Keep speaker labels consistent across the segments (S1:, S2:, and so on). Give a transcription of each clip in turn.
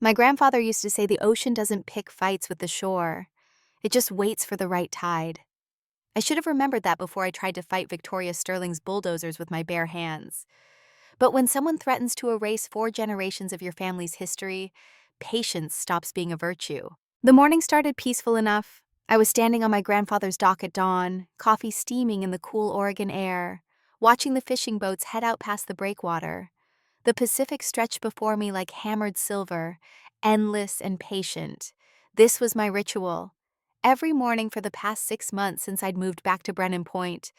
S1: My grandfather used to say the ocean doesn't pick fights with the shore. It just waits for the right tide. I should have remembered that before I tried to fight Victoria Sterling's bulldozers with my bare hands. But when someone threatens to erase 4 generations of your family's history, patience stops being a virtue. The morning started peaceful enough. I was standing on my grandfather's dock at dawn, coffee steaming in the cool Oregon air, watching the fishing boats head out past the breakwater. The Pacific stretched before me like hammered silver, endless and patient. This was my ritual. Every morning for the past 6 months since I'd moved back to Brennan Point,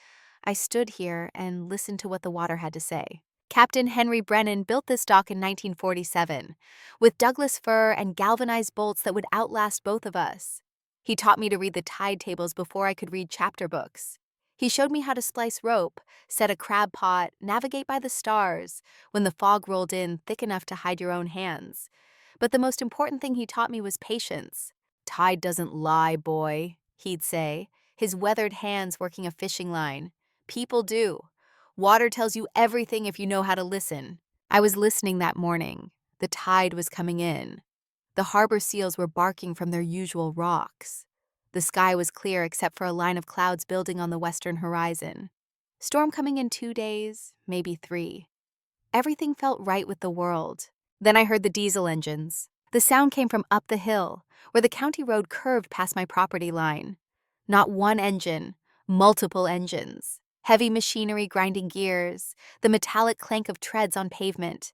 S1: I stood here and listened to what the water had to say. Captain Henry Brennan built this dock in 1947, with Douglas fir and galvanized bolts that would outlast both of us. He taught me to read the tide tables before I could read chapter books. He showed me how to splice rope, set a crab pot, navigate by the stars, when the fog rolled in thick enough to hide your own hands. But the most important thing he taught me was patience. "Tide doesn't lie, boy," he'd say, his weathered hands working a fishing line. "People do. Water tells you everything if you know how to listen." I was listening that morning. The tide was coming in. The harbor seals were barking from their usual rocks. The sky was clear except for a line of clouds building on the western horizon. Storm coming in 2 days, maybe 3. Everything felt right with the world. Then I heard the diesel engines. The sound came from up the hill, where the county road curved past my property line. Not one engine, multiple engines. Heavy machinery grinding gears, the metallic clank of treads on pavement.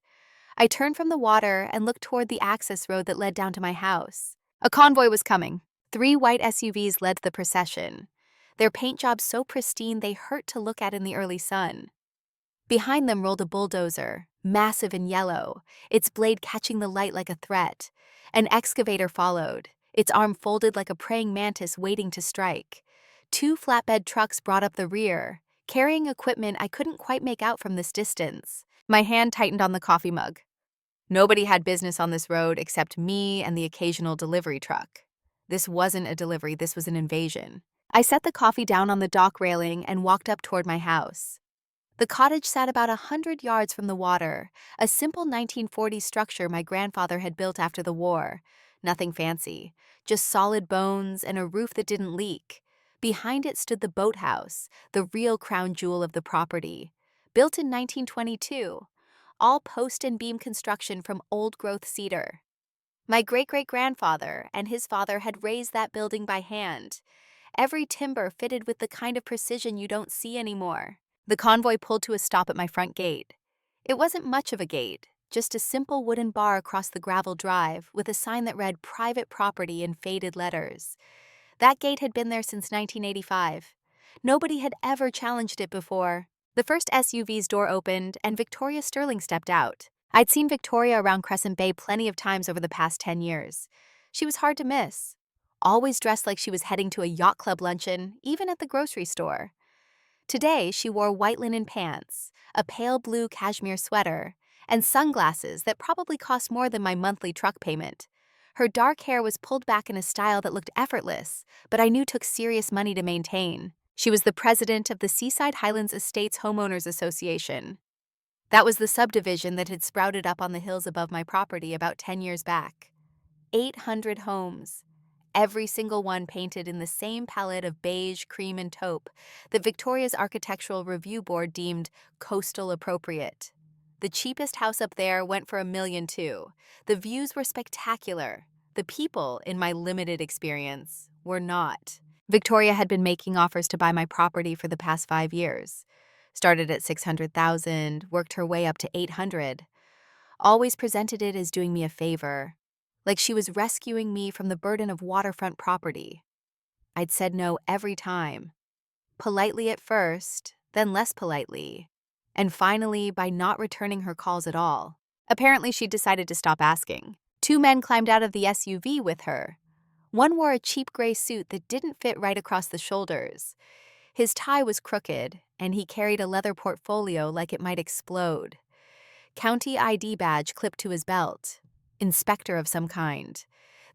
S1: I turned from the water and looked toward the access road that led down to my house. A convoy was coming. 3 white SUVs led the procession, their paint jobs so pristine they hurt to look at in the early sun. Behind them rolled a bulldozer, massive and yellow, its blade catching the light like a threat. An excavator followed, its arm folded like a praying mantis waiting to strike. 2 flatbed trucks brought up the rear, carrying equipment I couldn't quite make out from this distance. My hand tightened on the coffee mug. Nobody had business on this road except me and the occasional delivery truck. This wasn't a delivery, this was an invasion. I set the coffee down on the dock railing and walked up toward my house. The cottage sat about 100 yards from the water, a simple 1940s structure my grandfather had built after the war. Nothing fancy, just solid bones and a roof that didn't leak. Behind it stood the boathouse, the real crown jewel of the property. Built in 1922, all post and beam construction from old-growth cedar. My great-great-grandfather and his father had raised that building by hand. Every timber fitted with the kind of precision you don't see anymore. The convoy pulled to a stop at my front gate. It wasn't much of a gate, just a simple wooden bar across the gravel drive with a sign that read "Private Property" in faded letters. That gate had been there since 1985. Nobody had ever challenged it before. The first SUV's door opened and Victoria Sterling stepped out. I'd seen Victoria around Crescent Bay plenty of times over the past 10 years. She was hard to miss. Always dressed like she was heading to a yacht club luncheon, even at the grocery store. Today, she wore white linen pants, a pale blue cashmere sweater, and sunglasses that probably cost more than my monthly truck payment. Her dark hair was pulled back in a style that looked effortless, but I knew took serious money to maintain. She was the president of the Seaside Highlands Estates Homeowners Association. That was the subdivision that had sprouted up on the hills above my property about 10 years back. 800 homes, every single one painted in the same palette of beige, cream, and taupe that Victoria's Architectural Review Board deemed coastal appropriate. The cheapest house up there went for $1 million too. The views were spectacular. The people, in my limited experience, were not. Victoria had been making offers to buy my property for the past 5 years. Started at $600,000, worked her way up to $800,000. Always presented it as doing me a favor, like she was rescuing me from the burden of waterfront property. I'd said no every time. Politely at first, then less politely, and finally by not returning her calls at all. Apparently she'd decided to stop asking. 2 men climbed out of the SUV with her. One wore a cheap gray suit that didn't fit right across the shoulders. His tie was crooked, and he carried a leather portfolio like it might explode. County ID badge clipped to his belt. Inspector of some kind.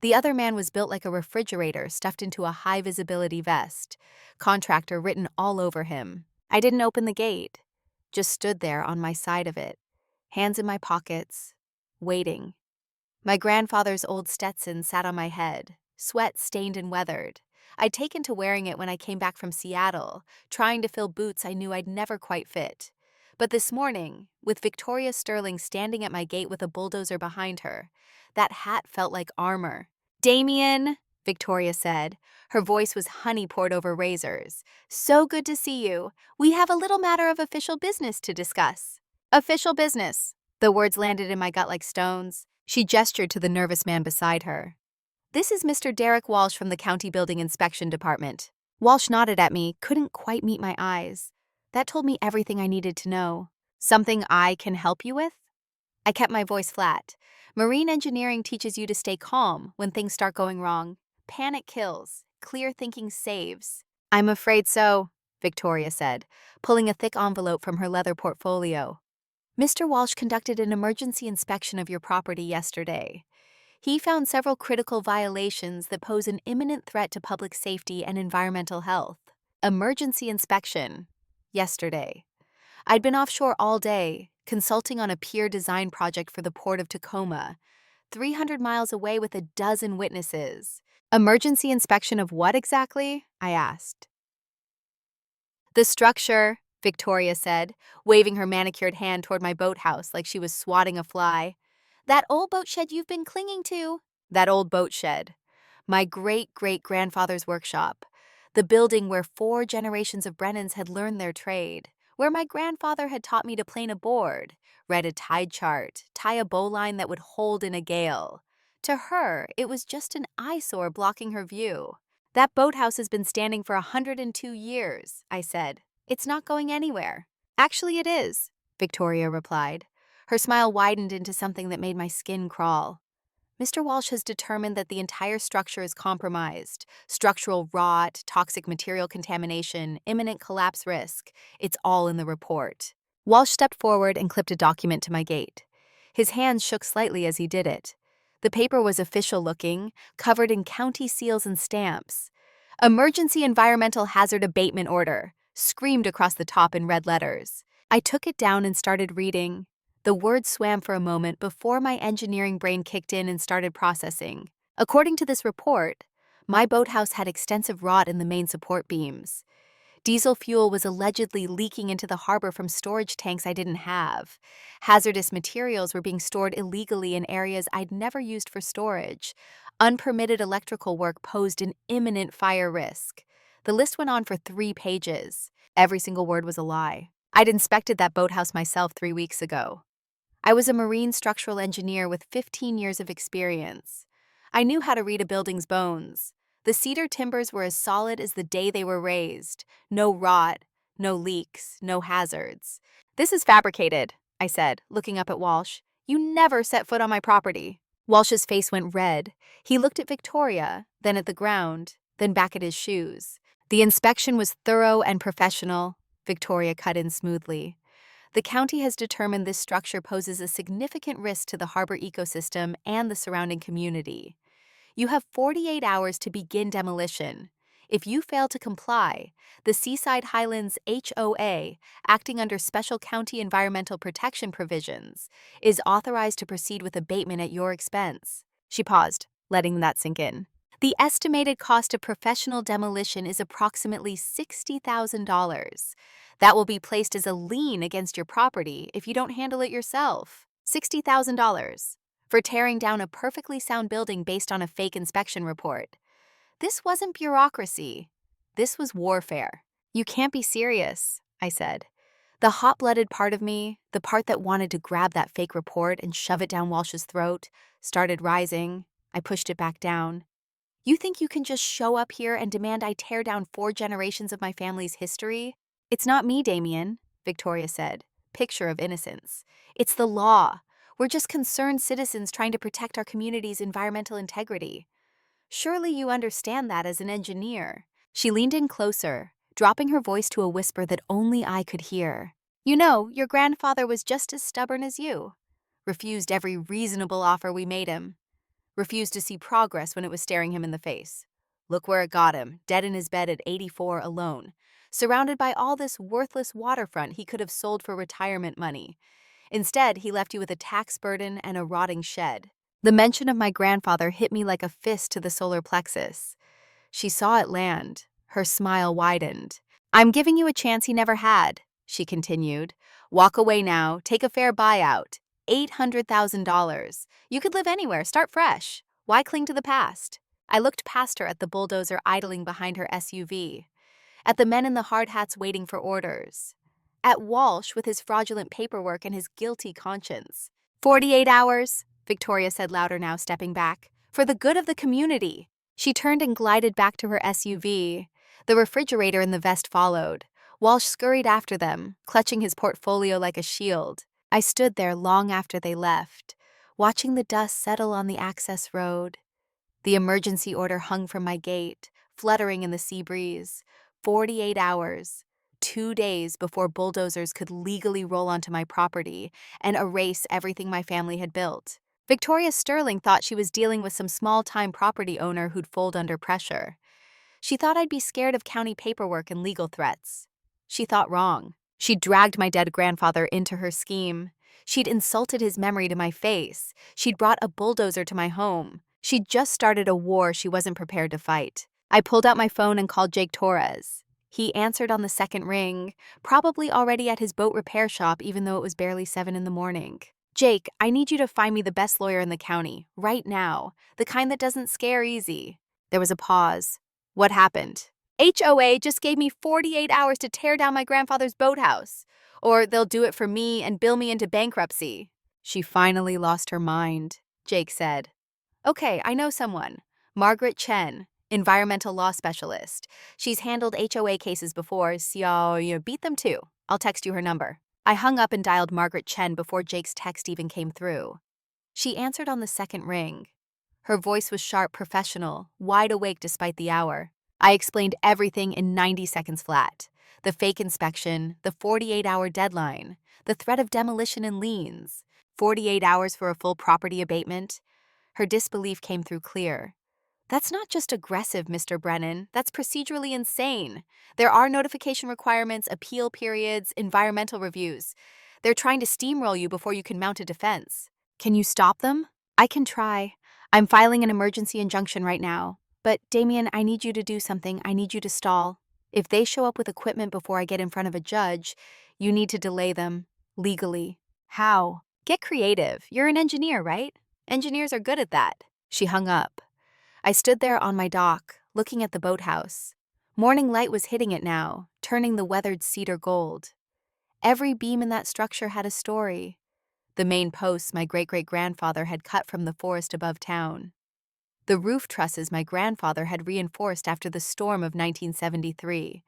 S1: The other man was built like a refrigerator stuffed into a high-visibility vest. Contractor written all over him. I didn't open the gate. Just stood there on my side of it, hands in my pockets, waiting. My grandfather's old Stetson sat on my head, sweat stained and weathered. I'd taken to wearing it when I came back from Seattle, trying to fill boots I knew I'd never quite fit. But this morning, with Victoria Sterling standing at my gate with a bulldozer behind her, that hat felt like armor. "Damien," Victoria said. Her voice was honey poured over razors. "So good to see you. We have a little matter of official business to discuss." "Official business." The words landed in my gut like stones. She gestured to the nervous man beside her. "This is Mr. Derek Walsh from the County Building Inspection Department." Walsh nodded at me, couldn't quite meet my eyes. That told me everything I needed to know. "Something I can help you with?" I kept my voice flat. "Marine engineering teaches you to stay calm when things start going wrong. Panic kills. Clear thinking saves." "I'm afraid so," Victoria said, pulling a thick envelope from her leather portfolio. "Mr. Walsh conducted an emergency inspection of your property yesterday. He found several critical violations that pose an imminent threat to public safety and environmental health." Emergency inspection. Yesterday. I'd been offshore all day, consulting on a pier design project for the port of Tacoma, 300 miles away with a dozen witnesses. "Emergency inspection of what exactly?" I asked. "The structure," Victoria said, waving her manicured hand toward my boathouse like she was swatting a fly. "That old boat shed you've been clinging to." That old boat shed. My great-great-grandfather's workshop. The building where 4 generations of Brennans had learned their trade. Where my grandfather had taught me to plane a board, read a tide chart, tie a bowline that would hold in a gale. To her, it was just an eyesore blocking her view. "That boathouse has been standing for 102 years, I said. "It's not going anywhere." "Actually, it is," Victoria replied. Her smile widened into something that made my skin crawl. "Mr. Walsh has determined that the entire structure is compromised. Structural rot, toxic material contamination, imminent collapse risk. It's all in the report." Walsh stepped forward and clipped a document to my gate. His hands shook slightly as he did it. The paper was official-looking, covered in county seals and stamps. "Emergency Environmental Hazard Abatement Order," screamed across the top in red letters. I took it down and started reading. The words swam for a moment before my engineering brain kicked in and started processing. According to this report, my boathouse had extensive rot in the main support beams. Diesel fuel was allegedly leaking into the harbor from storage tanks I didn't have. Hazardous materials were being stored illegally in areas I'd never used for storage. Unpermitted electrical work posed an imminent fire risk. The list went on for 3 pages. Every single word was a lie. I'd inspected that boathouse myself 3 weeks ago. I was a marine structural engineer with 15 years of experience. I knew how to read a building's bones. The cedar timbers were as solid as the day they were raised. No rot, no leaks, no hazards. "This is fabricated," I said, looking up at Walsh. "You never set foot on my property." Walsh's face went red. He looked at Victoria, then at the ground, then back at his shoes. "The inspection was thorough and professional," Victoria cut in smoothly. "The county has determined this structure poses a significant risk to the harbor ecosystem and the surrounding community. You have 48 hours to begin demolition. If you fail to comply, the Seaside Highlands HOA, acting under special county environmental protection provisions, is authorized to proceed with abatement at your expense." She paused, letting that sink in. "The estimated cost of professional demolition is approximately $60,000. That will be placed as a lien against your property if you don't handle it yourself. $60,000. For tearing down a perfectly sound building based on a fake inspection report. This wasn't bureaucracy. This was warfare." "You can't be serious," I said. The hot-blooded part of me, the part that wanted to grab that fake report and shove it down Walsh's throat, started rising. I pushed it back down. "You think you can just show up here and demand I tear down 4 generations of my family's history?" "It's not me, Damien," Victoria said, picture of innocence. "It's the law. We're just concerned citizens trying to protect our community's environmental integrity. Surely you understand that as an engineer." She leaned in closer, dropping her voice to a whisper that only I could hear. "You know, your grandfather was just as stubborn as you. Refused every reasonable offer we made him. Refused to see progress when it was staring him in the face. Look where it got him, dead in his bed at 84 alone, surrounded by all this worthless waterfront he could have sold for retirement money. Instead, he left you with a tax burden and a rotting shed. The mention of my grandfather hit me like a fist to the solar plexus. She saw it land. Her smile widened. "I'm giving you a chance he never had," she continued. "Walk away now, take a fair buyout. $800,000. You could live anywhere, start fresh. Why cling to the past?" I looked past her at the bulldozer idling behind her SUV, at the men in the hard hats waiting for orders, at Walsh with his fraudulent paperwork and his guilty conscience. 48 hours, Victoria said louder now, stepping back. "For the good of the community." She turned and glided back to her SUV. The refrigerator in the vest followed. Walsh scurried after them, clutching his portfolio like a shield. I stood there long after they left, watching the dust settle on the access road. The emergency order hung from my gate, fluttering in the sea breeze. 48 hours, 2 days before bulldozers could legally roll onto my property and erase everything my family had built. Victoria Sterling thought she was dealing with some small-time property owner who'd fold under pressure. She thought I'd be scared of county paperwork and legal threats. She thought wrong. She'd dragged my dead grandfather into her scheme. She'd insulted his memory to my face. She'd brought a bulldozer to my home. She'd just started a war she wasn't prepared to fight. I pulled out my phone and called Jake Torres. He answered on the second ring, probably already at his boat repair shop even though it was barely 7 in the morning. "Jake, I need you to find me the best lawyer in the county, right now. The kind that doesn't scare easy." There was a pause. "What happened?" "HOA just gave me 48 hours to tear down my grandfather's boathouse. Or they'll do it for me and bill me into bankruptcy." "She finally lost her mind," Jake said. "Okay, I know someone. Margaret Chen, environmental law specialist. She's handled HOA cases before, so you beat them too. I'll text you her number." I hung up and dialed Margaret Chen before Jake's text even came through. She answered on the second ring. Her voice was sharp, professional, wide awake despite the hour. I explained everything in 90 seconds flat. The fake inspection, the 48-hour deadline, the threat of demolition and liens, 48 hours for a full property abatement. Her disbelief came through clear. "That's not just aggressive, Mr. Brennan. That's procedurally insane. There are notification requirements, appeal periods, environmental reviews. They're trying to steamroll you before you can mount a defense. Can you stop them?" "I can try. I'm filing an emergency injunction right now. But, Damien, I need you to do something. I need you to stall. If they show up with equipment before I get in front of a judge, you need to delay them, legally." "How?" "Get creative. You're an engineer, right? Engineers are good at that." She hung up. I stood there on my dock, looking at the boathouse. Morning light was hitting it now, turning the weathered cedar gold. Every beam in that structure had a story. The main posts my great-great-grandfather had cut from the forest above town. The roof trusses my grandfather had reinforced after the storm of 1973.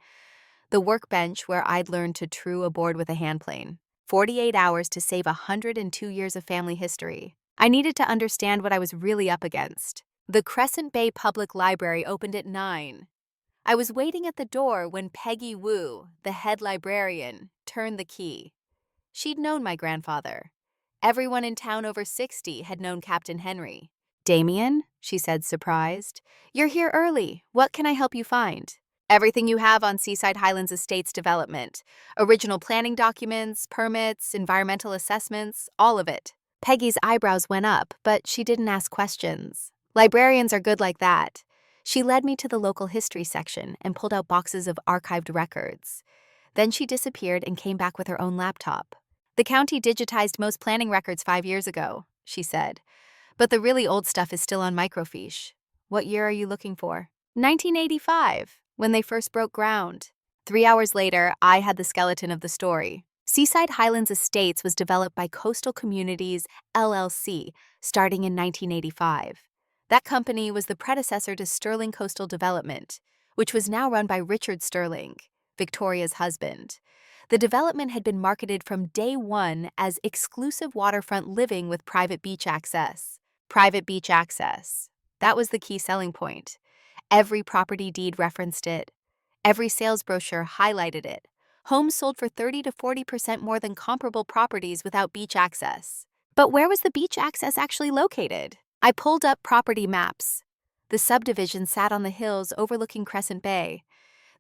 S1: The workbench where I'd learned to true aboard with a handplane. 48 hours to save 102 years of family history. I needed to understand what I was really up against. The Crescent Bay Public Library opened at 9. I was waiting at the door when Peggy Wu, the head librarian, turned the key. She'd known my grandfather. Everyone in town over 60 had known Captain Henry. "Damien," she said, surprised. "You're here early. What can I help you find?" "Everything you have on Seaside Highlands Estates development. Original planning documents, permits, environmental assessments, all of it." Peggy's eyebrows went up, but she didn't ask questions. Librarians are good like that. She led me to the local history section and pulled out boxes of archived records. Then she disappeared and came back with her own laptop. "The county digitized most planning records 5 years ago," she said. "But the really old stuff is still on microfiche." "What year are you looking for?" 1985, when they first broke ground. 3 hours later, I had the skeleton of the story. Seaside Highlands Estates was developed by Coastal Communities, LLC, starting in 1985. That company was the predecessor to Sterling Coastal Development, which was now run by Richard Sterling, Victoria's husband. The development had been marketed from day one as exclusive waterfront living with private beach access. Private beach access. That was the key selling point. Every property deed referenced it. Every sales brochure highlighted it. Homes sold for 30 to 40% more than comparable properties without beach access. But where was the beach access actually located? I pulled up property maps. The subdivision sat on the hills overlooking Crescent Bay.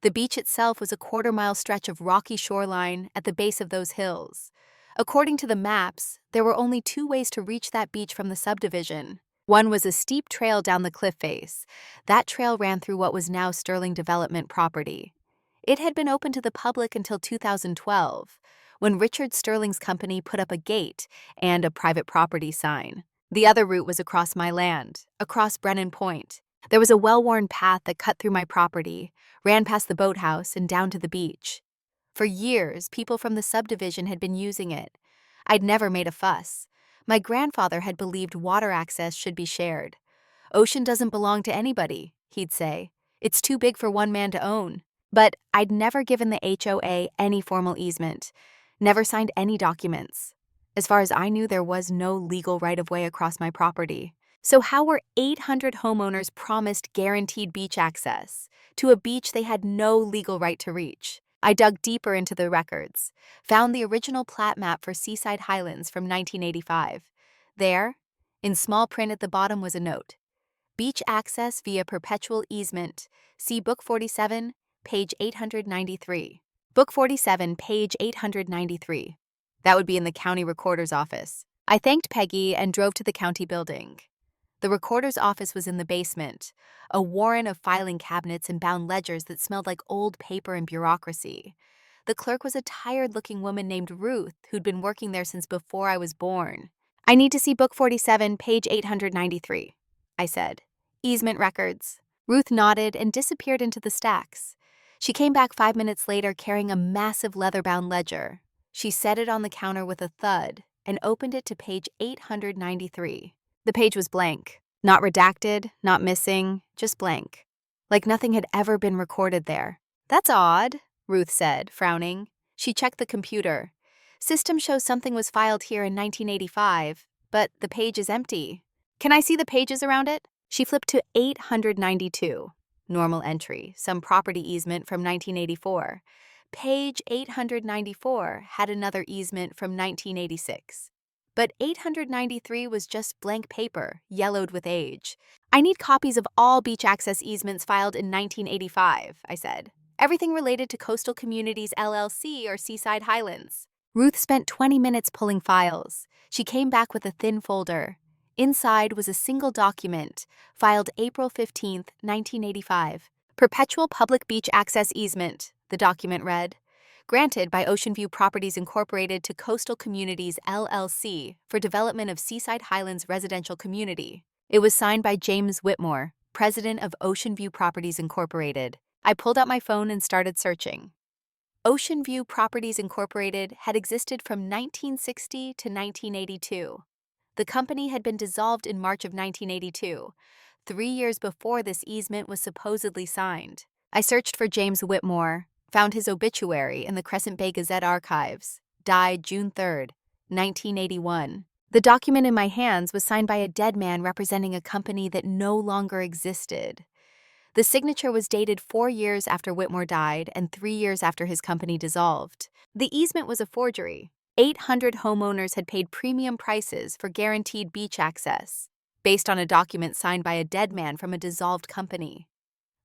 S1: The beach itself was a quarter-mile stretch of rocky shoreline at the base of those hills. According to the maps, there were only 2 ways to reach that beach from the subdivision. One was a steep trail down the cliff face. That trail ran through what was now Sterling Development property. It had been open to the public until 2012, when Richard Sterling's company put up a gate and a private property sign. The other route was across my land, across Brennan Point. There was a well-worn path that cut through my property, ran past the boathouse and down to the beach. For years, people from the subdivision had been using it. I'd never made a fuss. My grandfather had believed water access should be shared. Ocean doesn't belong to anybody, he'd say. It's too big for one man to own. But I'd never given the HOA any formal easement, never signed any documents. As far as I knew, there was no legal right-of-way across my property. So how were 800 homeowners promised guaranteed beach access to a beach they had no legal right to reach? I dug deeper into the records, found the original plat map for Seaside Highlands from 1985. There, in small print at the bottom, was a note: beach access via perpetual easement. See Book 47, page 893. Book 47, page 893. That would be in the county recorder's office. I thanked Peggy and drove to the county building. The recorder's office was in the basement, a warren of filing cabinets and bound ledgers that smelled like old paper and bureaucracy. The clerk was a tired-looking woman named Ruth, who'd been working there since before I was born. I need to see Book 47, page 893, I said. Easement records. Ruth nodded and disappeared into the stacks. She came back 5 minutes later carrying a massive leather-bound ledger. She set it on the counter with a thud and opened it to page 893. The page was blank. Not redacted, not missing, just blank. Like nothing had ever been recorded there. That's odd, Ruth said, frowning. She checked the computer. System shows something was filed here in 1985, but the page is empty. Can I see the pages around it? She flipped to 892. Normal entry, some property easement from 1984. Page 894 had another easement from 1986. But 893 was just blank paper, yellowed with age. I need copies of all beach access easements filed in 1985, I said. Everything related to Coastal Communities LLC or Seaside Highlands. Ruth spent 20 minutes pulling files. She came back with a thin folder. Inside was a single document, filed April 15, 1985. Perpetual Public Beach Access Easement, the document read. Granted by Ocean View Properties Incorporated to Coastal Communities LLC for development of Seaside Highlands residential community. It was signed by James Whitmore, president of Ocean View Properties Incorporated. I pulled out my phone and started searching. Ocean View Properties Incorporated had existed from 1960 to 1982. The company had been dissolved in March of 1982, 3 years before this easement was supposedly signed. I searched for James Whitmore, found his obituary in the Crescent Bay Gazette archives. Died June 3, 1981. The document in my hands was signed by a dead man representing a company that no longer existed. The signature was dated 4 years after Whitmore died and 3 years after his company dissolved. The easement was a forgery. 800 homeowners had paid premium prices for guaranteed beach access, based on a document signed by a dead man from a dissolved company.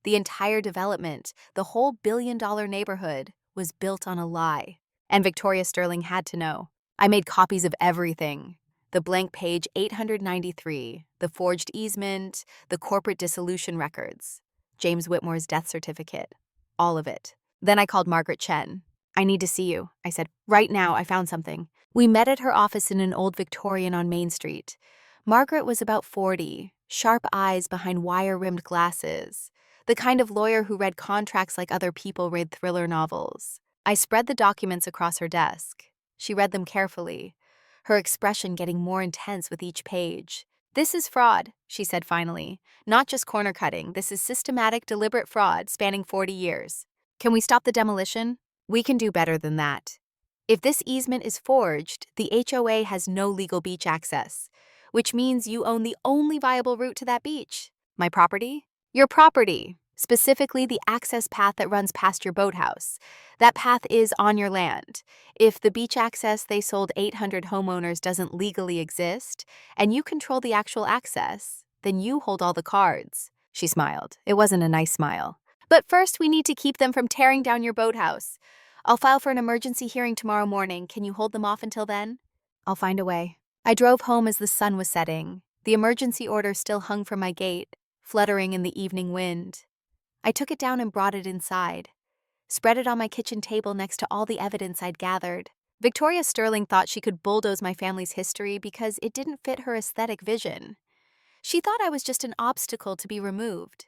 S1: The entire development, the whole billion-dollar neighborhood, was built on a lie. And Victoria Sterling had to know. I made copies of everything. The blank page 893, the forged easement, the corporate dissolution records, James Whitmore's death certificate, all of it. Then I called Margaret Chen. I need to see you, I said. Right now, I found something. We met at her office in an old Victorian on Main Street. Margaret was about 40, sharp eyes behind wire-rimmed glasses. The kind of lawyer who read contracts like other people read thriller novels. I spread the documents across her desk. She read them carefully, her expression getting more intense with each page. This is fraud, she said finally. Not just corner cutting. This is systematic, deliberate fraud spanning 40 years. Can we stop the demolition? We can do better than that. If this easement is forged, the HOA has no legal beach access, which means you own the only viable route to that beach. My property? Your property, specifically the access path that runs past your boathouse. That path is on your land. If the beach access they sold 800 homeowners doesn't legally exist, and you control the actual access, then you hold all the cards. She smiled. It wasn't a nice smile. But first, we need to keep them from tearing down your boathouse. I'll file for an emergency hearing tomorrow morning. Can you hold them off until then? I'll find a way. I drove home as the sun was setting. The emergency order still hung from my gate, fluttering in the evening wind. I took it down and brought it inside, spread it on my kitchen table next to all the evidence I'd gathered. Victoria Sterling thought she could bulldoze my family's history because it didn't fit her aesthetic vision. She thought I was just an obstacle to be removed.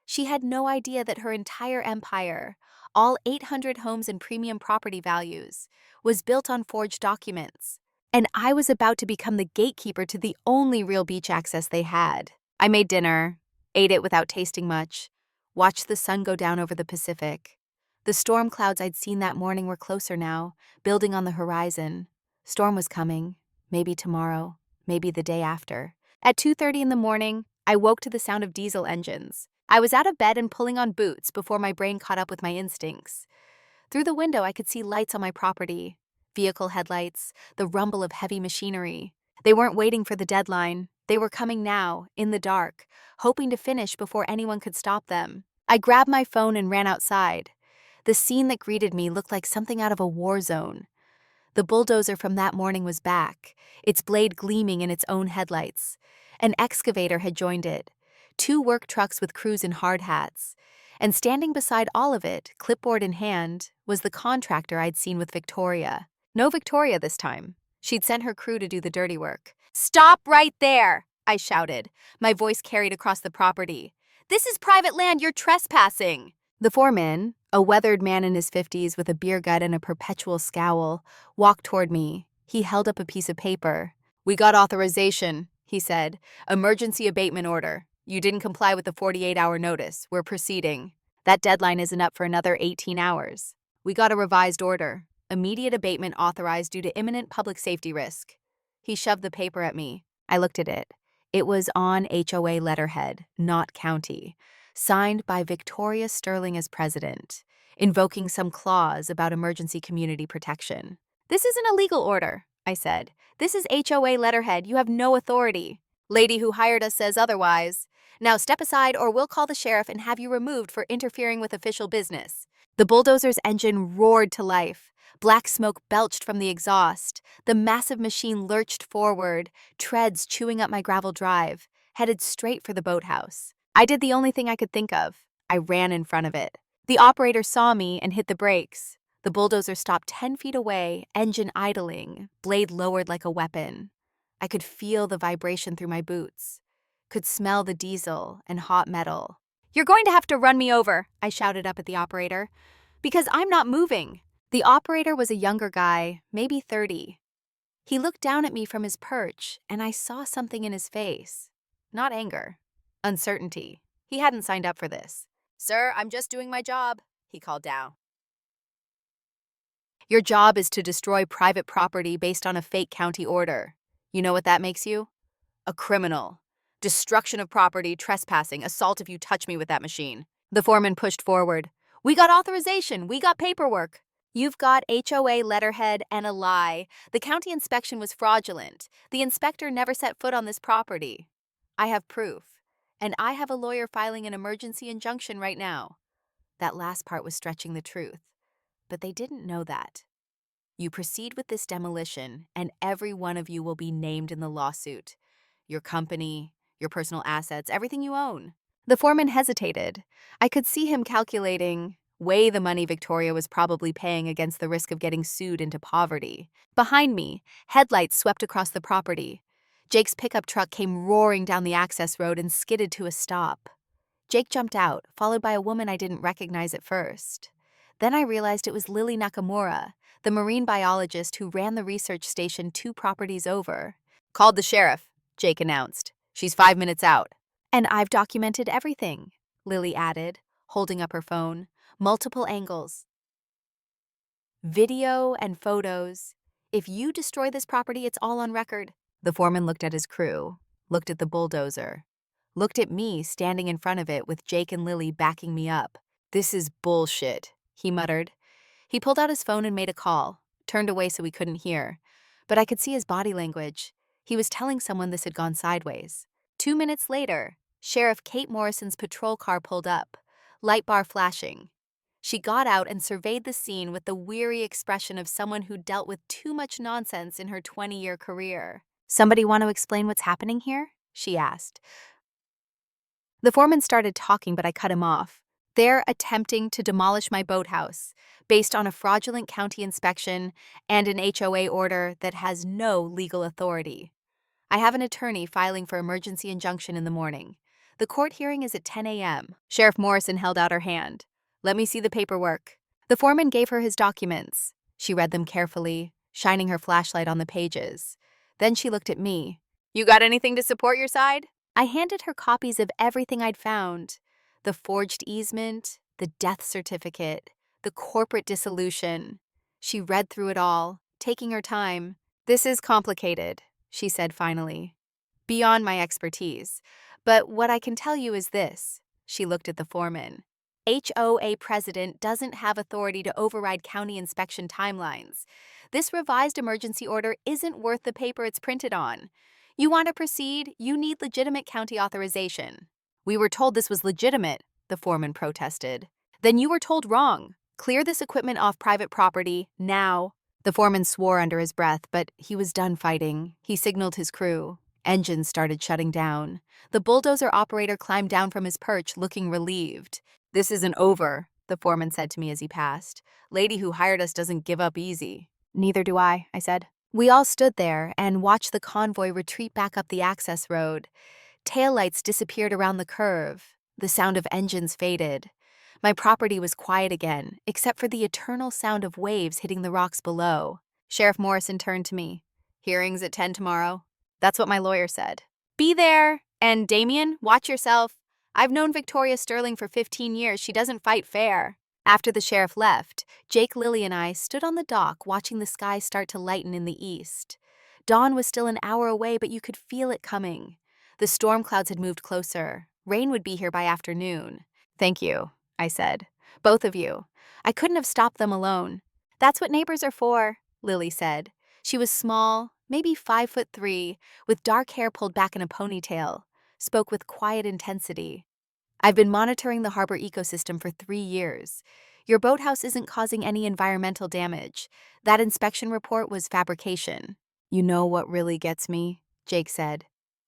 S1: She had no idea that her entire empire, all 800 homes and premium property values, was built on forged documents. And I was about to become the gatekeeper to the only real beach access they had. I made dinner, ate it without tasting much, watched the sun go down over the Pacific. The storm clouds I'd seen that morning were closer now, building on the horizon. Storm was coming, maybe tomorrow, maybe the day after. At 2:30 in the morning, I woke to the sound of diesel engines. I was out of bed and pulling on boots before my brain caught up with my instincts. Through the window, I could see lights on my property, vehicle headlights, the rumble of heavy machinery. They weren't waiting for the deadline. They were coming now, in the dark, hoping to finish before anyone could stop them. I grabbed my phone and ran outside. The scene that greeted me looked like something out of a war zone. The bulldozer from that morning was back, its blade gleaming in its own headlights. An excavator had joined it, 2 work trucks with crews in hard hats. And standing beside all of it, clipboard in hand, was the contractor I'd seen with Victoria. No Victoria this time. She'd sent her crew to do the dirty work. "Stop right there!" I shouted, my voice carried across the property. "This is private land, you're trespassing!" The foreman, a weathered man in his 50s with a beer gut and a perpetual scowl, walked toward me. He held up a piece of paper. "We got authorization," he said. "Emergency abatement order. You didn't comply with the 48-hour notice. We're proceeding. That deadline isn't up for another 18 hours. We got a revised order. Immediate abatement authorized due to imminent public safety risk." He shoved the paper at me. I looked at it. It was on HOA letterhead, not county, signed by Victoria Sterling as president, invoking some clause about emergency community protection. "This isn't a legal order," I said. "This is HOA letterhead. You have no authority. Lady who hired us says otherwise. Now step aside or we'll call the sheriff and have you removed for interfering with official business." The bulldozer's engine roared to life. Black smoke belched from the exhaust. The massive machine lurched forward, treads chewing up my gravel drive, headed straight for the boathouse. I did the only thing I could think of. I ran in front of it. The operator saw me and hit the brakes. The bulldozer stopped 10 feet away, engine idling, blade lowered like a weapon. I could feel the vibration through my boots, could smell the diesel and hot metal. "You're going to have to run me over," I shouted up at the operator, "because I'm not moving." The operator was a younger guy, maybe 30. He looked down at me from his perch, and I saw something in his face. Not anger, uncertainty. He hadn't signed up for this. "Sir, I'm just doing my job," he called down. "Your job is to destroy private property based on a fake county order. You know what that makes you? A criminal. Destruction of property, trespassing, assault if you touch me with that machine." The foreman pushed forward. "We got authorization. We got paperwork." "You've got HOA letterhead and a lie. The county inspection was fraudulent. The inspector never set foot on this property. I have proof. And I have a lawyer filing an emergency injunction right now." That last part was stretching the truth. But they didn't know that. "You proceed with this demolition, and every one of you will be named in the lawsuit. Your company, your personal assets, everything you own." The foreman hesitated. I could see him calculating, weigh the money Victoria was probably paying against the risk of getting sued into poverty. Behind me, headlights swept across the property. Jake's pickup truck came roaring down the access road and skidded to a stop. Jake jumped out, followed by a woman I didn't recognize at first. Then I realized it was Lily Nakamura, the marine biologist who ran the research station 2 properties over. "Called the sheriff," Jake announced. "She's 5 minutes out." "And I've documented everything," Lily added, holding up her phone. "Multiple angles. Video and photos. If you destroy this property, it's all on record." The foreman looked at his crew, looked at the bulldozer, looked at me standing in front of it with Jake and Lily backing me up. "This is bullshit," he muttered. He pulled out his phone and made a call, turned away so we couldn't hear. But I could see his body language. He was telling someone this had gone sideways. 2 minutes later, Sheriff Kate Morrison's patrol car pulled up, light bar flashing. She got out and surveyed the scene with the weary expression of someone who dealt with too much nonsense in her 20-year career. "Somebody want to explain what's happening here?" she asked. The foreman started talking, but I cut him off. They're attempting to demolish my boathouse based on a fraudulent county inspection and an HOA order that has no legal authority. I have an attorney filing for emergency injunction in the morning. The court hearing is at 10 a.m. Sheriff Morrison held out her hand. Let me see the paperwork. The foreman gave her his documents. She read them carefully, shining her flashlight on the pages. Then she looked at me. You got anything to support your side? I handed her copies of everything I'd found. The forged easement, the death certificate, the corporate dissolution. She read through it all, taking her time. This is complicated, she said finally. Beyond my expertise. But what I can tell you is this. She looked at the foreman. HOA president doesn't have authority to override county inspection timelines. This revised emergency order isn't worth the paper it's printed on. You want to proceed, you need legitimate county authorization. We were told this was legitimate, the foreman protested. Then you were told wrong. Clear this equipment off private property, now. The foreman swore under his breath, but he was done fighting. He signaled his crew. Engines started shutting down. The bulldozer operator climbed down from his perch, looking relieved. This isn't over, the foreman said to me as he passed. Lady who hired us doesn't give up easy. Neither do I said. We all stood there and watched the convoy retreat back up the access road. Taillights disappeared around the curve. The sound of engines faded. My property was quiet again, except for the eternal sound of waves hitting the rocks below. Sheriff Morrison turned to me. Hearings at 10 tomorrow. That's what my lawyer said. Be there. And Damien, watch yourself. I've known Victoria Sterling for 15 years. She doesn't fight fair. After the sheriff left, Jake, Lily, and I stood on the dock watching the sky start to lighten in the east. Dawn was still an hour away, but you could feel it coming. The storm clouds had moved closer. Rain would be here by afternoon. Thank you, I said. Both of you. I couldn't have stopped them alone. That's what neighbors are for, Lily said. She was small, maybe 5'3", with dark hair pulled back in a ponytail, spoke with quiet intensity. I've been monitoring the harbor ecosystem for 3 years. Your boathouse isn't causing any environmental damage. That inspection report was fabrication. You know what really gets me? Jake said.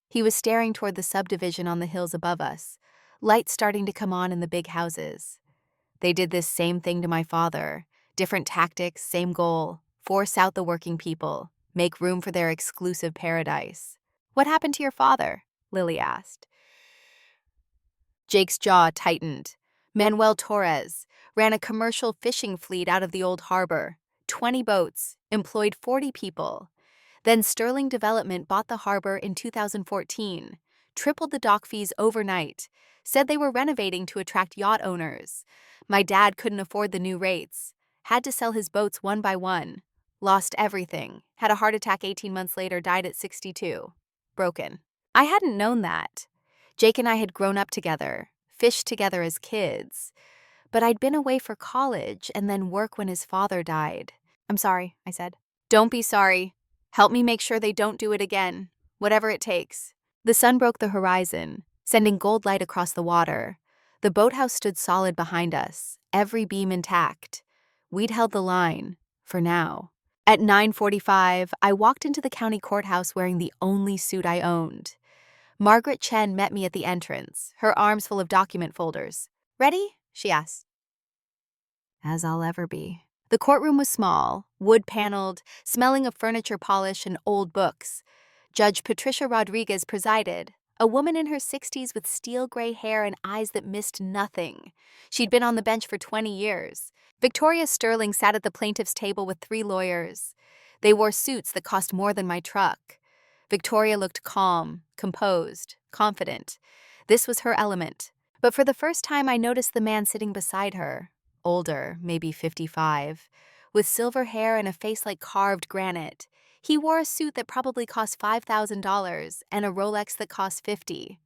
S1: He was staring toward the subdivision on the hills above us, lights starting to come on in the big houses. They did this same thing to my father. Different tactics, same goal. Force out the working people. Make room for their exclusive paradise. What happened to your father? Lily asked. Jake's jaw tightened. Manuel Torres ran a commercial fishing fleet out of the old harbor. 20 boats, employed 40 people. Then Sterling Development bought the harbor in 2014, tripled the dock fees overnight, said they were renovating to attract yacht owners. My dad couldn't afford the new rates, had to sell his boats one by one, lost everything, had a heart attack 18 months later, died at 62. Broken. I hadn't known that. Jake and I had grown up together, fished together as kids. But I'd been away for college and then work when his father died. I'm sorry, I said. Don't be sorry. Help me make sure they don't do it again, whatever it takes. The sun broke the horizon, sending gold light across the water. The boathouse stood solid behind us, every beam intact. We'd held the line, for now. At 9:45, I walked into the county courthouse wearing the only suit I owned. Margaret Chen met me at the entrance, her arms full of document folders. Ready? She asked. As I'll ever be. The courtroom was small, wood-paneled, smelling of furniture polish and old books. Judge Patricia Rodriguez presided, a woman in her 60s with steel-gray hair and eyes that missed nothing. She'd been on the bench for 20 years. Victoria Sterling sat at the plaintiff's table with 3 lawyers. They wore suits that cost more than my truck. Victoria looked calm, composed, confident. This was her element. But for the first time, I noticed the man sitting beside her, older, maybe 55, with silver hair and a face like carved granite. He wore a suit that probably cost $5,000 and a Rolex that cost $50.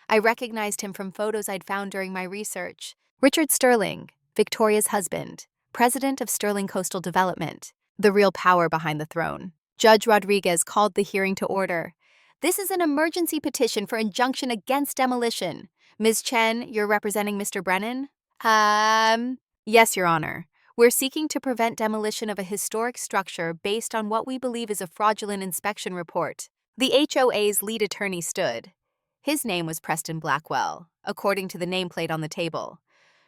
S1: I recognized him from photos I'd found during my research. Richard Sterling, Victoria's husband, president of Sterling Coastal Development, the real power behind the throne. Judge Rodriguez called the hearing to order. This is an emergency petition for injunction against demolition. Ms. Chen, you're representing Mr. Brennan? Yes, Your Honor. We're seeking to prevent demolition of a historic structure based on what we believe is a fraudulent inspection report. The HOA's lead attorney stood. His name was Preston Blackwell, according to the nameplate on the table.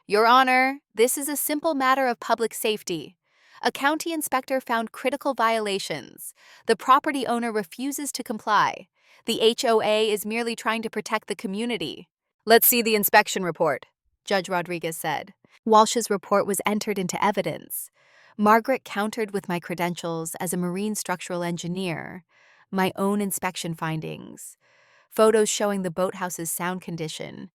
S1: Your Honor, this is a simple matter of public safety. A county inspector found critical violations. The property owner refuses to comply. The HOA is merely trying to protect the community. Let's see the inspection report, Judge Rodriguez said. Walsh's report was entered into evidence. Margaret countered with my credentials as a marine structural engineer, my own inspection findings, photos showing the boathouse's sound condition,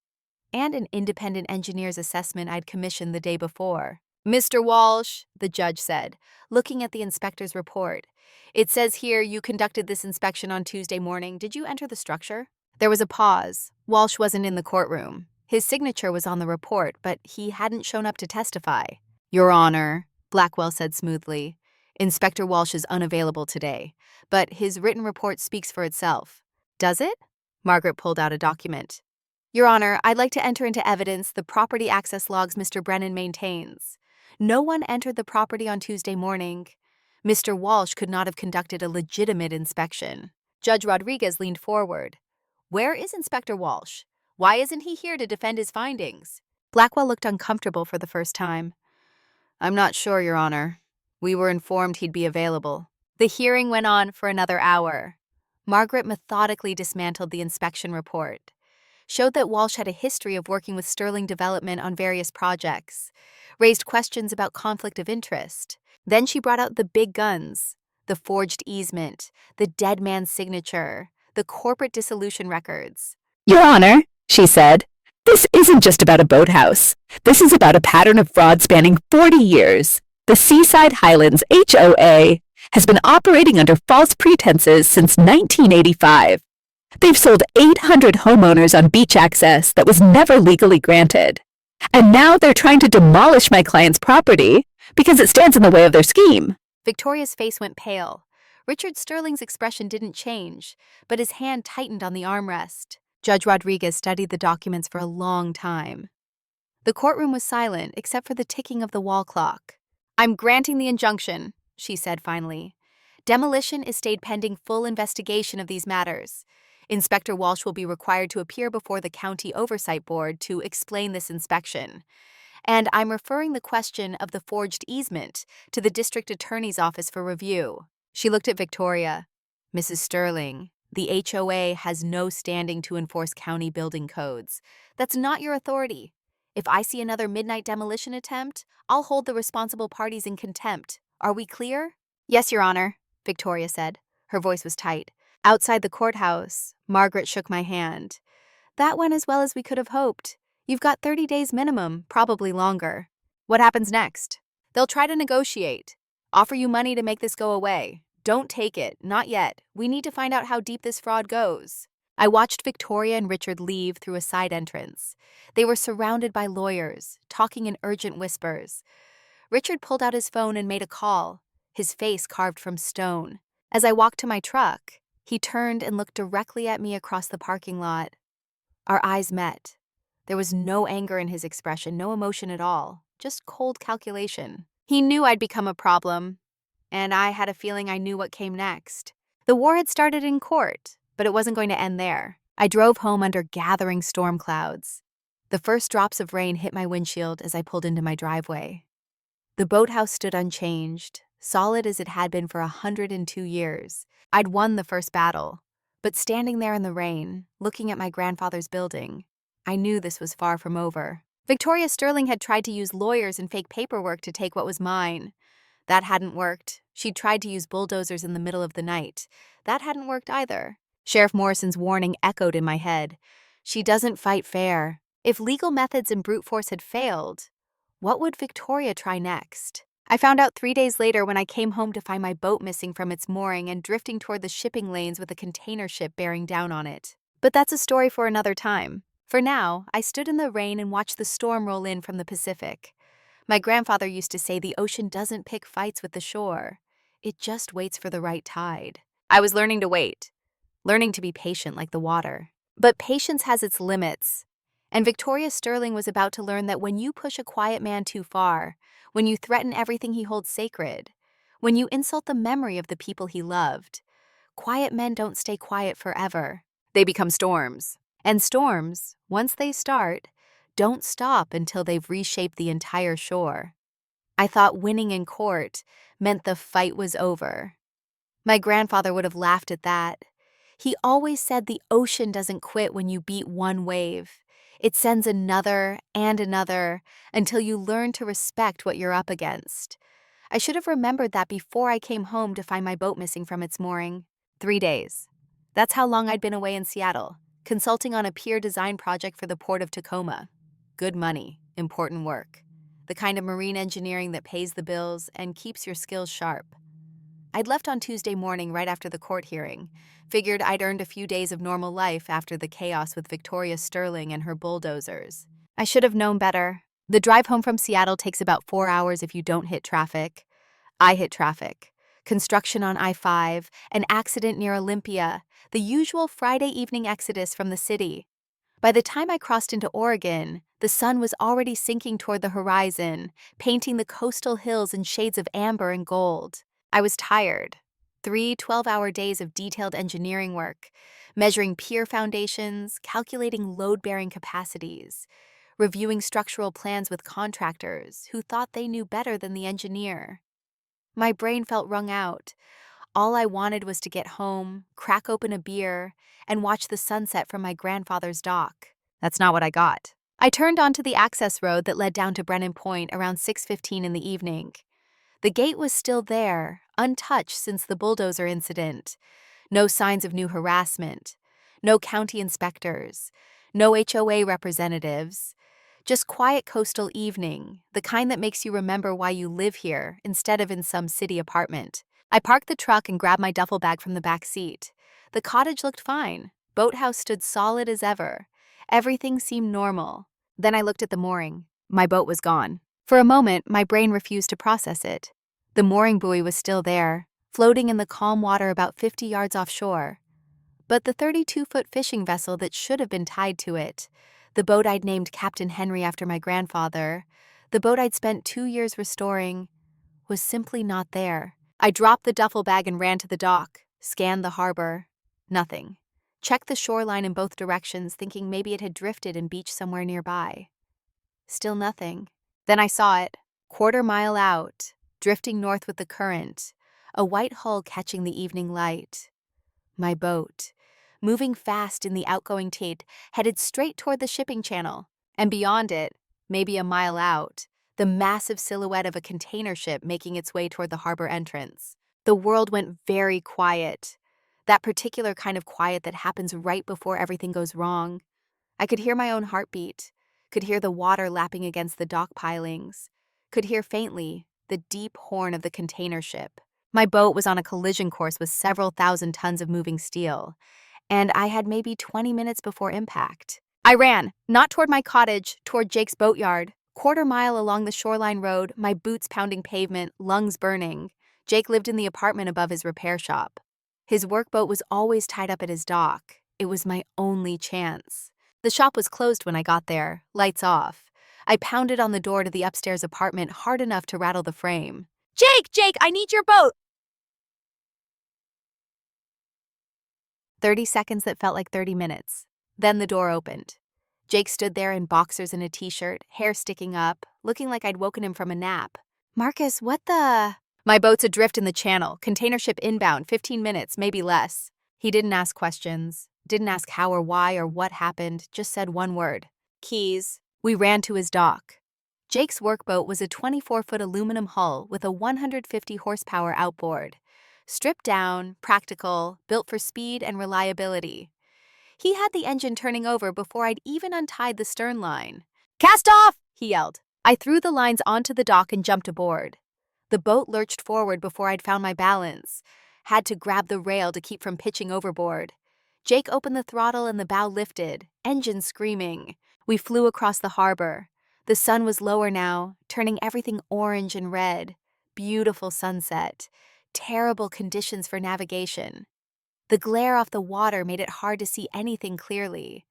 S1: and an independent engineer's assessment I'd commissioned the day before. Mr. Walsh, the judge said, looking at the inspector's report. It says here you conducted this inspection on Tuesday morning. Did you enter the structure? There was a pause. Walsh wasn't in the courtroom. His signature was on the report, but he hadn't shown up to testify. Your Honor, Blackwell said smoothly, Inspector Walsh is unavailable today, but his written report speaks for itself. Does it? Margaret pulled out a document. Your Honor, I'd like to enter into evidence the property access logs Mr. Brennan maintains. No one entered the property on Tuesday morning. Mr. Walsh could not have conducted a legitimate inspection. Judge Rodriguez leaned forward. Where is Inspector Walsh? Why isn't he here to defend his findings? Blackwell looked uncomfortable for the first time. I'm not sure, Your Honor. We were informed he'd be available. The hearing went on for another hour. Margaret methodically dismantled the inspection report, showed that Walsh had a history of working with Sterling Development on various projects, raised questions about conflict of interest. Then she brought out the big guns, the forged easement, the dead man's signature, the corporate dissolution records.
S2: Your Honor, she said, this isn't just about a boathouse. This is about a pattern of fraud spanning 40 years. The Seaside Highlands HOA has been operating under false pretenses since 1985. They've sold 800 homeowners on beach access that was never legally granted. And now they're trying to demolish my client's property because it stands in the way of their scheme.
S1: Victoria's face went pale. Richard Sterling's expression didn't change, but his hand tightened on the armrest. Judge Rodriguez studied the documents for a long time. The courtroom was silent except for the ticking of the wall clock. I'm granting the injunction, she said finally. Demolition is stayed pending full investigation of these matters. Inspector Walsh will be required to appear before the County Oversight Board to explain this inspection. And I'm referring the question of the forged easement to the District Attorney's Office for review. She looked at Victoria. Mrs. Sterling, the HOA has no standing to enforce county building codes. That's not your authority. If I see another midnight demolition attempt, I'll hold the responsible parties in contempt. Are we clear? Yes, Your Honor, Victoria said. Her voice was tight. Outside the courthouse, Margaret shook my hand. That went as well as we could have hoped. You've got 30 days minimum, probably longer. What happens next? They'll try to negotiate. Offer you money to make this go away. Don't take it, not yet. We need to find out how deep this fraud goes. I watched Victoria and Richard leave through a side entrance. They were surrounded by lawyers, talking in urgent whispers. Richard pulled out his phone and made a call, his face carved from stone. As I walked to my truck, he turned and looked directly at me across the parking lot. Our eyes met. There was no anger in his expression, no emotion at all, just cold calculation. He knew I'd become a problem, and I had a feeling I knew what came next. The war had started in court, but it wasn't going to end there. I drove home under gathering storm clouds. The first drops of rain hit my windshield as I pulled into my driveway. The boathouse stood unchanged, solid as it had been for 102 years. I'd won the first battle, but standing there in the rain, looking at my grandfather's building, I knew this was far from over. Victoria Sterling had tried to use lawyers and fake paperwork to take what was mine. That hadn't worked. She'd tried to use bulldozers in the middle of the night. That hadn't worked either. Sheriff Morrison's warning echoed in my head. She doesn't fight fair. If legal methods and brute force had failed, what would Victoria try next? I found out 3 days later when I came home to find my boat missing from its mooring and drifting toward the shipping lanes with a container ship bearing down on it. But that's a story for another time. For now, I stood in the rain and watched the storm roll in from the Pacific. My grandfather used to say the ocean doesn't pick fights with the shore. It just waits for the right tide. I was learning to wait, learning to be patient like the water. But patience has its limits. And Victoria Sterling was about to learn that when you push a quiet man too far, when you threaten everything he holds sacred, when you insult the memory of the people he loved, quiet men don't stay quiet forever. They become storms. And storms, once they start, don't stop until they've reshaped the entire shore. I thought winning in court meant the fight was over. My grandfather would have laughed at that. He always said the ocean doesn't quit when you beat one wave. It sends another and another until you learn to respect what you're up against. I should have remembered that before I came home to find my boat missing from its mooring. 3 days. That's how long I'd been away in Seattle, consulting on a pier design project for the Port of Tacoma. Good money, important work. The kind of marine engineering that pays the bills and keeps your skills sharp. I'd left on Tuesday morning right after the court hearing. Figured I'd earned a few days of normal life after the chaos with Victoria Sterling and her bulldozers. I should have known better. The drive home from Seattle takes about 4 hours if you don't hit traffic. I hit traffic. Construction on I-5, an accident near Olympia, the usual Friday evening exodus from the city. By the time I crossed into Oregon, the sun was already sinking toward the horizon, painting the coastal hills in shades of amber and gold. I was tired. 3 12-hour days of detailed engineering work, measuring pier foundations, calculating load-bearing capacities, reviewing structural plans with contractors who thought they knew better than the engineer. My brain felt wrung out. All I wanted was to get home, crack open a beer, and watch the sunset from my grandfather's dock. That's not what I got. I turned onto the access road that led down to Brennan Point around 6:15 in the evening. The gate was still there, untouched since the bulldozer incident. No signs of new harassment. No county inspectors. No HOA representatives. Just quiet coastal evening, the kind that makes you remember why you live here instead of in some city apartment. I parked the truck and grabbed my duffel bag from the back seat. The cottage looked fine. Boathouse stood solid as ever. Everything seemed normal. Then I looked at the mooring. My boat was gone. For a moment, my brain refused to process it. The mooring buoy was still there, floating in the calm water about 50 yards offshore. But the 32-foot fishing vessel that should have been tied to it, the boat I'd named Captain Henry after my grandfather, the boat I'd spent 2 years restoring, was simply not there. I dropped the duffel bag and ran to the dock, scanned the harbor. Nothing. Checked the shoreline in both directions, thinking maybe it had drifted and beached somewhere nearby. Still nothing. Then I saw it, 1/4 mile out, drifting north with the current, a white hull catching the evening light. My boat, moving fast in the outgoing tide, headed straight toward the shipping channel, and beyond it, maybe a mile out, the massive silhouette of a container ship making its way toward the harbor entrance. The world went very quiet, that particular kind of quiet that happens right before everything goes wrong. I could hear my own heartbeat, could hear the water lapping against the dock pilings, could hear faintly the deep horn of the container ship. My boat was on a collision course with several thousand tons of moving steel, and I had maybe 20 minutes before impact. I ran, not toward my cottage, toward Jake's boatyard. 1/4 mile along the shoreline road, my boots pounding pavement, lungs burning. Jake lived in the apartment above his repair shop. His workboat was always tied up at his dock. It was my only chance. The shop was closed when I got there, lights off. I pounded on the door to the upstairs apartment hard enough to rattle the frame. Jake, I need your boat! 30 seconds that felt like 30 minutes. Then the door opened. Jake stood there in boxers and a t-shirt, hair sticking up, looking like I'd woken him from a nap. Marcus, what the? My boat's adrift in the channel, container ship inbound, 15 minutes, maybe less. He didn't ask questions, didn't ask how or why or what happened, just said one word. Keys. We ran to his dock. Jake's workboat was a 24-foot aluminum hull with a 150 horsepower outboard. Stripped down, practical, built for speed and reliability. He had the engine turning over before I'd even untied the stern line. Cast off! He yelled. I threw the lines onto the dock and jumped aboard. The boat lurched forward before I'd found my balance. Had to grab the rail to keep from pitching overboard. Jake opened the throttle and the bow lifted, engine screaming. We flew across the harbor. The sun was lower now, turning everything orange and red. Beautiful sunset. Terrible conditions for navigation. The glare off the water made it hard to see anything clearly.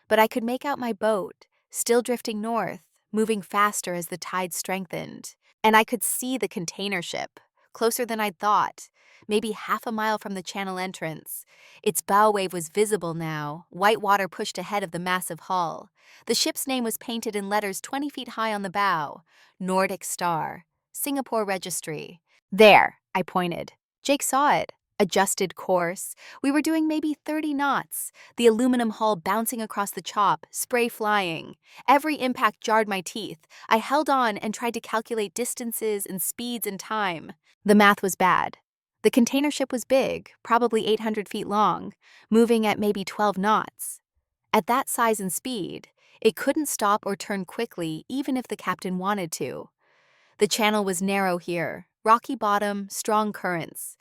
S1: But I could make out my boat, still drifting north, moving faster as the tide strengthened. And I could see the container ship, closer than I'd thought, maybe half a mile from the channel entrance. Its bow wave was visible now, white water pushed ahead of the massive hull. The ship's name was painted in letters 20 feet high on the bow: Nordic Star, Singapore Registry. There, I pointed. Jake saw it. Adjusted course. We were doing maybe 30 knots, the aluminum hull bouncing across the chop, spray flying. Every impact jarred my teeth. I held on and tried to calculate distances and speeds and time. The math was bad. The container ship was big, probably 800 feet long, moving at maybe 12 knots. At that size and speed, it couldn't stop or turn quickly even if the captain wanted to. The channel was narrow here, rocky bottom, strong currents.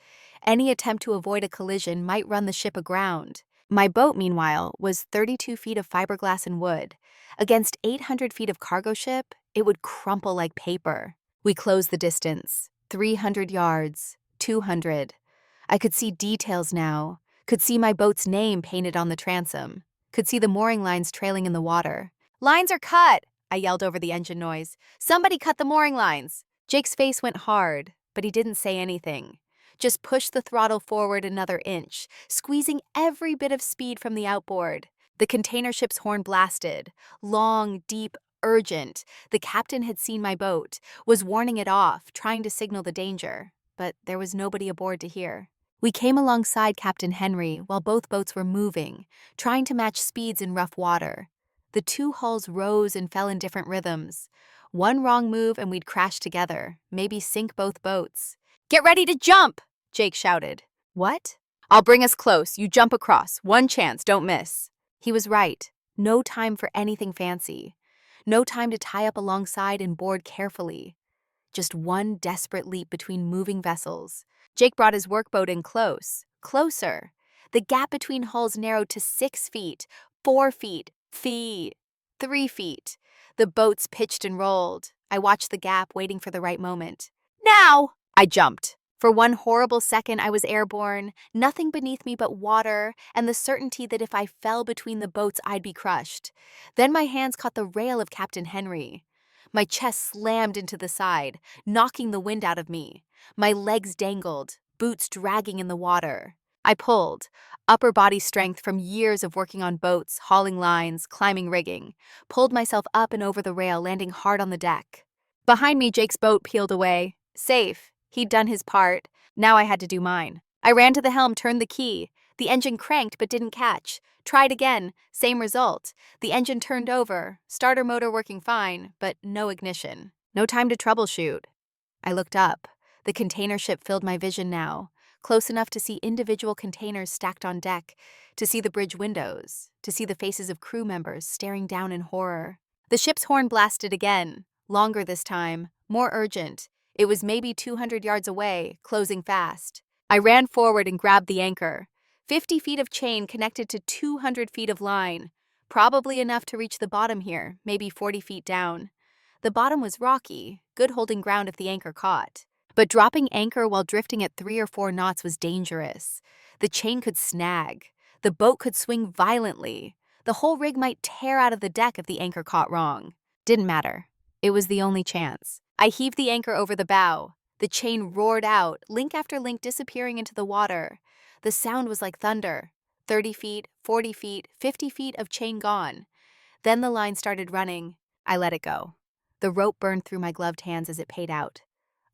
S1: Any attempt to avoid a collision might run the ship aground. My boat, meanwhile, was 32 feet of fiberglass and wood. Against 800 feet of cargo ship, it would crumple like paper. We closed the distance. 300 yards, 200. I could see details now. Could see my boat's name painted on the transom. Could see the mooring lines trailing in the water. "Lines are cut!" I yelled over the engine noise. "Somebody cut the mooring lines!" Jake's face went hard, but he didn't say anything. Just pushed the throttle forward another inch, squeezing every bit of speed from the outboard. The container ship's horn blasted. Long, deep, urgent. The captain had seen my boat, was warning it off, trying to signal the danger. But there was nobody aboard to hear. We came alongside Captain Henry while both boats were moving, trying to match speeds in rough water. The two hulls rose and fell in different rhythms. One wrong move and we'd crash together, maybe sink both boats. "Get ready to jump!" Jake shouted. "What?" "I'll bring us close. You jump across. One chance, don't miss." He was right. No time for anything fancy. No time to tie up alongside and board carefully. Just one desperate leap between moving vessels. Jake brought his workboat in close. Closer. The gap between hulls narrowed to 6 feet, 4 feet, 3 feet. The boats pitched and rolled. I watched the gap, waiting for the right moment. "Now!" I jumped. For one horrible second, I was airborne, nothing beneath me but water, and the certainty that if I fell between the boats, I'd be crushed. Then my hands caught the rail of Captain Henry. My chest slammed into the side, knocking the wind out of me. My legs dangled, boots dragging in the water. I pulled, upper body strength from years of working on boats, hauling lines, climbing rigging, pulled myself up and over the rail, landing hard on the deck. Behind me, Jake's boat peeled away. Safe. He'd done his part. Now I had to do mine. I ran to the helm, turned the key. The engine cranked but didn't catch. Tried again. Same result. The engine turned over. Starter motor working fine, but no ignition. No time to troubleshoot. I looked up. The container ship filled my vision now. Close enough to see individual containers stacked on deck, to see the bridge windows, to see the faces of crew members staring down in horror. The ship's horn blasted again. Longer this time. More urgent. It was maybe 200 yards away, closing fast. I ran forward and grabbed the anchor. 50 feet of chain connected to 200 feet of line. Probably enough to reach the bottom here, maybe 40 feet down. The bottom was rocky, good holding ground if the anchor caught. But dropping anchor while drifting at 3 or 4 knots was dangerous. The chain could snag. The boat could swing violently. The whole rig might tear out of the deck if the anchor caught wrong. Didn't matter. It was the only chance. I heaved the anchor over the bow. The chain roared out, link after link disappearing into the water. The sound was like thunder. 30 feet, 40 feet, 50 feet of chain gone. Then the line started running. I let it go. The rope burned through my gloved hands as it paid out.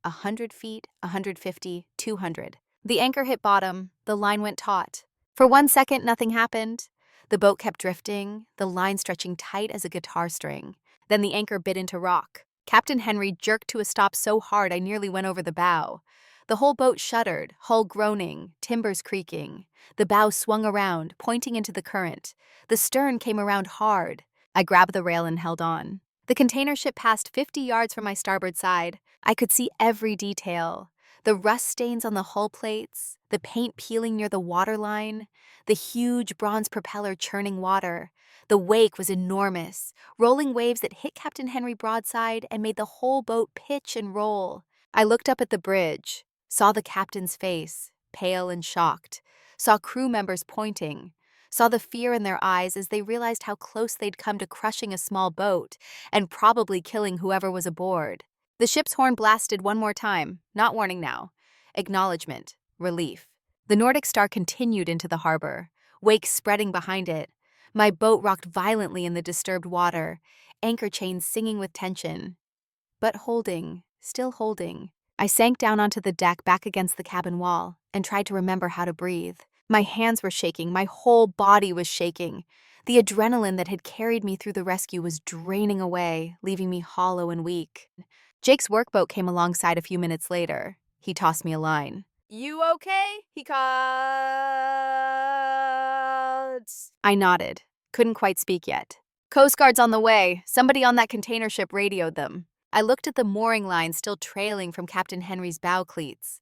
S1: 100 feet, 150, 200. The anchor hit bottom. The line went taut. For 1 second, nothing happened. The boat kept drifting, the line stretching tight as a guitar string. Then the anchor bit into rock. Captain Henry jerked to a stop so hard I nearly went over the bow. The whole boat shuddered, hull groaning, timbers creaking. The bow swung around, pointing into the current. The stern came around hard. I grabbed the rail and held on. The container ship passed 50 yards from my starboard side. I could see every detail. The rust stains on the hull plates, the paint peeling near the waterline, the huge bronze propeller churning water. The wake was enormous, rolling waves that hit Captain Henry broadside and made the whole boat pitch and roll. I looked up at the bridge, saw the captain's face, pale and shocked, saw crew members pointing, saw the fear in their eyes as they realized how close they'd come to crushing a small boat and probably killing whoever was aboard. The ship's horn blasted one more time, not warning now. Acknowledgement. Relief. The Nordic Star continued into the harbor, wakes spreading behind it. My boat rocked violently in the disturbed water, anchor chains singing with tension. But holding, still holding. I sank down onto the deck back against the cabin wall and tried to remember how to breathe. My hands were shaking, my whole body was shaking. The adrenaline that had carried me through the rescue was draining away, leaving me hollow and weak. Jake's workboat came alongside a few minutes later. He tossed me a line. "You okay?" he called. I nodded. Couldn't quite speak yet. "Coast Guard's on the way. Somebody on that container ship radioed them." I looked at the mooring line still trailing from Captain Henry's bow cleats,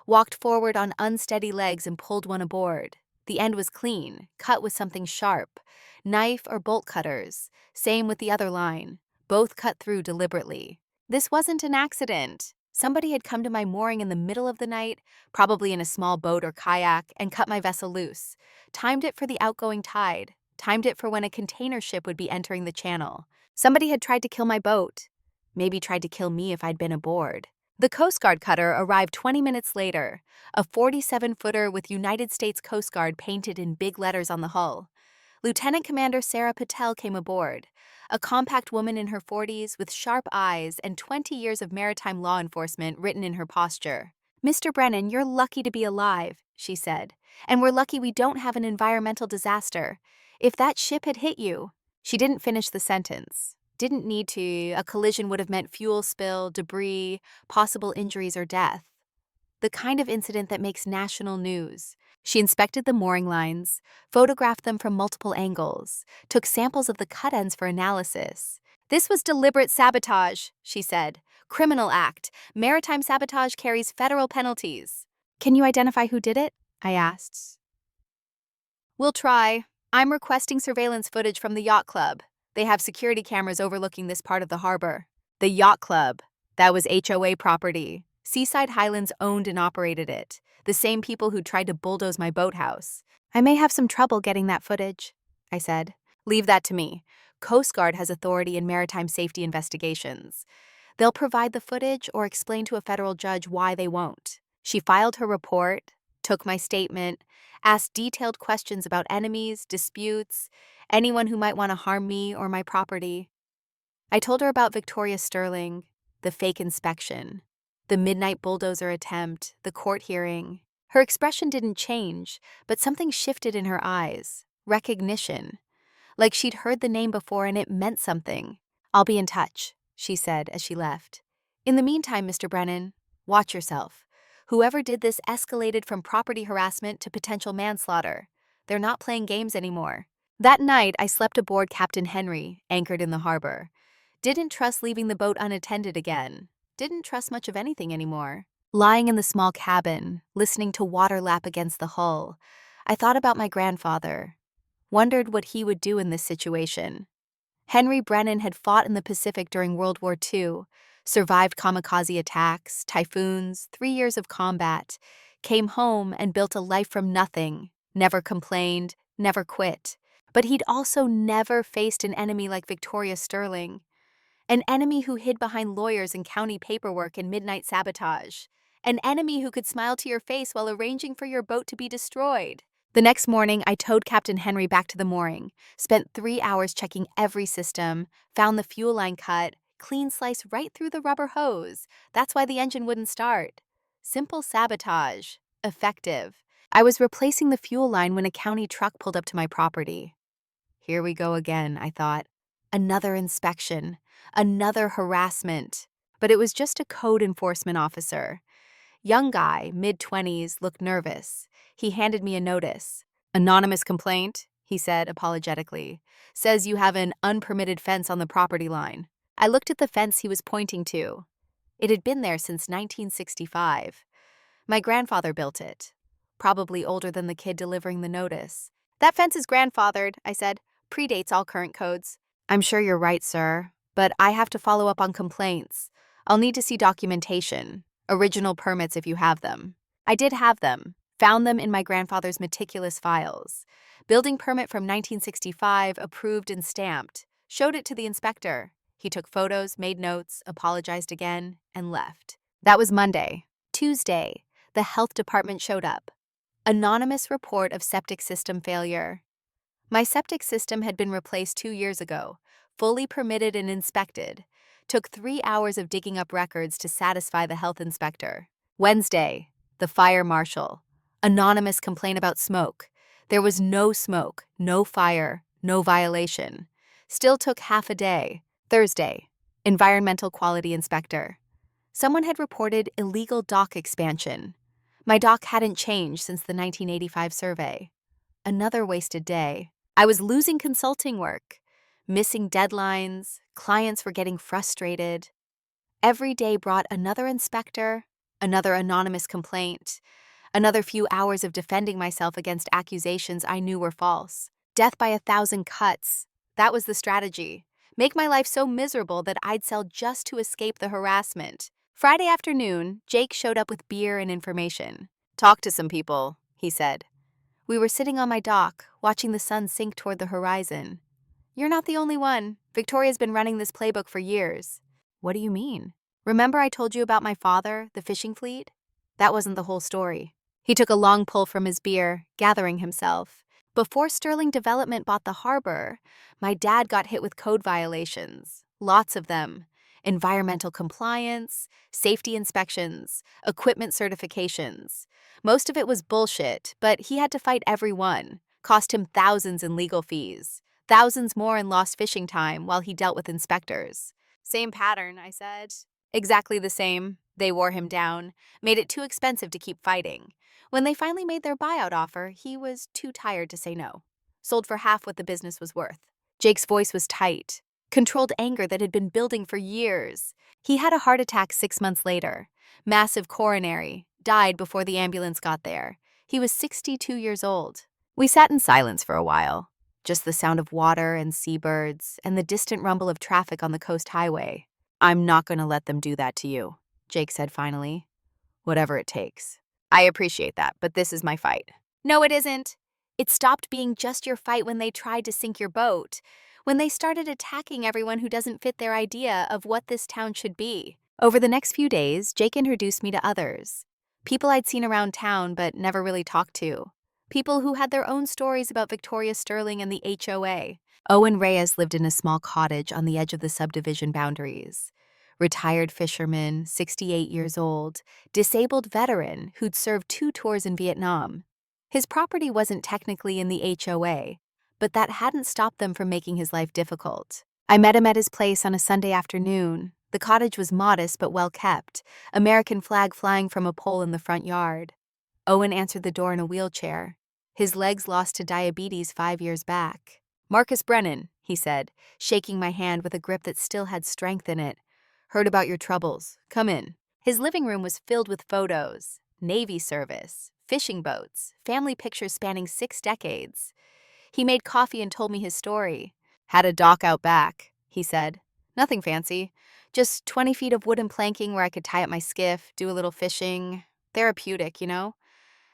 S1: walked forward on unsteady legs and pulled one aboard. The end was clean, cut with something sharp. Knife or bolt cutters. Same with the other line. Both cut through deliberately. This wasn't an accident. Somebody had come to my mooring in the middle of the night, probably in a small boat or kayak, and cut my vessel loose. Timed it for the outgoing tide. Timed it for when a container ship would be entering the channel. Somebody had tried to kill my boat. Maybe tried to kill me if I'd been aboard. The Coast Guard cutter arrived 20 minutes later, a 47-footer with United States Coast Guard painted in big letters on the hull. Lieutenant Commander Sarah Patel came aboard, a compact woman in her 40s with sharp eyes and 20 years of maritime law enforcement written in her posture. "Mr. Brennan, you're lucky to be alive," she said, "and we're lucky we don't have an environmental disaster. If that ship had hit you..." She didn't finish the sentence. Didn't need to. A collision would have meant fuel spill, debris, possible injuries or death. The kind of incident that makes national news. She inspected the mooring lines, photographed them from multiple angles, took samples of the cut ends for analysis. "This was deliberate sabotage," she said. "Criminal act. Maritime sabotage carries federal penalties." "Can you identify who did it?" I asked. "We'll try. I'm requesting surveillance footage from the yacht club. They have security cameras overlooking this part of the harbor." The yacht club. That was HOA property. Seaside Highlands owned and operated it. The same people who tried to bulldoze my boathouse. "I may have some trouble getting that footage," I said. "Leave that to me. Coast Guard has authority in maritime safety investigations. They'll provide the footage or explain to a federal judge why they won't." She filed her report, took my statement, asked detailed questions about enemies, disputes, anyone who might want to harm me or my property. I told her about Victoria Sterling, the fake inspection, the midnight bulldozer attempt, the court hearing. Her expression didn't change, but something shifted in her eyes. Recognition. Like she'd heard the name before and it meant something. "I'll be in touch," she said as she left. "In the meantime, Mr. Brennan, watch yourself. Whoever did this escalated from property harassment to potential manslaughter. They're not playing games anymore." That night, I slept aboard Captain Henry, anchored in the harbor. Didn't trust leaving the boat unattended again. Didn't trust much of anything anymore. Lying in the small cabin, listening to water lap against the hull, I thought about my grandfather. Wondered what he would do in this situation. Henry Brennan had fought in the Pacific during World War II, survived kamikaze attacks, typhoons, 3 years of combat, came home and built a life from nothing, never complained, never quit. But he'd also never faced an enemy like Victoria Sterling. An enemy who hid behind lawyers and county paperwork and midnight sabotage. An enemy who could smile to your face while arranging for your boat to be destroyed. The next morning, I towed Captain Henry back to the mooring, spent 3 hours checking every system, found the fuel line cut, clean slice right through the rubber hose. That's why the engine wouldn't start. Simple sabotage. Effective. I was replacing the fuel line when a county truck pulled up to my property. Here we go again, I thought. Another inspection. Another harassment. But it was just a code enforcement officer. Young guy, mid-20s, looked nervous. He handed me a notice. "Anonymous complaint," he said apologetically. "Says you have an unpermitted fence on the property line." I looked at the fence he was pointing to. It had been there since 1965. My grandfather built it. Probably older than the kid delivering the notice. "That fence is grandfathered," I said. "Predates all current codes." "I'm sure you're right, sir, but I have to follow up on complaints. I'll need to see documentation, original permits if you have them." I did have them, found them in my grandfather's meticulous files. Building permit from 1965, approved and stamped. Showed it to the inspector. He took photos, made notes, apologized again, and left. That was Monday. Tuesday, the health department showed up. Anonymous report of septic system failure. My septic system had been replaced 2 years ago, fully permitted and inspected. Took 3 hours of digging up records to satisfy the health inspector. Wednesday, the fire marshal. Anonymous complaint about smoke. There was no smoke, no fire, no violation. Still took half a day. Thursday, environmental quality inspector. Someone had reported illegal dock expansion. My dock hadn't changed since the 1985 survey. Another wasted day. I was losing consulting work, missing deadlines, clients were getting frustrated. Every day brought another inspector, another anonymous complaint, another few hours of defending myself against accusations I knew were false. Death by 1,000 cuts. That was the strategy. Make my life so miserable that I'd sell just to escape the harassment. Friday afternoon, Jake showed up with beer and information. "Talk to some people," he said. We were sitting on my dock, watching the sun sink toward the horizon. "You're not the only one. Victoria's been running this playbook for years." "What do you mean?" "Remember I told you about my father, the fishing fleet?" That wasn't the whole story. He took a long pull from his beer, gathering himself. Before Sterling Development bought the harbor, my dad got hit with code violations. Lots of them. Environmental compliance, safety inspections, equipment certifications. Most of it was bullshit, but he had to fight every one. Cost him thousands in legal fees. Thousands more in lost fishing time while he dealt with inspectors. "Same pattern," I said. "Exactly the same." They wore him down, made it too expensive to keep fighting. When they finally made their buyout offer, he was too tired to say no. Sold for half what the business was worth. Jake's voice was tight, controlled anger that had been building for years. He had a heart attack 6 months later. Massive coronary. Died before the ambulance got there. He was 62 years old. We sat in silence for a while. Just the sound of water and seabirds and the distant rumble of traffic on the coast highway. "I'm not going to let them do that to you," Jake said finally. "Whatever it takes." "I appreciate that, but this is my fight." "No, it isn't. It stopped being just your fight when they tried to sink your boat. When they started attacking everyone who doesn't fit their idea of what this town should be." Over the next few days, Jake introduced me to others. People I'd seen around town but never really talked to. People who had their own stories about Victoria Sterling and the HOA. Owen Reyes lived in a small cottage on the edge of the subdivision boundaries. Retired fisherman, 68 years old, disabled veteran who'd served 2 tours in Vietnam. His property wasn't technically in the HOA, but that hadn't stopped them from making his life difficult. I met him at his place on a Sunday afternoon. The cottage was modest but well kept, American flag flying from a pole in the front yard. Owen answered the door in a wheelchair. His legs lost to diabetes 5 years back. "Marcus Brennan," he said, shaking my hand with a grip that still had strength in it. "Heard about your troubles. Come in." His living room was filled with photos, Navy service, fishing boats, family pictures spanning 6 decades. He made coffee and told me his story. "Had a dock out back," he said. "Nothing fancy. Just 20 feet of wooden planking where I could tie up my skiff, do a little fishing. Therapeutic, you know?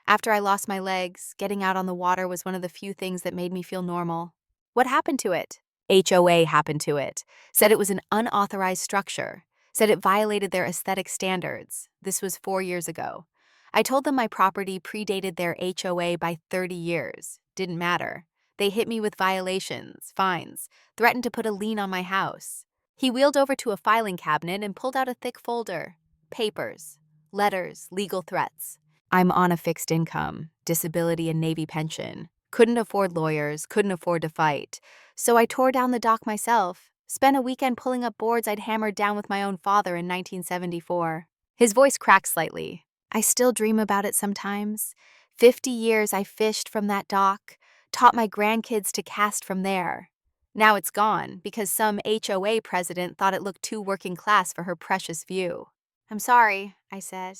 S1: After I lost my legs, getting out on the water was one of the few things that made me feel normal." "What happened to it?" "HOA happened to it. Said it was an unauthorized structure. Said it violated their aesthetic standards. This was 4 years ago. I told them my property predated their HOA by 30 years. Didn't matter. They hit me with violations, fines, threatened to put a lien on my house." He wheeled over to a filing cabinet and pulled out a thick folder. Papers, letters, legal threats. "I'm on a fixed income, disability and Navy pension. Couldn't afford lawyers, couldn't afford to fight. So I tore down the dock myself. Spent a weekend pulling up boards I'd hammered down with my own father in 1974. His voice cracked slightly. "I still dream about it sometimes. 50 years I fished from that dock, taught my grandkids to cast from there. Now it's gone because some HOA president thought it looked too working class for her precious view." "I'm sorry," I said.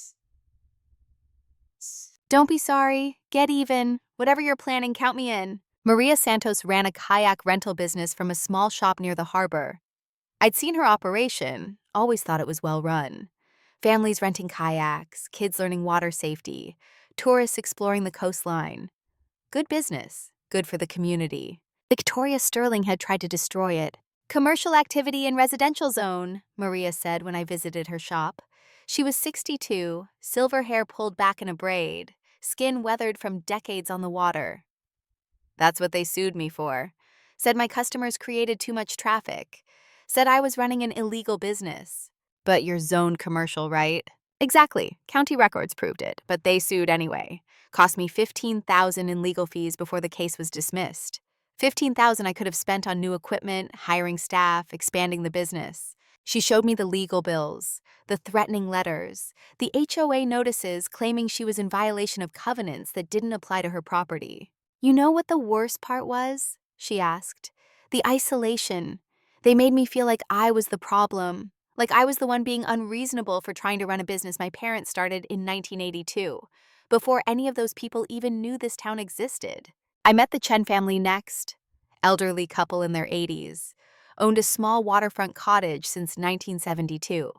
S1: "Don't be sorry. Get even. Whatever you're planning, count me in." Maria Santos ran a kayak rental business from a small shop near the harbor. I'd seen her operation, always thought it was well run. Families renting kayaks, kids learning water safety, tourists exploring the coastline. Good business, good for the community. Victoria Sterling had tried to destroy it. "Commercial activity in residential zone," Maria said when I visited her shop. She was 62, silver hair pulled back in a braid, skin weathered from decades on the water. That's what they sued me for. Said my customers created too much traffic. Said I was running an illegal business. But you're zoned commercial, right? Exactly. County records proved it, but they sued anyway. Cost me $15,000 in legal fees before the case was dismissed. $15,000 I could have spent on new equipment, hiring staff, expanding the business. She showed me the legal bills, the threatening letters, the HOA notices claiming she was in violation of covenants that didn't apply to her property. You know what the worst part was? She asked. The isolation. They made me feel like I was the problem, like I was the one being unreasonable for trying to run a business my parents started in 1982, before any of those people even knew this town existed. I met the Chen family next. Elderly couple in their 80s. Owned a small waterfront cottage since 1972.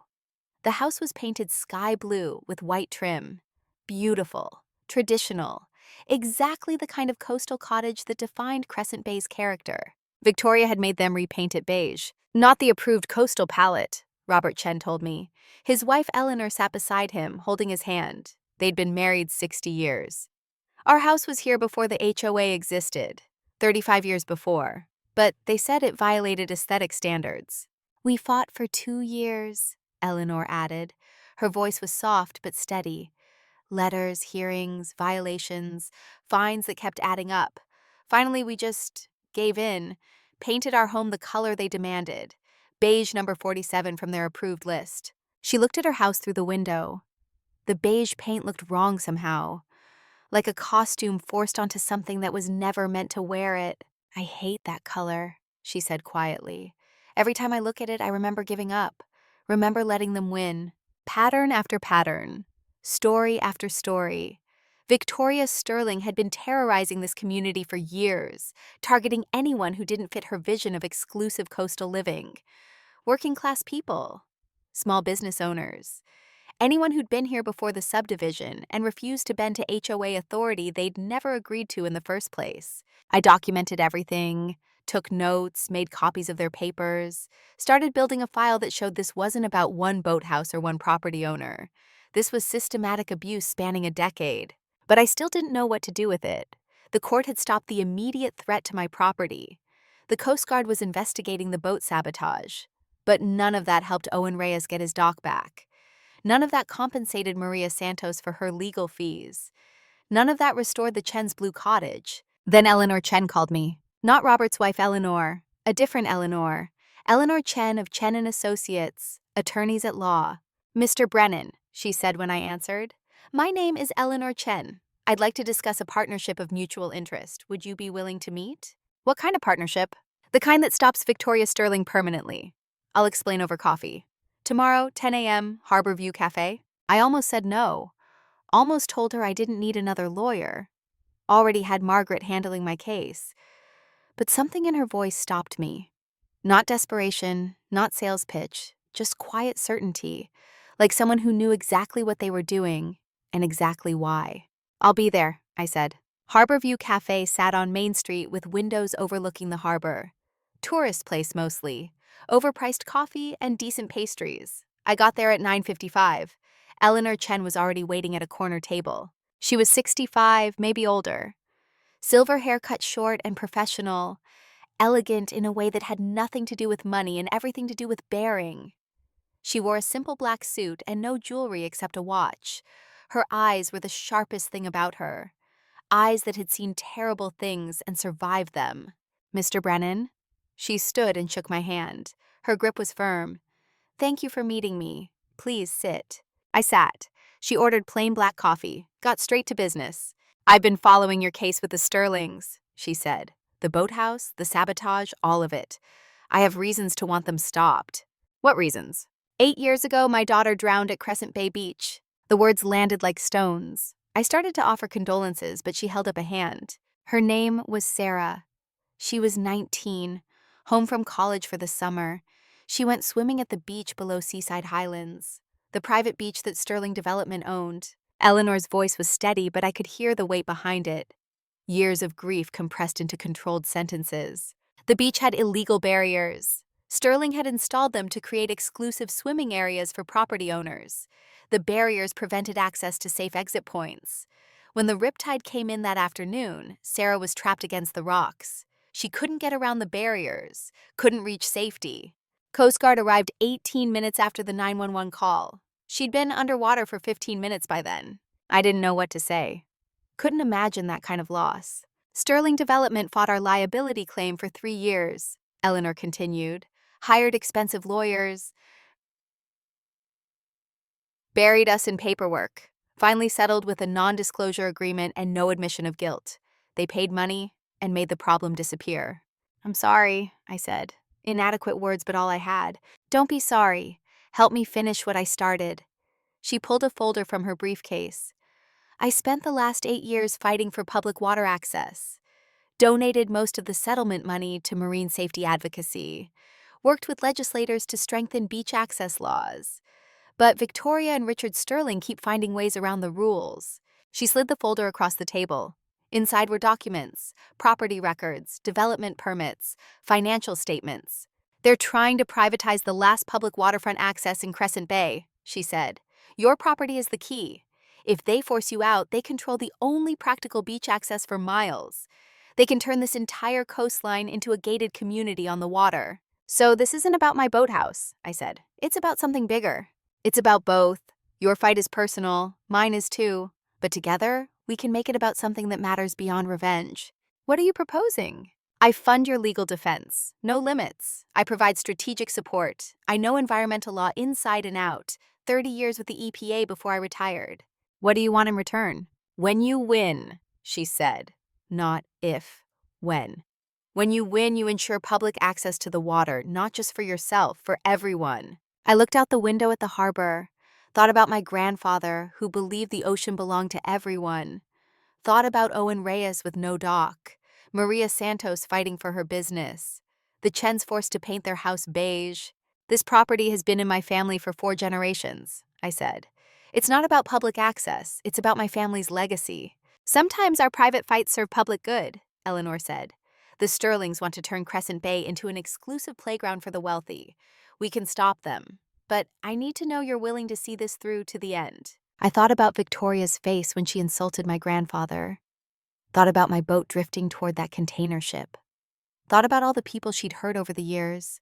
S1: The house was painted sky blue with white trim. Beautiful, traditional, exactly the kind of coastal cottage that defined Crescent Bay's character. Victoria had made them repaint it beige. Not the approved coastal palette, Robert Chen told me. His wife Eleanor sat beside him, holding his hand. They'd been married 60 years. Our house was here before the HOA existed, 35 years before, but they said it violated aesthetic standards. We fought for 2 years, Eleanor added. Her voice was soft but steady. Letters, hearings, violations, fines that kept adding up. Finally, we just gave in, painted our home the color they demanded, beige number 47 from their approved list. She looked at her house through the window. The beige paint looked wrong somehow, like a costume forced onto something that was never meant to wear it. I hate that color, she said quietly. Every time I look at it, I remember giving up, remember letting them win. Pattern after pattern, story after story. Victoria Sterling had been terrorizing this community for years, targeting anyone who didn't fit her vision of exclusive coastal living. Working-class people, small business owners, anyone who'd been here before the subdivision and refused to bend to HOA authority they'd never agreed to in the first place. I documented everything, took notes, made copies of their papers, started building a file that showed this wasn't about one boathouse or one property owner. This was systematic abuse spanning a decade. But I still didn't know what to do with it. The court had stopped the immediate threat to my property. The Coast Guard was investigating the boat sabotage. But none of that helped Owen Reyes get his dock back. None of that compensated Maria Santos for her legal fees. None of that restored the Chen's blue cottage. Then Eleanor Chen called me. Not Robert's wife Eleanor, a different Eleanor. Eleanor Chen of Chen and Associates, attorneys at law. Mr. Brennan, she said when I answered. My name is Eleanor Chen. I'd like to discuss a partnership of mutual interest. Would you be willing to meet? What kind of partnership? The kind that stops Victoria Sterling permanently. I'll explain over coffee. Tomorrow, 10 a.m., Harbor View Cafe. I almost said no. Almost told her I didn't need another lawyer. Already had Margaret handling my case. But something in her voice stopped me. Not desperation, not sales pitch, just quiet certainty, like someone who knew exactly what they were doing and exactly why. I'll be there, I said. Harbor View Cafe sat on Main Street with windows overlooking the harbor. Tourist place mostly. Overpriced coffee and decent pastries. I got there at 9:55. Eleanor Chen was already waiting at a corner table. She was 65, maybe older. Silver hair cut short and professional, elegant in a way that had nothing to do with money and everything to do with bearing. She wore a simple black suit and no jewelry except a watch. Her eyes were the sharpest thing about her. Eyes that had seen terrible things and survived them. Mr. Brennan? She stood and shook my hand. Her grip was firm. Thank you for meeting me. Please sit. I sat. She ordered plain black coffee, got straight to business. I've been following your case with the Sterlings, she said. The boathouse, the sabotage, all of it. I have reasons to want them stopped. What reasons? 8 years ago, my daughter drowned at Crescent Bay Beach. The words landed like stones. I started to offer condolences, but she held up a hand. Her name was Sarah. She was 19, home from college for the summer. She went swimming at the beach below Seaside Highlands, the private beach that Sterling Development owned. Eleanor's voice was steady, but I could hear the weight behind it. Years of grief compressed into controlled sentences. The beach had illegal barriers. Sterling had installed them to create exclusive swimming areas for property owners. The barriers prevented access to safe exit points. When the riptide came in that afternoon, Sarah was trapped against the rocks. She couldn't get around the barriers, couldn't reach safety. Coast Guard arrived 18 minutes after the 911 call. She'd been underwater for 15 minutes by then. I didn't know what to say. Couldn't imagine that kind of loss. Sterling Development fought our liability claim for 3 years, Eleanor continued. Hired expensive lawyers, buried us in paperwork, finally settled with a non-disclosure agreement and no admission of guilt. They paid money and made the problem disappear. I'm sorry, I said. Inadequate words, but all I had. Don't be sorry. Help me finish what I started. She pulled a folder from her briefcase. I spent the last 8 years fighting for public water access. Donated most of the settlement money to marine safety advocacy. Worked with legislators to strengthen beach access laws. But Victoria and Richard Sterling keep finding ways around the rules. She slid the folder across the table. Inside were documents, property records, development permits, financial statements. They're trying to privatize the last public waterfront access in Crescent Bay, she said. Your property is the key. If they force you out, they control the only practical beach access for miles. They can turn this entire coastline into a gated community on the water. So this isn't about my boathouse, I said. It's about something bigger. It's about both. Your fight is personal, mine is too. But together, we can make it about something that matters beyond revenge. What are you proposing? I fund your legal defense. No limits. I provide strategic support. I know environmental law inside and out. 30 years with the EPA before I retired. What do you want in return? When you win, she said. Not if, when. When you win, you ensure public access to the water, not just for yourself, for everyone. I looked out the window at the harbor, thought about my grandfather, who believed the ocean belonged to everyone. Thought about Owen Reyes with no dock, Maria Santos fighting for her business, the Chens forced to paint their house beige. This property has been in my family for 4 generations, I said. It's not about public access, it's about my family's legacy. Sometimes our private fights serve public good, Eleanor said. The Sterlings want to turn Crescent Bay into an exclusive playground for the wealthy. We can stop them, but I need to know you're willing to see this through to the end. I thought about Victoria's face when she insulted my grandfather. Thought about my boat drifting toward that container ship. Thought about all the people she'd hurt over the years.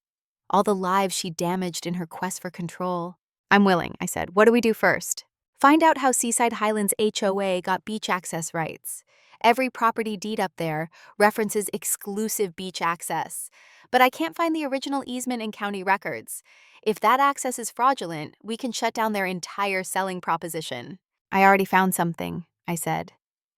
S1: All the lives she'd damaged in her quest for control. I'm willing, I said. What do we do first? Find out how Seaside Highlands HOA got beach access rights. Every property deed up there references exclusive beach access. But I can't find the original easement in county records. If that access is fraudulent, we can shut down their entire selling proposition. I already found something, I said.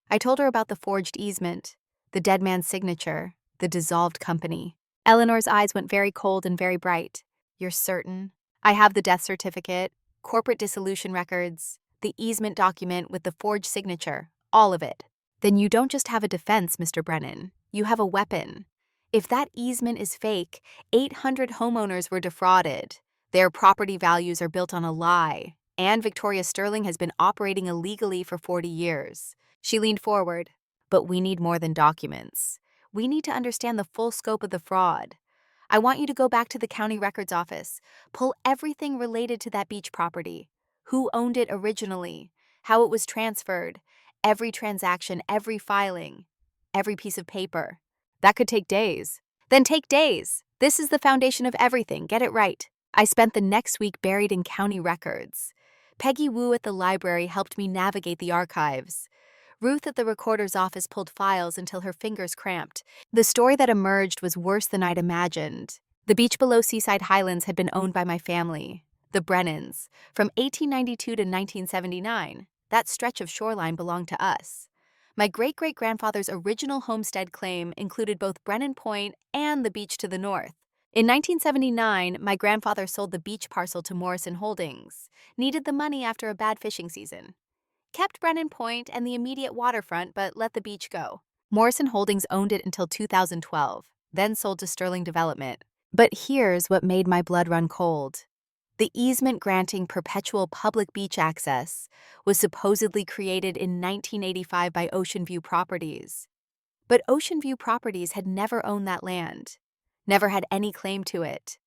S1: I told her about the forged easement, the dead man's signature, the dissolved company. Eleanor's eyes went very cold and very bright. You're certain? I have the death certificate, corporate dissolution records, the easement document with the forged signature, all of it. Then you don't just have a defense, Mr. Brennan. You have a weapon. If that easement is fake, 800 homeowners were defrauded. Their property values are built on a lie. And Victoria Sterling has been operating illegally for 40 years. She leaned forward. But we need more than documents. We need to understand the full scope of the fraud. I want you to go back to the county records office. Pull everything related to that beach property. Who owned it originally? How it was transferred? Every transaction, every filing, every piece of paper. That could take days. Then take days. This is the foundation of everything. Get it right. I spent the next week buried in county records. Peggy Wu at the library helped me navigate the archives. Ruth at the recorder's office pulled files until her fingers cramped. The story that emerged was worse than I'd imagined. The beach below Seaside Highlands had been owned by my family, the Brennans, from 1892 to 1979. That stretch of shoreline belonged to us. My great-great-grandfather's original homestead claim included both Brennan Point and the beach to the north. In 1979, my grandfather sold the beach parcel to Morrison Holdings, needed the money after a bad fishing season. Kept Brennan Point and the immediate waterfront, but let the beach go. Morrison Holdings owned it until 2012, then sold to Sterling Development. But here's what made my blood run cold. The easement granting perpetual public beach access was supposedly created in 1985 by Ocean View Properties. But Ocean View Properties had never owned that land, never had any claim to it.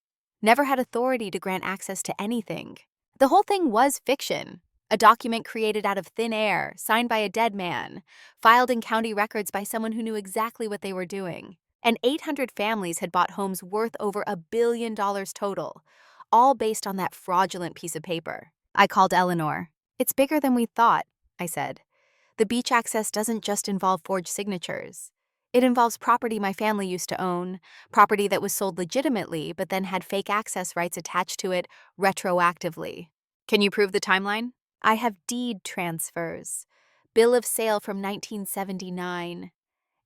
S1: never had authority to grant access to anything. The whole thing was fiction. A document created out of thin air, signed by a dead man, filed in county records by someone who knew exactly what they were doing. And 800 families had bought homes worth over $1 billion total, all based on that fraudulent piece of paper. I called Eleanor. "It's bigger than we thought," I said. "The beach access doesn't just involve forged signatures. It involves property my family used to own, property that was sold legitimately but then had fake access rights attached to it retroactively." "Can you prove the timeline?" "I have deed transfers, bill of sale from 1979,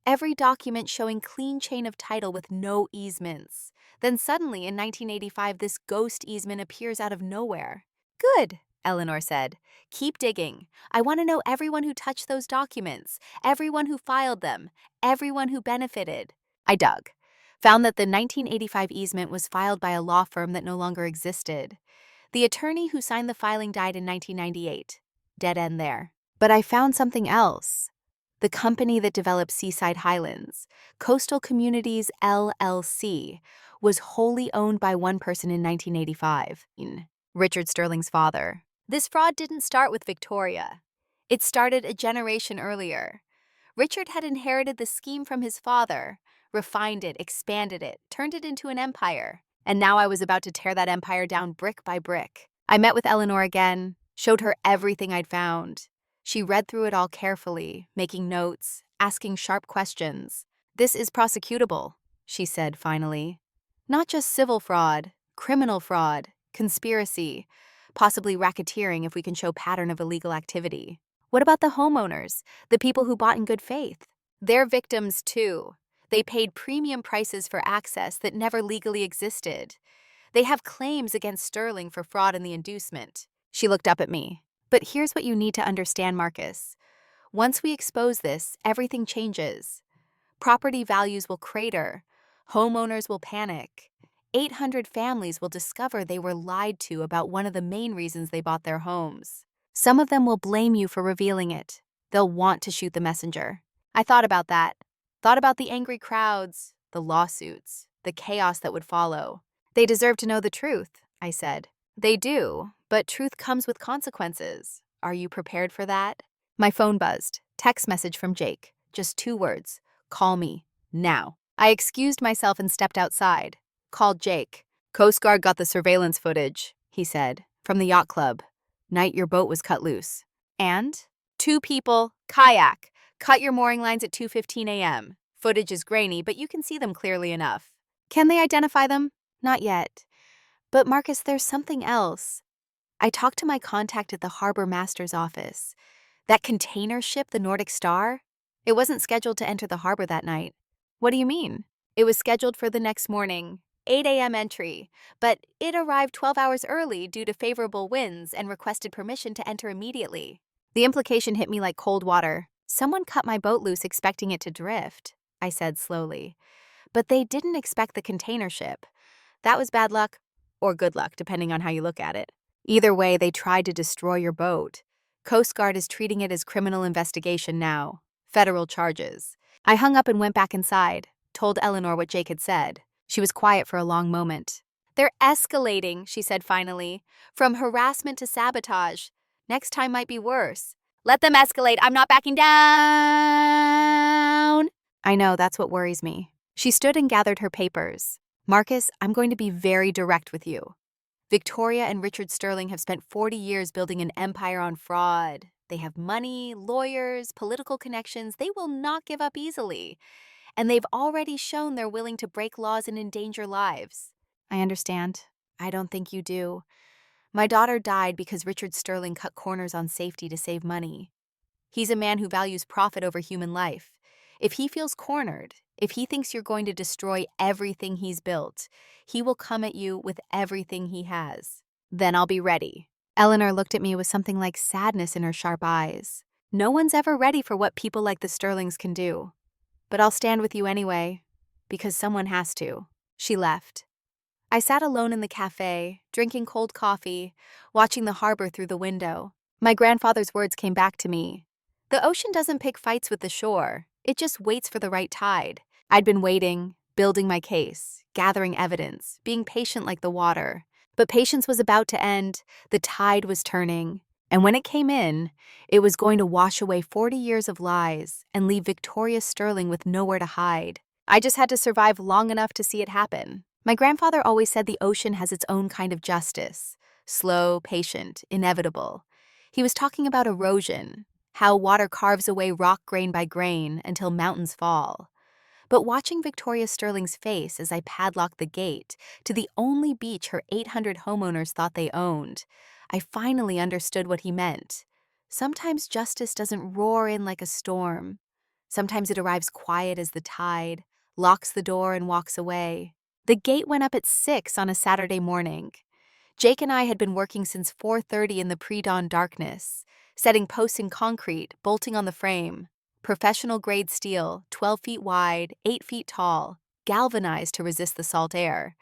S1: every document showing clean chain of title with no easements. Then suddenly in 1985 this ghost easement appears out of nowhere." "Good," Eleanor said. "Keep digging. I want to know everyone who touched those documents, everyone who filed them, everyone who benefited." I dug. Found that the 1985 easement was filed by a law firm that no longer existed. The attorney who signed the filing died in 1998. Dead end there. But I found something else. The company that developed Seaside Highlands, Coastal Communities LLC, was wholly owned by one person in 1985, Richard Sterling's father. This fraud didn't start with Victoria. It started a generation earlier. Richard had inherited the scheme from his father, refined it, expanded it, turned it into an empire. And now I was about to tear that empire down brick by brick. I met with Eleanor again, showed her everything I'd found. She read through it all carefully, making notes, asking sharp questions. "This is prosecutable," she said finally. "Not just civil fraud, criminal fraud, conspiracy, possibly racketeering if we can show pattern of illegal activity." "What about the homeowners, the people who bought in good faith?" "They're victims too. They paid premium prices for access that never legally existed. They have claims against Sterling for fraud in the inducement." She looked up at me. "But here's what you need to understand, Marcus. Once we expose this, everything changes. Property values will crater. Homeowners will panic. 800 families will discover they were lied to about one of the main reasons they bought their homes. Some of them will blame you for revealing it. They'll want to shoot the messenger." I thought about that. Thought about the angry crowds, the lawsuits, the chaos that would follow. "They deserve to know the truth," I said. "They do, but truth comes with consequences. Are you prepared for that?" My phone buzzed. Text message from Jake. Just 2 words. "Call me. Now." I excused myself and stepped outside. Called Jake. "Coast Guard got the surveillance footage," he said, "from the yacht club. Night your boat was cut loose." "And?" "2 people, kayak. Cut your mooring lines at 2:15 a.m. Footage is grainy, but you can see them clearly enough." "Can they identify them?" "Not yet. But Marcus, there's something else. I talked to my contact at the harbor master's office. That container ship, the Nordic Star, it wasn't scheduled to enter the harbor that night." "What do you mean?" "It was scheduled for the next morning, 8 a.m. entry, but it arrived 12 hours early due to favorable winds and requested permission to enter immediately." The implication hit me like cold water. "Someone cut my boat loose expecting it to drift," I said slowly. "But they didn't expect the container ship. That was bad luck, or good luck, depending on how you look at it. Either way, they tried to destroy your boat. Coast Guard is treating it as criminal investigation now. Federal charges." I hung up and went back inside, told Eleanor what Jake had said. She was quiet for a long moment. "They're escalating," she said finally. "From harassment to sabotage. Next time might be worse." "Let them escalate. I'm not backing down." "I know, that's what worries me." She stood and gathered her papers. "Marcus, I'm going to be very direct with you. Victoria and Richard Sterling have spent 40 years building an empire on fraud. They have money, lawyers, political connections. They will not give up easily. And they've already shown they're willing to break laws and endanger lives." "I understand. I don't think you do. My daughter died because Richard Sterling cut corners on safety to save money. He's a man who values profit over human life. If he feels cornered, if he thinks you're going to destroy everything he's built, he will come at you with everything he has. Then I'll be ready." Eleanor looked at me with something like sadness in her sharp eyes. "No one's ever ready for what people like the Sterlings can do. But I'll stand with you anyway, because someone has to." She left. I sat alone in the cafe, drinking cold coffee, watching the harbor through the window. My grandfather's words came back to me. "The ocean doesn't pick fights with the shore. It just waits for the right tide." I'd been waiting, building my case, gathering evidence, being patient like the water. But patience was about to end, the tide was turning, and when it came in, it was going to wash away 40 years of lies and leave Victoria Sterling with nowhere to hide. I just had to survive long enough to see it happen. My grandfather always said the ocean has its own kind of justice, slow, patient, inevitable. He was talking about erosion, how water carves away rock grain by grain until mountains fall. But watching Victoria Sterling's face as I padlocked the gate to the only beach her 800 homeowners thought they owned, I finally understood what he meant. Sometimes justice doesn't roar in like a storm. Sometimes it arrives quiet as the tide, locks the door and walks away. The gate went up at 6 on a Saturday morning. Jake and I had been working since 4:30 in the pre-dawn darkness, setting posts in concrete, bolting on the frame. Professional-grade steel, 12 feet wide, 8 feet tall, galvanized to resist the salt air.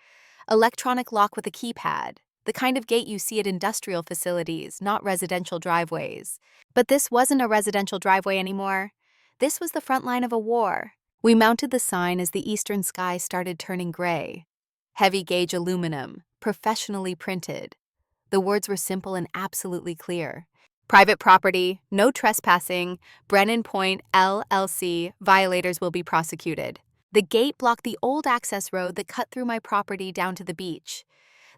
S1: Electronic lock with a keypad, the kind of gate you see at industrial facilities, not residential driveways. But this wasn't a residential driveway anymore. This was the front line of a war. We mounted the sign as the eastern sky started turning gray. Heavy-gauge aluminum, professionally printed. The words were simple and absolutely clear. Private property, no trespassing, Brennan Point, LLC, violators will be prosecuted. The gate blocked the old access road that cut through my property down to the beach.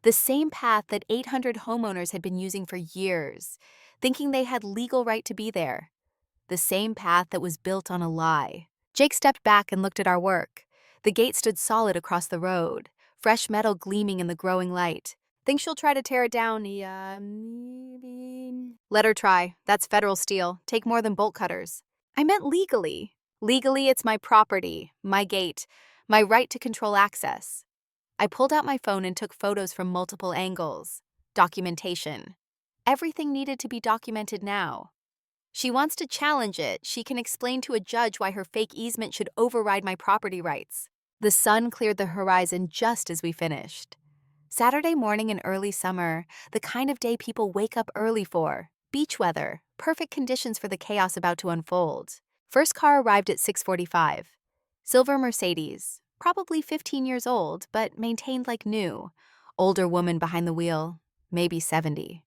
S1: The same path that 800 homeowners had been using for years, thinking they had legal right to be there. The same path that was built on a lie. Jake stepped back and looked at our work. The gate stood solid across the road, fresh metal gleaming in the growing light. Think she'll try to tear it down? Yeah, maybe. Let her try. That's federal steel. Take more than bolt cutters. I meant legally. Legally, it's my property, my gate, my right to control access. I pulled out my phone and took photos from multiple angles. Documentation. Everything needed to be documented now. She wants to challenge it. She can explain to a judge why her fake easement should override my property rights. The sun cleared the horizon just as we finished. Saturday morning in early summer, the kind of day people wake up early for. Beach weather, perfect conditions for the chaos about to unfold. First car arrived at 6:45. Silver Mercedes, probably 15 years old, but maintained like new. Older woman behind the wheel, maybe 70.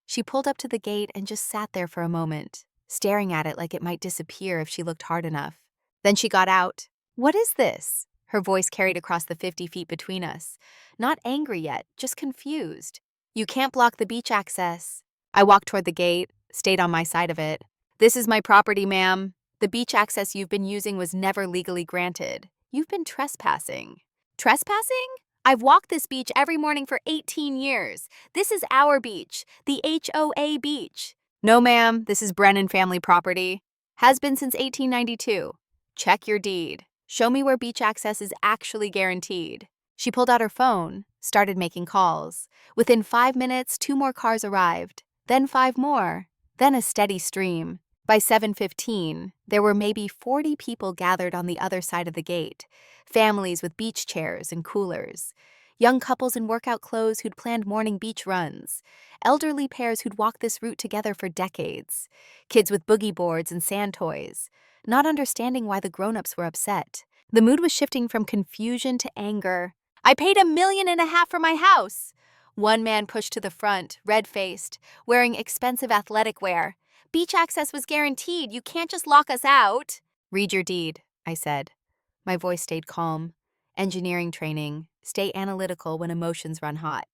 S1: She pulled up to the gate and just sat there for a moment, staring at it like it might disappear if she looked hard enough. Then she got out. "What is this?" Her voice carried across the 50 feet between us. Not angry yet, just confused. "You can't block the beach access." I walked toward the gate, stayed on my side of it. "This is my property, ma'am. The beach access you've been using was never legally granted. You've been trespassing." Trespassing? I've walked this beach every morning for 18 years. This is our beach, the HOA beach. "No, ma'am, this is Brennan family property. Has been since 1892. Check your deed. Show me where beach access is actually guaranteed." She pulled out her phone, started making calls. Within 5 minutes, 2 more cars arrived, then 5 more, then a steady stream. By 7:15, there were maybe 40 people gathered on the other side of the gate, families with beach chairs and coolers, young couples in workout clothes who'd planned morning beach runs, elderly pairs who'd walked this route together for decades, kids with boogie boards and sand toys, not understanding why the grown-ups were upset. The mood was shifting from confusion to anger. "I paid $1.5 million for my house." One man pushed to the front, red-faced, wearing expensive athletic wear. "Beach access was guaranteed. You can't just lock us out." "Read your deed," I said. My voice stayed calm. Engineering training. Stay analytical when emotions run hot.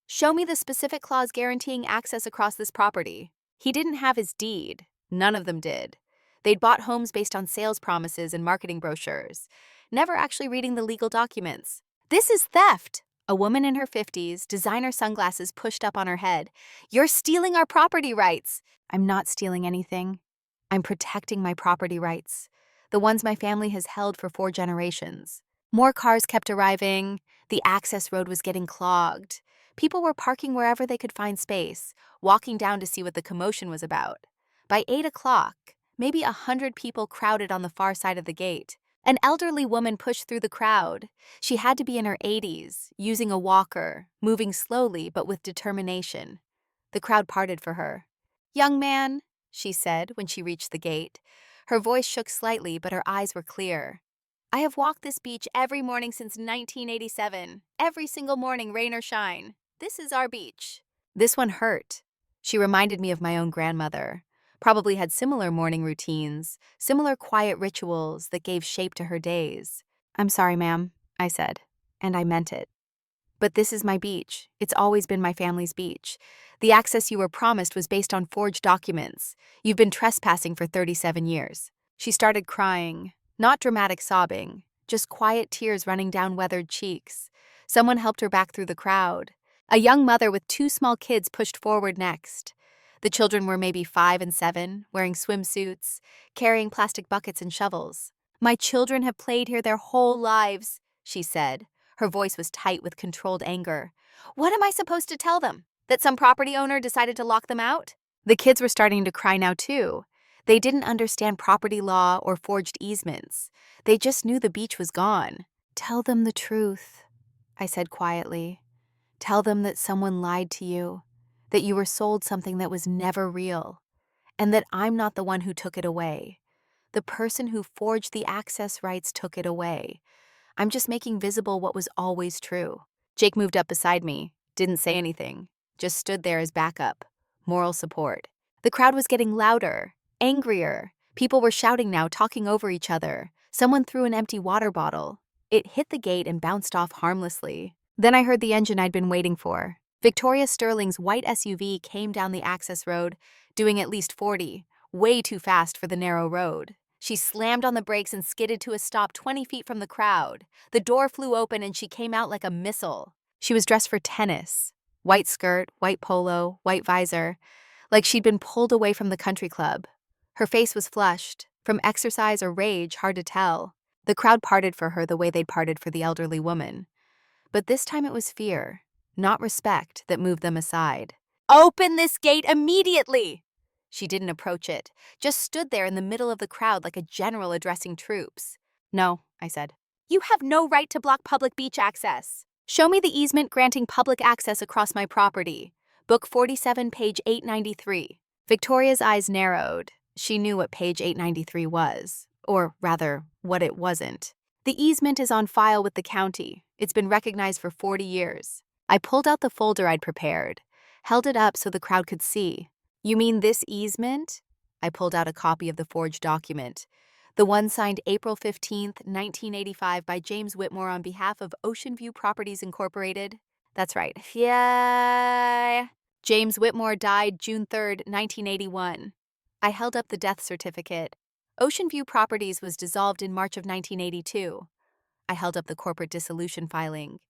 S1: "Show me the specific clause guaranteeing access across this property." He didn't have his deed. None of them did. They'd bought homes based on sales promises and marketing brochures, never actually reading the legal documents. "This is theft." A woman in her 50s, designer sunglasses pushed up on her head. "You're stealing our property rights." "I'm not stealing anything. I'm protecting my property rights, the ones my family has held for 4 generations. More cars kept arriving. The access road was getting clogged. People were parking wherever they could find space, walking down to see what the commotion was about. By 8 o'clock, maybe 100 people crowded on the far side of the gate. An elderly woman pushed through the crowd. She had to be in her 80s, using a walker, moving slowly but with determination. The crowd parted for her. "Young man," she said when she reached the gate. Her voice shook slightly, but her eyes were clear. I have walked this beach every morning since 1987. Every single morning, rain or shine. This is our beach. This one hurt. She reminded me of my own grandmother. Probably had similar morning routines, similar quiet rituals that gave shape to her days. I'm sorry, ma'am, I said, and I meant it. But this is my beach. It's always been my family's beach. The access you were promised was based on forged documents. You've been trespassing for 37 years. She started crying, not dramatic sobbing, just quiet tears running down weathered cheeks. Someone helped her back through the crowd. A young mother with two small kids pushed forward next. The children were maybe 5 and 7, wearing swimsuits, carrying plastic buckets and shovels. My children have played here their whole lives, she said. Her voice was tight with controlled anger. What am I supposed to tell them? That some property owner decided to lock them out? The kids were starting to cry now too. They didn't understand property law or forged easements. They just knew the beach was gone. Tell them the truth, I said quietly. Tell them that someone lied to you, that you were sold something that was never real, and that I'm not the one who took it away. The person who forged the access rights took it away. I'm just making visible what was always true. Jake moved up beside me, didn't say anything, just stood there as backup, moral support. The crowd was getting louder, angrier. People were shouting now, talking over each other. Someone threw an empty water bottle. It hit the gate and bounced off harmlessly. Then I heard the engine I'd been waiting for. Victoria Sterling's white SUV came down the access road, doing at least 40, way too fast for the narrow road. She slammed on the brakes and skidded to a stop 20 feet from the crowd. The door flew open and she came out like a missile. She was dressed for tennis. White skirt, white polo, white visor, like she'd been pulled away from the country club. Her face was flushed. From exercise or rage, hard to tell. The crowd parted for her the way they'd parted for the elderly woman. But this time it was fear, not respect, that moved them aside. Open this gate immediately! She didn't approach it, just stood there in the middle of the crowd like a general addressing troops. No, I said. You have no right to block public beach access. Show me the easement granting public access across my property. Book 47, page 893. Victoria's eyes narrowed. She knew what page 893 was, or rather, what it wasn't. The easement is on file with the county. It's been recognized for 40 years. I pulled out the folder I'd prepared, held it up so the crowd could see. You mean this easement? I pulled out a copy of the forged document. The one signed April 15th, 1985 by James Whitmore on behalf of Ocean View Properties Incorporated. That's right. Yeah. James Whitmore died June 3rd, 1981. I held up the death certificate. Ocean View Properties was dissolved in March of 1982. I held up the corporate dissolution filing.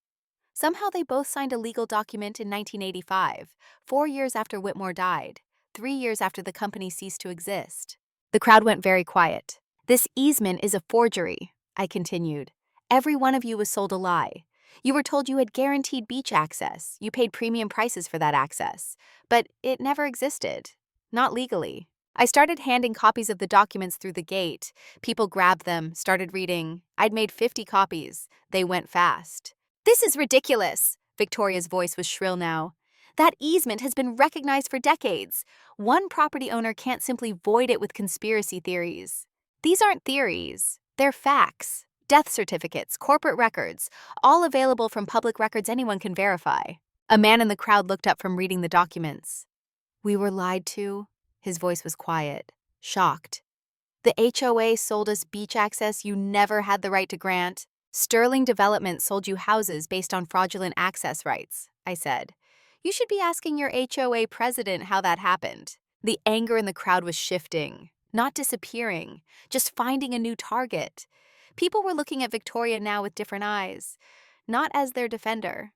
S1: Somehow they both signed a legal document in 1985, 4 years after Whitmore died, 3 years after the company ceased to exist. The crowd went very quiet. This easement is a forgery, I continued. Every one of you was sold a lie. You were told you had guaranteed beach access. You paid premium prices for that access. But it never existed. Not legally. I started handing copies of the documents through the gate. People grabbed them, started reading. I'd made 50 copies. They went fast. This is ridiculous. Victoria's voice was shrill now. That easement has been recognized for decades. One property owner can't simply void it with conspiracy theories. These aren't theories. They're facts. Death certificates, corporate records, all available from public records anyone can verify. A man in the crowd looked up from reading the documents. We were lied to. His voice was quiet, shocked. The HOA sold us beach access you never had the right to grant. Sterling Development sold you houses based on fraudulent access rights, I said. You should be asking your HOA president how that happened. The anger in the crowd was shifting, not disappearing, just finding a new target. People were looking at Victoria now with different eyes, not as their defender,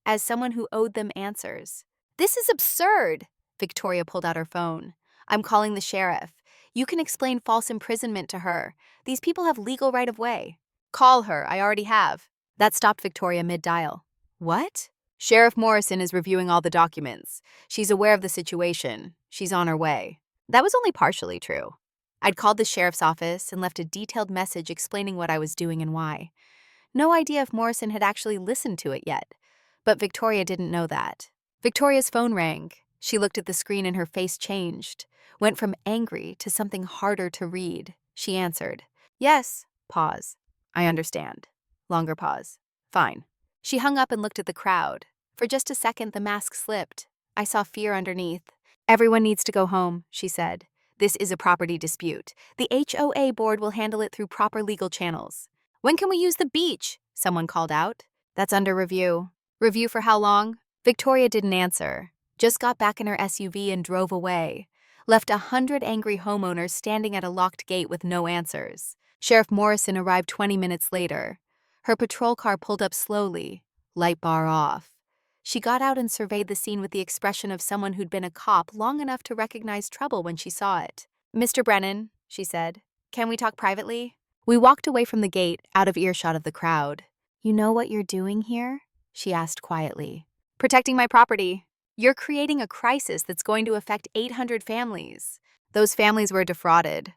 S1: as someone who owed them answers. This is absurd. Victoria pulled out her phone. I'm calling the sheriff. You can explain false imprisonment to her. These people have legal right of way. Call her, I already have. That stopped Victoria mid-dial. What? Sheriff Morrison is reviewing all the documents. She's aware of the situation. She's on her way. That was only partially true. I'd called the sheriff's office and left a detailed message explaining what I was doing and why. No idea if Morrison had actually listened to it yet, but Victoria didn't know that. Victoria's phone rang. She looked at the screen and her face changed, went from angry to something harder to read. She answered. Yes. Pause. I understand. Longer pause. Fine. She hung up and looked at the crowd. For just a second, the mask slipped. I saw fear underneath. Everyone needs to go home, she said. This is a property dispute. The HOA board will handle it through proper legal channels. When can we use the beach? Someone called out. That's under review. Review for how long? Victoria didn't answer. Just got back in her SUV and drove away. Left 100 angry homeowners standing at a locked gate with no answers. Sheriff Morrison arrived 20 minutes later. Her patrol car pulled up slowly, light bar off. She got out and surveyed the scene with the expression of someone who'd been a cop long enough to recognize trouble when she saw it. Mr. Brennan, she said, can we talk privately? We walked away from the gate, out of earshot of the crowd. You know what you're doing here? She asked quietly. Protecting my property. You're creating a crisis that's going to affect 800 families. Those families were defrauded.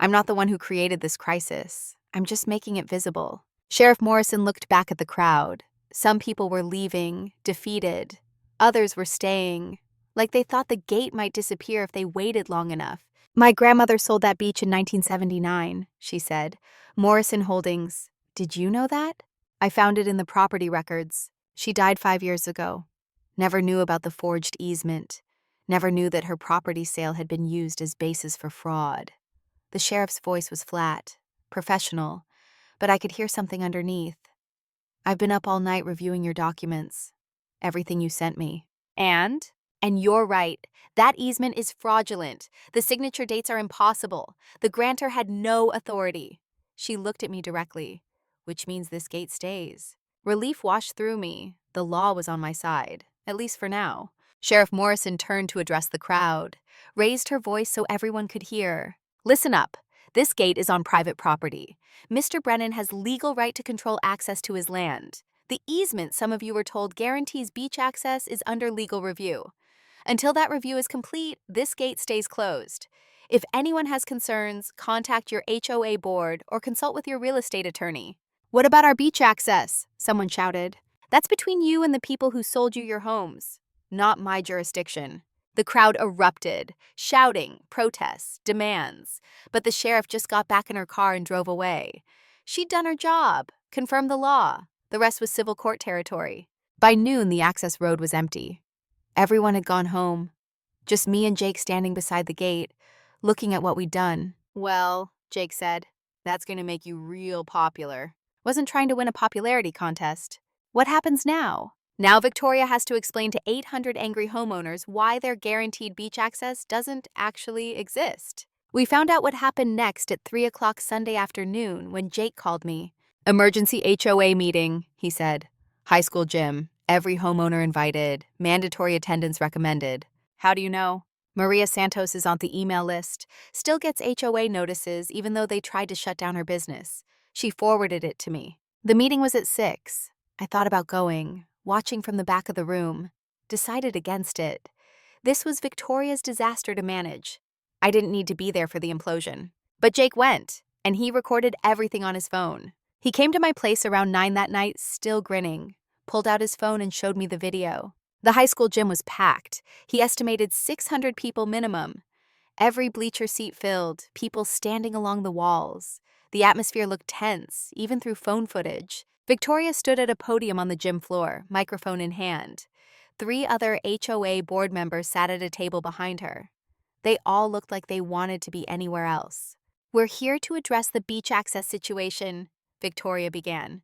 S1: I'm not the one who created this crisis. I'm just making it visible. Sheriff Morrison looked back at the crowd. Some people were leaving, defeated. Others were staying, like they thought the gate might disappear if they waited long enough. My grandmother sold that beach in 1979, she said. Morrison Holdings. Did you know that? I found it in the property records. She died 5 years ago. Never knew about the forged easement. Never knew that her property sale had been used as basis for fraud. The sheriff's voice was flat, professional, but I could hear something underneath. I've been up all night reviewing your documents. Everything you sent me. And you're right. That easement is fraudulent. The signature dates are impossible. The grantor had no authority. She looked at me directly, which means this gate stays. Relief washed through me. The law was on my side, at least for now. Sheriff Morrison turned to address the crowd, raised her voice so everyone could hear. Listen up. This gate is on private property. Mr. Brennan has legal right to control access to his land. The easement, some of you were told, guarantees beach access is under legal review. Until that review is complete, this gate stays closed. If anyone has concerns, contact your HOA board or consult with your real estate attorney. What about our beach access? Someone shouted. That's between you and the people who sold you your homes. Not my jurisdiction. The crowd erupted, shouting, protests, demands. But the sheriff just got back in her car and drove away. She'd done her job, confirmed the law. The rest was civil court territory. By noon, the access road was empty. Everyone had gone home. Just me and Jake standing beside the gate, looking at what we'd done. Well, Jake said, that's going to make you real popular. Wasn't trying to win a popularity contest. What happens now? Now Victoria has to explain to 800 angry homeowners why their guaranteed beach access doesn't actually exist. We found out what happened next at 3 o'clock Sunday afternoon when Jake called me. Emergency HOA meeting, he said. High school gym. Every homeowner invited. Mandatory attendance recommended. How do you know? Maria Santos is on the email list. Still gets HOA notices even though they tried to shut down her business. She forwarded it to me. The meeting was at 6. I thought about going, watching from the back of the room. Decided against it. This was Victoria's disaster to manage. I didn't need to be there for the implosion. But Jake went, and he recorded everything on his phone. He came to my place around 9 that night, still grinning, pulled out his phone and showed me the video. The high school gym was packed. He estimated 600 people minimum. Every bleacher seat filled, people standing along the walls. The atmosphere looked tense, even through phone footage. Victoria stood at a podium on the gym floor, microphone in hand. 3 other HOA board members sat at a table behind her. They all looked like they wanted to be anywhere else. We're here to address the beach access situation, Victoria began.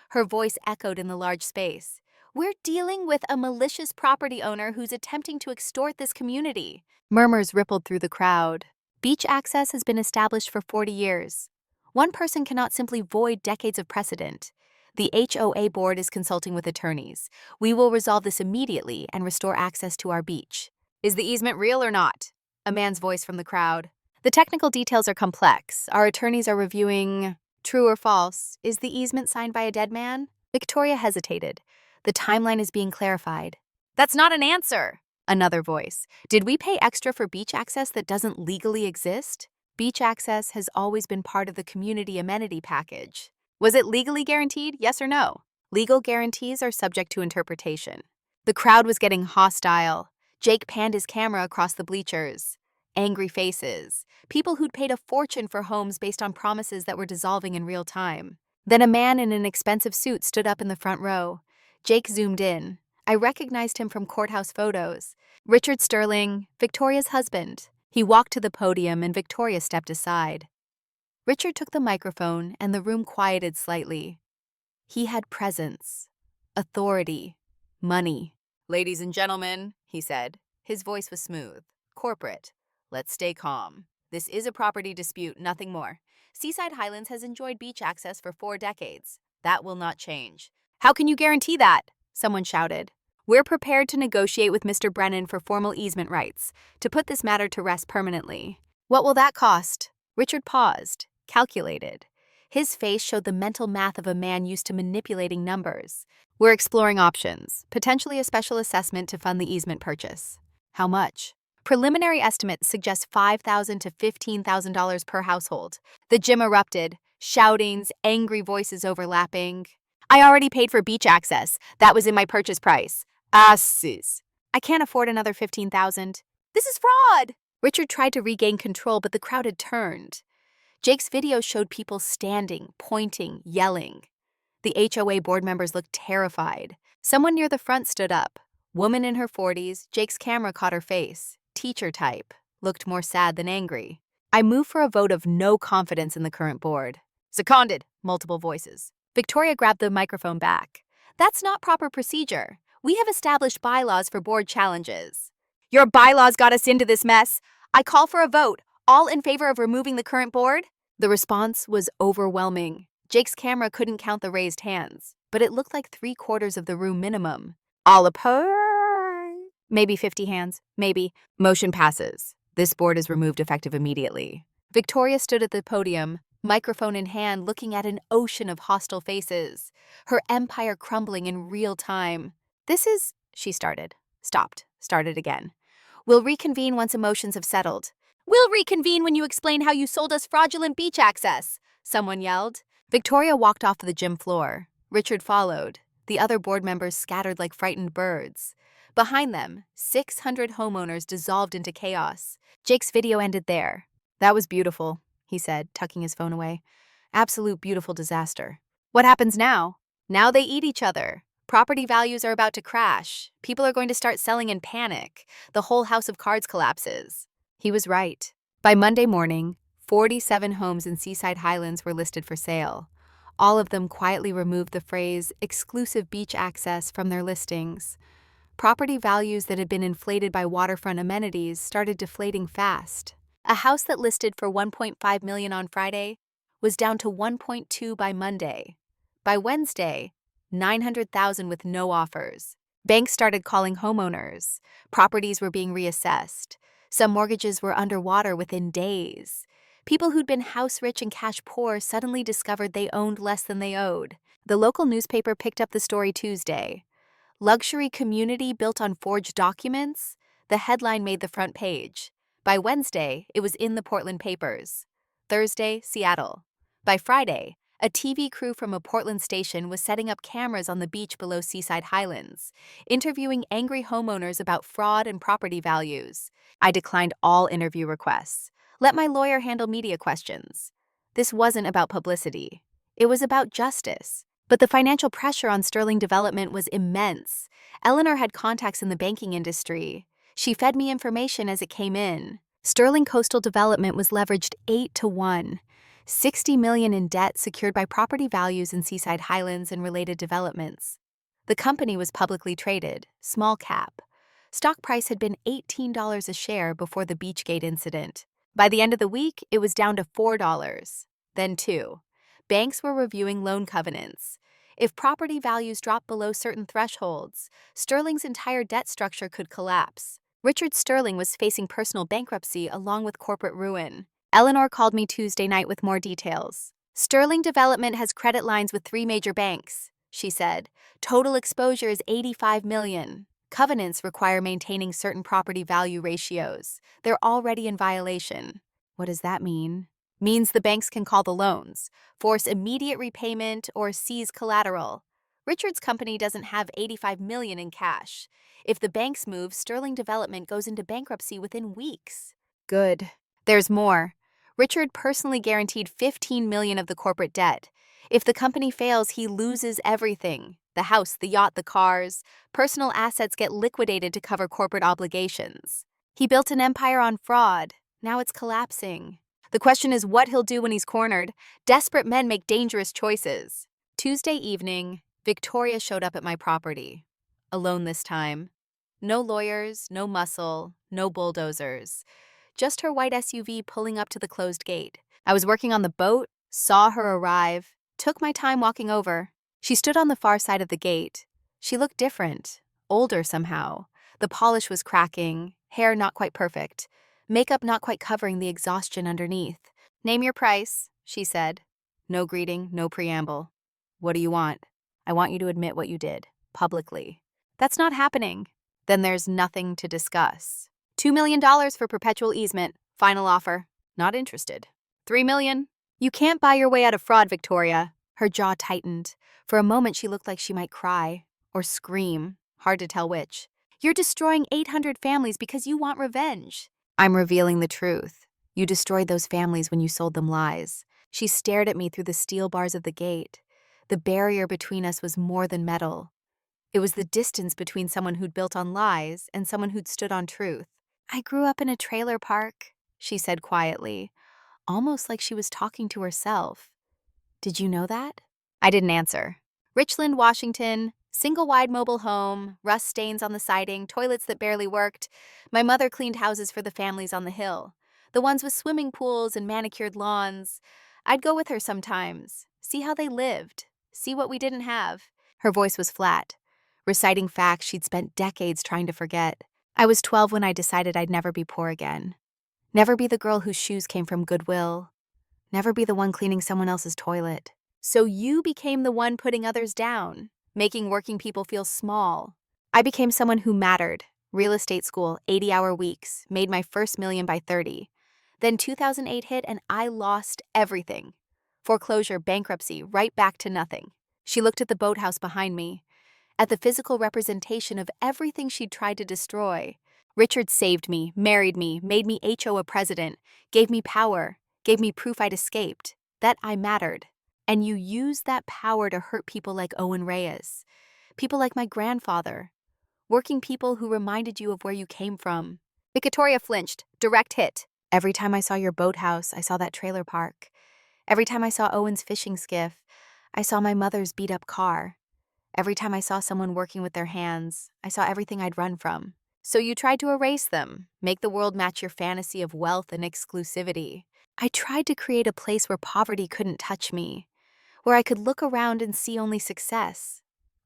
S1: Her voice echoed in the large space. We're dealing with a malicious property owner who's attempting to extort this community. Murmurs rippled through the crowd. Beach access has been established for 40 years. One person cannot simply void decades of precedent. The HOA board is consulting with attorneys. We will resolve this immediately and restore access to our beach. Is the easement real or not? A man's voice from the crowd. The technical details are complex. Our attorneys are reviewing. True or false? Is the easement signed by a dead man? Victoria hesitated. The timeline is being clarified. That's not an answer. Another voice. Did we pay extra for beach access that doesn't legally exist? Beach access has always been part of the community amenity package. Was it legally guaranteed, yes or no? Legal guarantees are subject to interpretation. The crowd was getting hostile. Jake panned his camera across the bleachers. Angry faces. People who'd paid a fortune for homes based on promises that were dissolving in real time. Then a man in an expensive suit stood up in the front row. Jake zoomed in. I recognized him from courthouse photos. Richard Sterling, Victoria's husband. He walked to the podium and Victoria stepped aside. Richard took the microphone and the room quieted slightly. He had presence, authority, money. "Ladies and gentlemen," he said. His voice was smooth, corporate. "Let's stay calm. This is a property dispute, nothing more. Seaside Highlands has enjoyed beach access for 4 decades. That will not change." "How can you guarantee that?" someone shouted. "We're prepared to negotiate with Mr. Brennan for formal easement rights, to put this matter to rest permanently." "What will that cost?" Richard paused, calculated. His face showed the mental math of a man used to manipulating numbers. "We're exploring options, potentially a special assessment to fund the easement purchase." "How much?" "Preliminary estimates suggest $5,000 to $15,000 per household." The gym erupted, shoutings, angry voices overlapping. "I already paid for beach access. That was in my purchase price." "Asses." "I can't afford another $15,000. "This is fraud!" Richard tried to regain control, but the crowd had turned. Jake's video showed people standing, pointing, yelling. The HOA board members looked terrified. Someone near the front stood up. Woman in her 40s, Jake's camera caught her face. Teacher type. Looked more sad than angry. I move for a vote of no confidence in the current board. "Seconded," multiple voices. Victoria grabbed the microphone back. "That's not proper procedure. We have established bylaws for board challenges." "Your bylaws got us into this mess. I call for a vote. All in favor of removing the current board?" The response was overwhelming. Jake's camera couldn't count the raised hands, but it looked like 3/4 of the room minimum. "All opposed?" Maybe 50 hands, maybe. Motion passes. This board is removed effective immediately. Victoria stood at the podium, microphone in hand, looking at an ocean of hostile faces, her empire crumbling in real time. She started, stopped, started again. "We'll reconvene once emotions have settled." "We'll reconvene when you explain how you sold us fraudulent beach access," someone yelled. Victoria walked off the gym floor. Richard followed. The other board members scattered like frightened birds. Behind them, 600 homeowners dissolved into chaos. Jake's video ended there. "That was beautiful," he said, tucking his phone away. "Absolute beautiful disaster." "What happens now?" "Now they eat each other. Property values are about to crash. People are going to start selling in panic. The whole house of cards collapses." He was right. By Monday morning, 47 homes in Seaside Highlands were listed for sale. All of them quietly removed the phrase "exclusive beach access" from their listings. Property values that had been inflated by waterfront amenities started deflating fast. A house that listed for $1.5 million on Friday was down to $1.2 by Monday. By Wednesday, $900,000 with no offers. Banks started calling homeowners. Properties were being reassessed. Some mortgages were underwater within days. People who'd been house rich and cash poor suddenly discovered they owned less than they owed. The local newspaper picked up the story Tuesday. "Luxury community built on forged documents?" The headline made the front page. By Wednesday, it was in the Portland papers. Thursday, Seattle. By Friday, a TV crew from a Portland station was setting up cameras on the beach below Seaside Highlands, interviewing angry homeowners about fraud and property values. I declined all interview requests. Let my lawyer handle media questions. This wasn't about publicity. It was about justice. But the financial pressure on Sterling Development was immense. Eleanor had contacts in the banking industry. She fed me information as it came in. Sterling Coastal Development was leveraged 8-to-1. $60 million in debt secured by property values in Seaside Highlands and related developments. The company was publicly traded, small cap. Stock price had been $18 a share before the Beachgate incident. By the end of the week, it was down to $4, then $2. Banks were reviewing loan covenants. If property values dropped below certain thresholds, Sterling's entire debt structure could collapse. Richard Sterling was facing personal bankruptcy along with corporate ruin. Eleanor called me Tuesday night with more details. "Sterling Development has credit lines with 3 major banks," she said. "Total exposure is $85 million. Covenants require maintaining certain property value ratios. They're already in violation." "What does that mean?" "Means the banks can call the loans, force immediate repayment, or seize collateral. Richard's company doesn't have $85 million in cash. If the banks move, Sterling Development goes into bankruptcy within weeks." "Good." "There's more. Richard personally guaranteed $15 million of the corporate debt. If the company fails, he loses everything. The house, the yacht, the cars. Personal assets get liquidated to cover corporate obligations. He built an empire on fraud. Now it's collapsing. The question is what he'll do when he's cornered. Desperate men make dangerous choices. Tuesday evening, Victoria showed up at my property. Alone this time. No lawyers, no muscle, no bulldozers. Just her white SUV pulling up to the closed gate. I was working on the boat, saw her arrive, took my time walking over. She stood on the far side of the gate. She looked different, older somehow. The polish was cracking, hair not quite perfect, makeup not quite covering the exhaustion underneath. "Name your price," she said. No greeting, no preamble. "What do you want?" "I want you to admit what you did, publicly." "That's not happening." "Then there's nothing to discuss." $2 million for perpetual easement. Final offer. Not interested. $3 million. You can't buy your way out of fraud, Victoria. Her jaw tightened. For a moment, she looked like she might cry or scream. Hard to tell which. You're destroying 800 families because you want revenge. I'm revealing the truth. You destroyed those families when you sold them lies. She stared at me through the steel bars of the gate. The barrier between us was more than metal. It was the distance between someone who'd built on lies and someone who'd stood on truth. "I grew up in a trailer park," she said quietly, almost like she was talking to herself. "Did you know that?" I didn't answer. Richland, Washington, single-wide mobile home, rust stains on the siding, toilets that barely worked. My mother cleaned houses for the families on the hill, the ones with swimming pools and manicured lawns. I'd go with her sometimes, see how they lived, see what we didn't have. Her voice was flat, reciting facts she'd spent decades trying to forget. I was 12 when I decided I'd never be poor again. Never be the girl whose shoes came from Goodwill. Never be the one cleaning someone else's toilet. So you became the one putting others down, making working people feel small. I became someone who mattered. Real estate school, 80-hour weeks, made my first million by 30. Then 2008 hit and I lost everything. Foreclosure, bankruptcy, right back to nothing. She looked at the boathouse behind me, at the physical representation of everything she'd tried to destroy. Richard saved me, married me, made me HO president, gave me power, gave me proof I'd escaped, that I mattered. And you used that power to hurt people like Owen Reyes, people like my grandfather, working people who reminded you of where you came from. Victoria flinched, direct hit. Every time I saw your boathouse, I saw that trailer park. Every time I saw Owen's fishing skiff, I saw my mother's beat-up car. Every time I saw someone working with their hands, I saw everything I'd run from. So you tried to erase them, make the world match your fantasy of wealth and exclusivity. I tried to create a place where poverty couldn't touch me, where I could look around and see only success,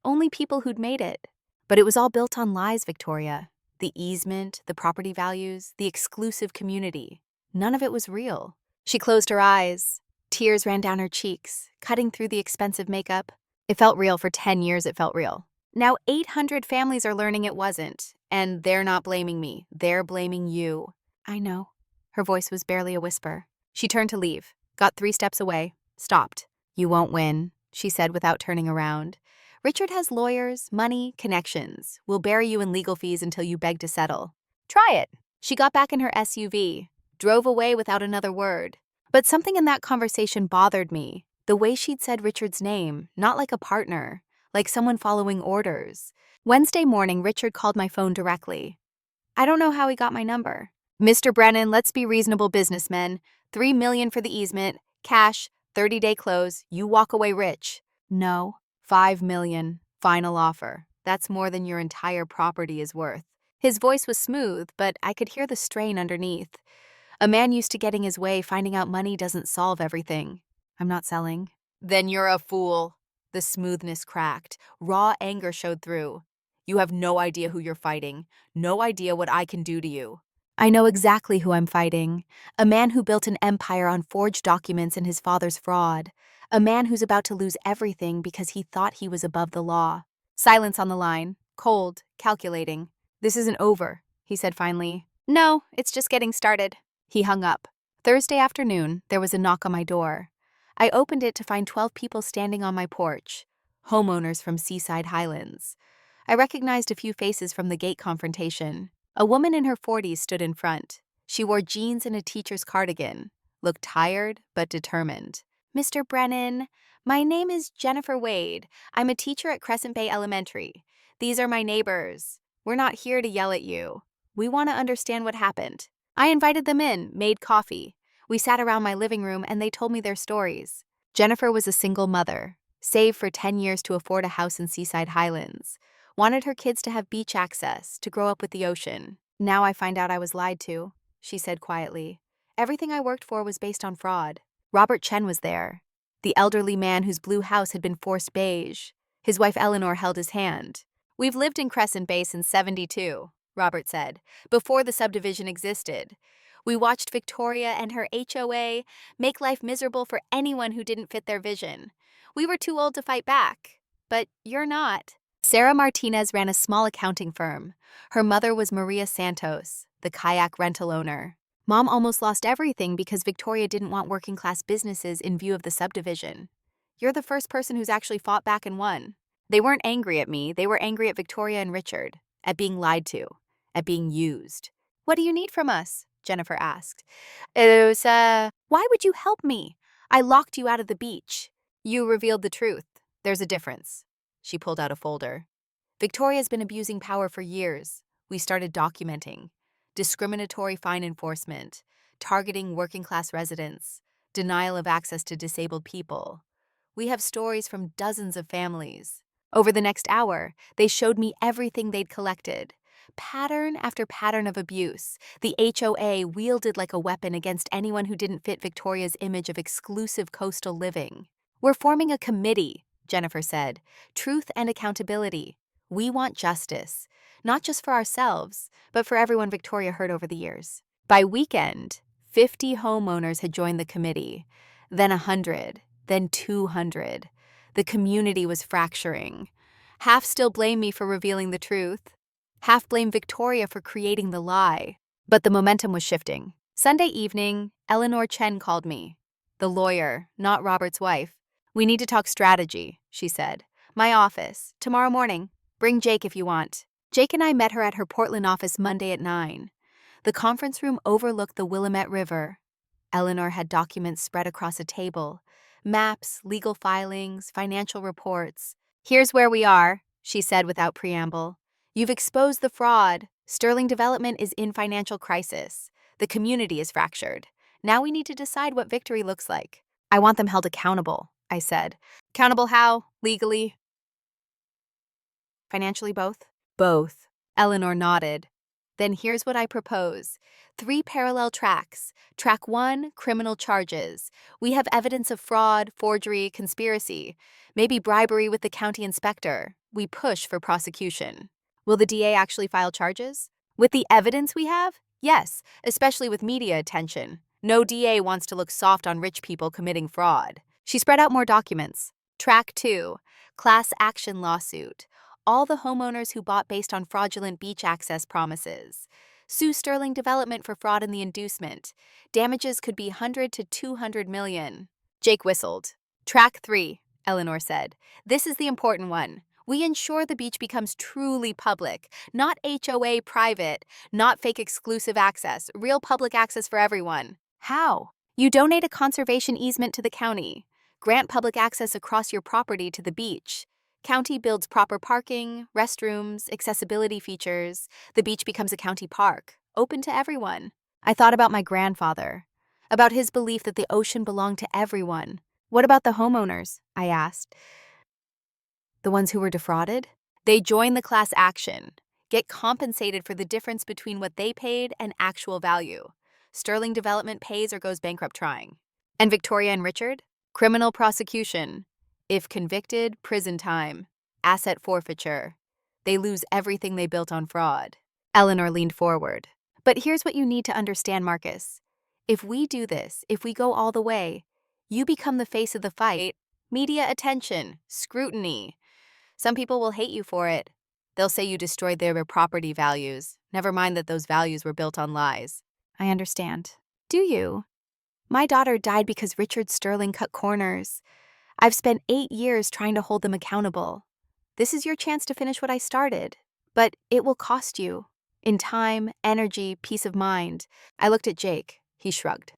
S1: only people who'd made it. But it was all built on lies, Victoria. The easement, the property values, the exclusive community. None of it was real. She closed her eyes. Tears ran down her cheeks, cutting through the expensive makeup. It felt real for 10 years, it felt real. Now 800 families are learning it wasn't, and they're not blaming me. They're blaming you. I know. Her voice was barely a whisper. She turned to leave, got 3 steps away, stopped. You won't win, she said without turning around. Richard has lawyers, money, connections. We'll bury you in legal fees until you beg to settle. Try it. She got back in her SUV, drove away without another word. But something in that conversation bothered me. The way she'd said Richard's name, not like a partner, like someone following orders. Wednesday morning, Richard called my phone directly. I don't know how he got my number. "Mr. Brennan, let's be reasonable businessmen. $3 million for the easement, cash, 30-day close, you walk away rich." No. $5 million, final offer. That's more than your entire property is worth. His voice was smooth, but I could hear the strain underneath. A man used to getting his way, finding out money doesn't solve everything. I'm not selling. Then you're a fool. The smoothness cracked. Raw anger showed through. You have no idea who you're fighting. No idea what I can do to you. I know exactly who I'm fighting. A man who built an empire on forged documents and his father's fraud. A man who's about to lose everything because he thought he was above the law. Silence on the line. Cold, calculating. "This isn't over," he said finally. "No, it's just getting started." He hung up. Thursday afternoon, there was a knock on my door. I opened it to find 12 people standing on my porch. Homeowners from Seaside Highlands. I recognized a few faces from the gate confrontation. A woman in her 40s stood in front. She wore jeans and a teacher's cardigan, looked tired but determined. "Mr. Brennan, My name is Jennifer Wade. I'm a teacher at Crescent Bay Elementary. These are my neighbors. We're not here to yell at you. We want to understand what happened. I invited them in, made coffee. We sat around my living room and they told me their stories. Jennifer was a single mother, saved for 10 years to afford a house in Seaside Highlands, wanted her kids to have beach access, to grow up with the ocean. Now I find out I was lied to, she said quietly. Everything I worked for was based on fraud. Robert Chen was there, the elderly man whose blue house had been forced beige. His wife Eleanor held his hand. We've lived in Crescent Bay since '72, Robert said, before the subdivision existed. We watched Victoria and her HOA make life miserable for anyone who didn't fit their vision. We were too old to fight back. But you're not. Sarah Martinez ran a small accounting firm. Her mother was Maria Santos, the kayak rental owner. Mom almost lost everything because Victoria didn't want working-class businesses in view of the subdivision. You're the first person who's actually fought back and won. They weren't angry at me, they were angry at Victoria and Richard, at being lied to, at being used. What do you need from us? Jennifer asked. Why would you help me? I locked you out of the beach. You revealed the truth. There's a difference. She pulled out a folder. Victoria's been abusing power for years. We started documenting. Discriminatory fine enforcement, targeting working-class residents, denial of access to disabled people. We have stories from dozens of families. Over the next hour, they showed me everything they'd collected. Pattern after pattern of abuse, the HOA wielded like a weapon against anyone who didn't fit Victoria's image of exclusive coastal living. We're forming a committee, Jennifer said. Truth and accountability. We want justice, not just for ourselves, but for everyone Victoria hurt over the years. By weekend, 50 homeowners had joined the committee, then 100, then 200. The community was fracturing. Half still blame me for revealing the truth. Half blame Victoria for creating the lie. But the momentum was shifting. Sunday evening, Eleanor Chen called me. The lawyer, not Robert's wife. We need to talk strategy, she said. My office, tomorrow morning. Bring Jake if you want. Jake and I met her at her Portland office Monday at 9. The conference room overlooked the Willamette River. Eleanor had documents spread across a table. Maps, legal filings, financial reports. Here's where we are, she said without preamble. You've exposed the fraud. Sterling Development is in financial crisis. The community is fractured. Now we need to decide what victory looks like. I want them held accountable, I said. Accountable how? Legally? Financially, both? Both. Eleanor nodded. Then here's what I propose. 3 parallel tracks. Track 1, criminal charges. We have evidence of fraud, forgery, conspiracy, maybe bribery with the county inspector. We push for prosecution. Will the DA actually file charges? With the evidence we have? Yes, especially with media attention. No DA wants to look soft on rich people committing fraud. She spread out more documents. Track 2, class action lawsuit. All the homeowners who bought based on fraudulent beach access promises. Sue Sterling Development for fraud in the inducement. Damages could be 100 to 200 million. Jake whistled. Track 3, Eleanor said. This is the important one. We ensure the beach becomes truly public, not HOA private, not fake exclusive access, real public access for everyone. How? You donate a conservation easement to the county. Grant public access across your property to the beach. County builds proper parking, restrooms, accessibility features. The beach becomes a county park, open to everyone. I thought about my grandfather, about his belief that the ocean belonged to everyone. What about the homeowners? I asked. The ones who were defrauded? They join the class action, get compensated for the difference between what they paid and actual value. Sterling Development pays or goes bankrupt trying. And Victoria and Richard? Criminal prosecution. If convicted, prison time. Asset forfeiture. They lose everything they built on fraud. Eleanor leaned forward. But here's what you need to understand, Marcus. If we do this, if we go all the way, you become the face of the fight. Media attention, scrutiny. Some people will hate you for it. They'll say you destroyed their property values. Never mind that those values were built on lies. I understand. Do you? My daughter died because Richard Sterling cut corners. I've spent 8 years trying to hold them accountable. This is your chance to finish what I started. But it will cost you. In time, energy, peace of mind. I looked at Jake. He shrugged.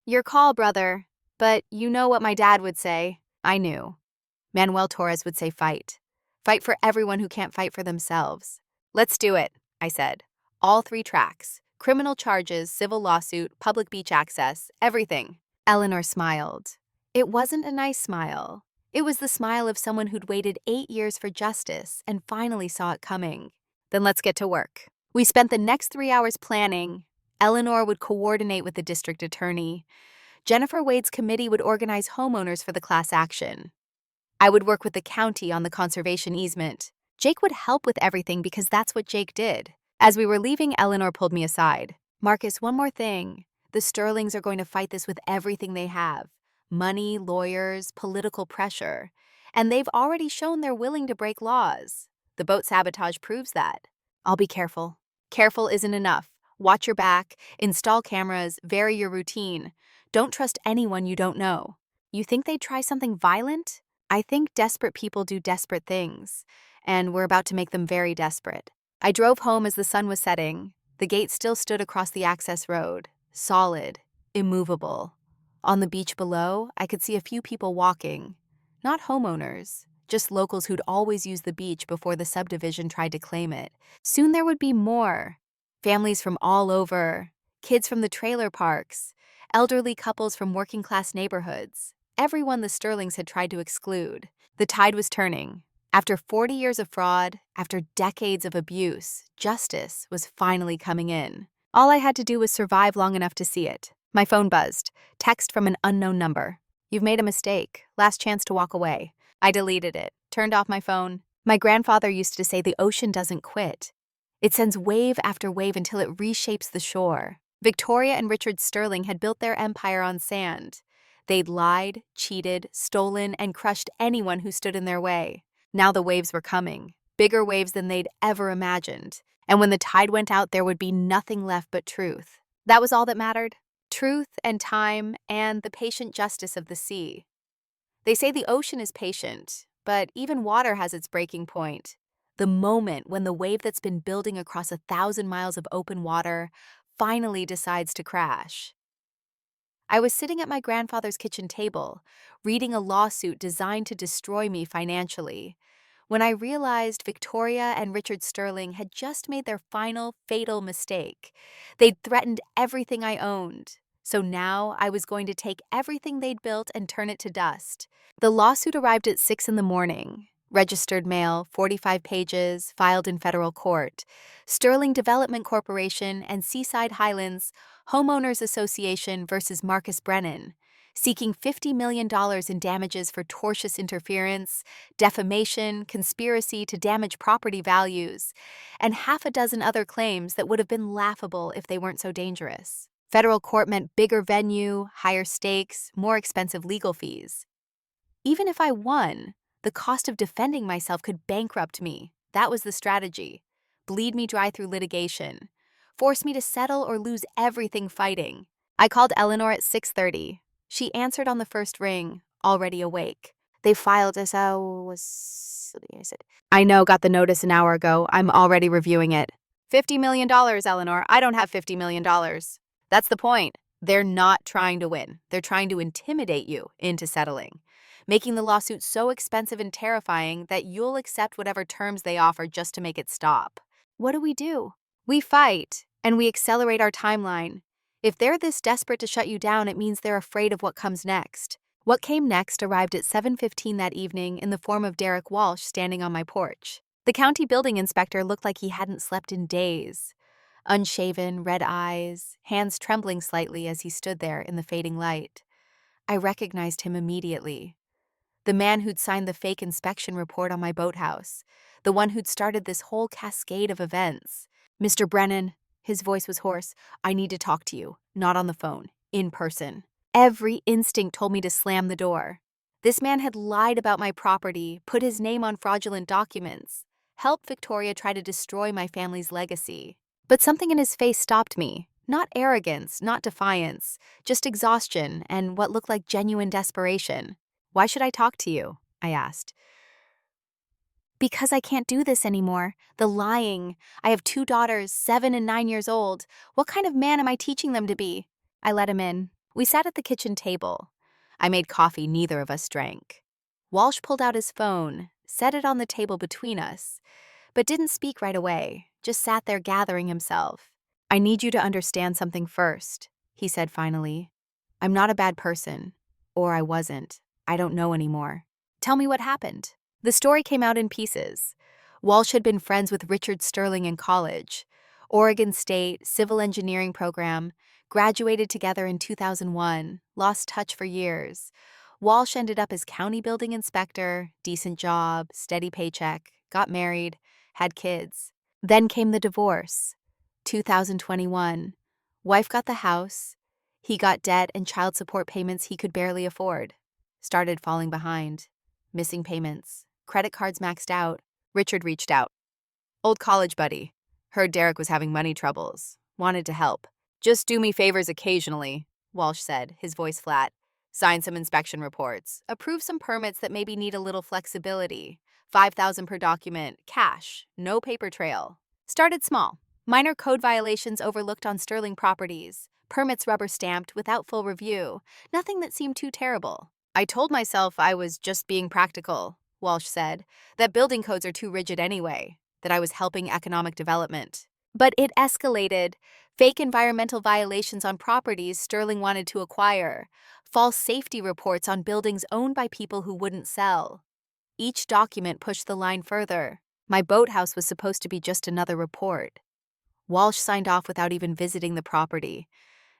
S1: Your call, brother. But you know what my dad would say. I knew. Manuel Torres would say fight. Fight for everyone who can't fight for themselves. Let's do it, I said. All 3 tracks. Criminal charges, civil lawsuit, public beach access, everything. Eleanor smiled. It wasn't a nice smile. It was the smile of someone who'd waited 8 years for justice and finally saw it coming. Then let's get to work. We spent the next 3 hours planning. Eleanor would coordinate with the district attorney. Jennifer Wade's committee would organize homeowners for the class action. I would work with the county on the conservation easement. Jake would help with everything because that's what Jake did. As we were leaving, Eleanor pulled me aside. Marcus, one more thing. The Sterlings are going to fight this with everything they have. Money, lawyers, political pressure. And they've already shown they're willing to break laws. The boat sabotage proves that. I'll be careful. Careful isn't enough. Watch your back, install cameras, vary your routine. Don't trust anyone you don't know. You think they'd try something violent? I think desperate people do desperate things, and we're about to make them very desperate. I drove home as the sun was setting. The gate still stood across the access road, solid, immovable. On the beach below, I could see a few people walking. Not homeowners, just locals who'd always used the beach before the subdivision tried to claim it. Soon there would be more. Families from all over, kids from the trailer parks, elderly couples from working-class neighborhoods. Everyone the Sterlings had tried to exclude. The tide was turning. After 40 years of fraud, after decades of abuse, justice was finally coming in. All I had to do was survive long enough to see it. My phone buzzed. Text from an unknown number. You've made a mistake. Last chance to walk away. I deleted it, turned off my phone. My grandfather used to say the ocean doesn't quit. It sends wave after wave until it reshapes the shore. Victoria and Richard Sterling had built their empire on sand. They'd lied, cheated, stolen, and crushed anyone who stood in their way. Now the waves were coming, bigger waves than they'd ever imagined. And when the tide went out, there would be nothing left but truth. That was all that mattered. Truth and time and the patient justice of the sea. They say the ocean is patient, but even water has its breaking point. The moment when the wave that's been building across 1,000 miles of open water finally decides to crash. I was sitting at my grandfather's kitchen table, reading a lawsuit designed to destroy me financially, when I realized Victoria and Richard Sterling had just made their final fatal mistake. They'd threatened everything I owned, so now I was going to take everything they'd built and turn it to dust. The lawsuit arrived at 6 in the morning. Registered mail, 45 pages, filed in federal court. Sterling Development Corporation and Seaside Highlands Homeowners Association versus Marcus Brennan, seeking $50 million in damages for tortious interference, defamation, conspiracy to damage property values, and half a dozen other claims that would have been laughable if they weren't so dangerous. Federal court meant bigger venue, higher stakes, more expensive legal fees. Even if I won, the cost of defending myself could bankrupt me. That was the strategy. Bleed me dry through litigation. Force me to settle or lose everything fighting. I called Eleanor at 6:30. She answered on the first ring, already awake. They filed as I said, I know, got the notice an hour ago. I'm already reviewing it. $50 million, Eleanor. I don't have $50 million. That's the point. They're not trying to win. They're trying to intimidate you into settling, making the lawsuit so expensive and terrifying that you'll accept whatever terms they offer just to make it stop. What do? We fight, and we accelerate our timeline. If they're this desperate to shut you down, it means they're afraid of what comes next. What came next arrived at 7:15 that evening in the form of Derek Walsh standing on my porch. The county building inspector looked like he hadn't slept in days. Unshaven, red eyes, hands trembling slightly as he stood there in the fading light. I recognized him immediately. The man who'd signed the fake inspection report on my boathouse. The one who'd started this whole cascade of events. Mr. Brennan, his voice was hoarse, I need to talk to you, not on the phone, in person. Every instinct told me to slam the door. This man had lied about my property, put his name on fraudulent documents, helped Victoria try to destroy my family's legacy. But something in his face stopped me. Not arrogance, not defiance, just exhaustion and what looked like genuine desperation. Why should I talk to you? I asked. Because I can't do this anymore. The lying. I have 2 daughters, 7 and 9 years old. What kind of man am I teaching them to be? I let him in. We sat at the kitchen table. I made coffee neither of us drank. Walsh pulled out his phone, set it on the table between us, but didn't speak right away, just sat there gathering himself. I need you to understand something first, he said finally. I'm not a bad person. Or I wasn't. I don't know anymore. Tell me what happened. The story came out in pieces. Walsh had been friends with Richard Sterling in college. Oregon State Civil Engineering program, graduated together in 2001, lost touch for years. Walsh ended up as county building inspector, decent job, steady paycheck, got married, had kids. Then came the divorce. 2021. Wife got the house. He got debt and child support payments he could barely afford. Started falling behind. Missing payments. Credit cards maxed out. Richard reached out. Old college buddy. Heard Derek was having money troubles. Wanted to help. Just do me favors occasionally, Walsh said, his voice flat. Sign some inspection reports. Approve some permits that maybe need a little flexibility. $5,000 per document. Cash. No paper trail. Started small. Minor code violations overlooked on Sterling properties. Permits rubber stamped without full review. Nothing that seemed too terrible. I told myself I was just being practical, Walsh said, that building codes are too rigid anyway, that I was helping economic development. But it escalated. Fake environmental violations on properties Sterling wanted to acquire. False safety reports on buildings owned by people who wouldn't sell. Each document pushed the line further. My boathouse was supposed to be just another report. Walsh signed off without even visiting the property.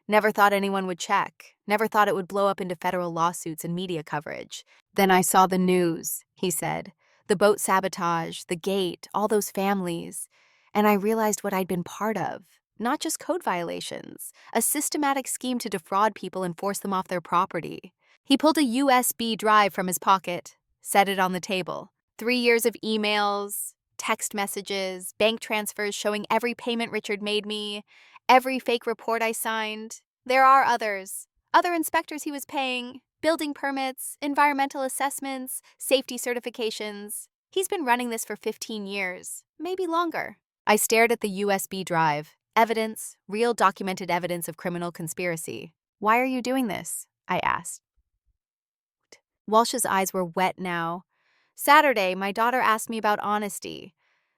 S1: Never thought anyone would check. Never thought it would blow up into federal lawsuits and media coverage. Then I saw the news, he said. The boat sabotage, the gate, all those families. And I realized what I'd been part of. Not just code violations. A systematic scheme to defraud people and force them off their property. He pulled a USB drive from his pocket, set it on the table. 3 years of emails, text messages, bank transfers showing every payment Richard made me, every fake report I signed. There are others. Other inspectors he was paying, building permits, environmental assessments, safety certifications. He's been running this for 15 years, maybe longer. I stared at the USB drive. Evidence, real documented evidence of criminal conspiracy. Why are you doing this? I asked. Walsh's eyes were wet now. Saturday, my daughter asked me about honesty.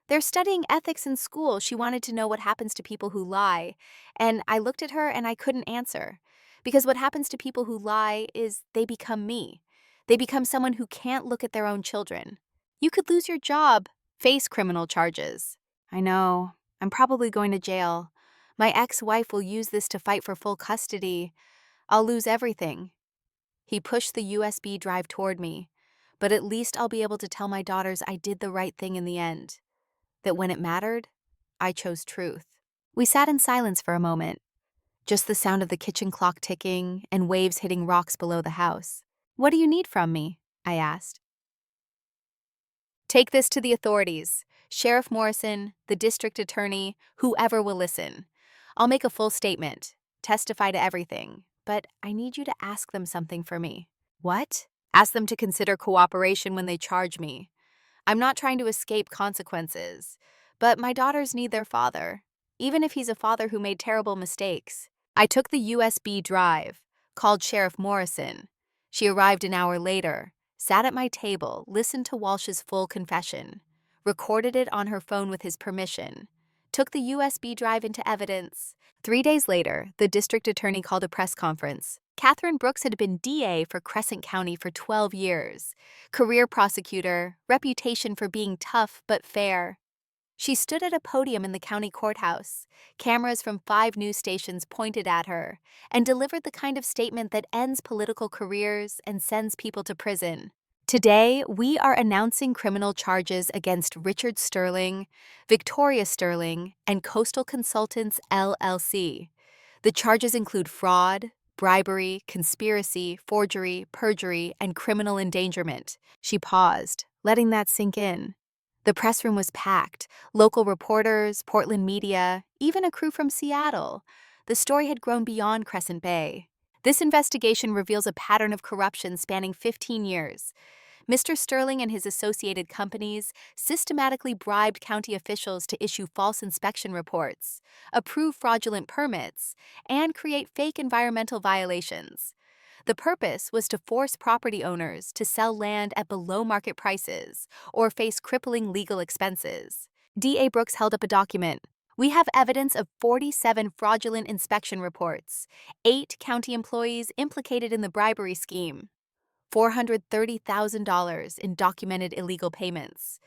S1: They're studying ethics in school. She wanted to know what happens to people who lie. And I looked at her and I couldn't answer. Because what happens to people who lie is they become me. They become someone who can't look at their own children. You could lose your job, face criminal charges. I know. I'm probably going to jail. My ex-wife will use this to fight for full custody. I'll lose everything. He pushed the USB drive toward me. But at least I'll be able to tell my daughters I did the right thing in the end. That when it mattered, I chose truth. We sat in silence for a moment. Just the sound of the kitchen clock ticking and waves hitting rocks below the house. What do you need from me? I asked. Take this to the authorities. Sheriff Morrison, the district attorney, whoever will listen. I'll make a full statement, testify to everything, but I need you to ask them something for me. What? Ask them to consider cooperation when they charge me. I'm not trying to escape consequences, but my daughters need their father, even if he's a father who made terrible mistakes. I took the USB drive, called Sheriff Morrison. She arrived an hour later, sat at my table, listened to Walsh's full confession, recorded it on her phone with his permission, took the USB drive into evidence. 3 days later, the district attorney called a press conference. Catherine Brooks had been DA for Crescent County for 12 years. Career prosecutor, reputation for being tough but fair. She stood at a podium in the county courthouse, cameras from 5 news stations pointed at her, and delivered the kind of statement that ends political careers and sends people to prison. Today, we are announcing criminal charges against Richard Sterling, Victoria Sterling, and Coastal Consultants, LLC. The charges include fraud, bribery, conspiracy, forgery, perjury, and criminal endangerment. She paused, letting that sink in. The press room was packed. Local reporters, Portland media, even a crew from Seattle. The story had grown beyond Crescent Bay. This investigation reveals a pattern of corruption spanning 15 years. Mr. Sterling and his associated companies systematically bribed county officials to issue false inspection reports, approve fraudulent permits, and create fake environmental violations. The purpose was to force property owners to sell land at below market prices or face crippling legal expenses. D.A. Brooks held up a document. We have evidence of 47 fraudulent inspection reports, 8 county employees implicated in the bribery scheme, $430,000 in documented illegal payments,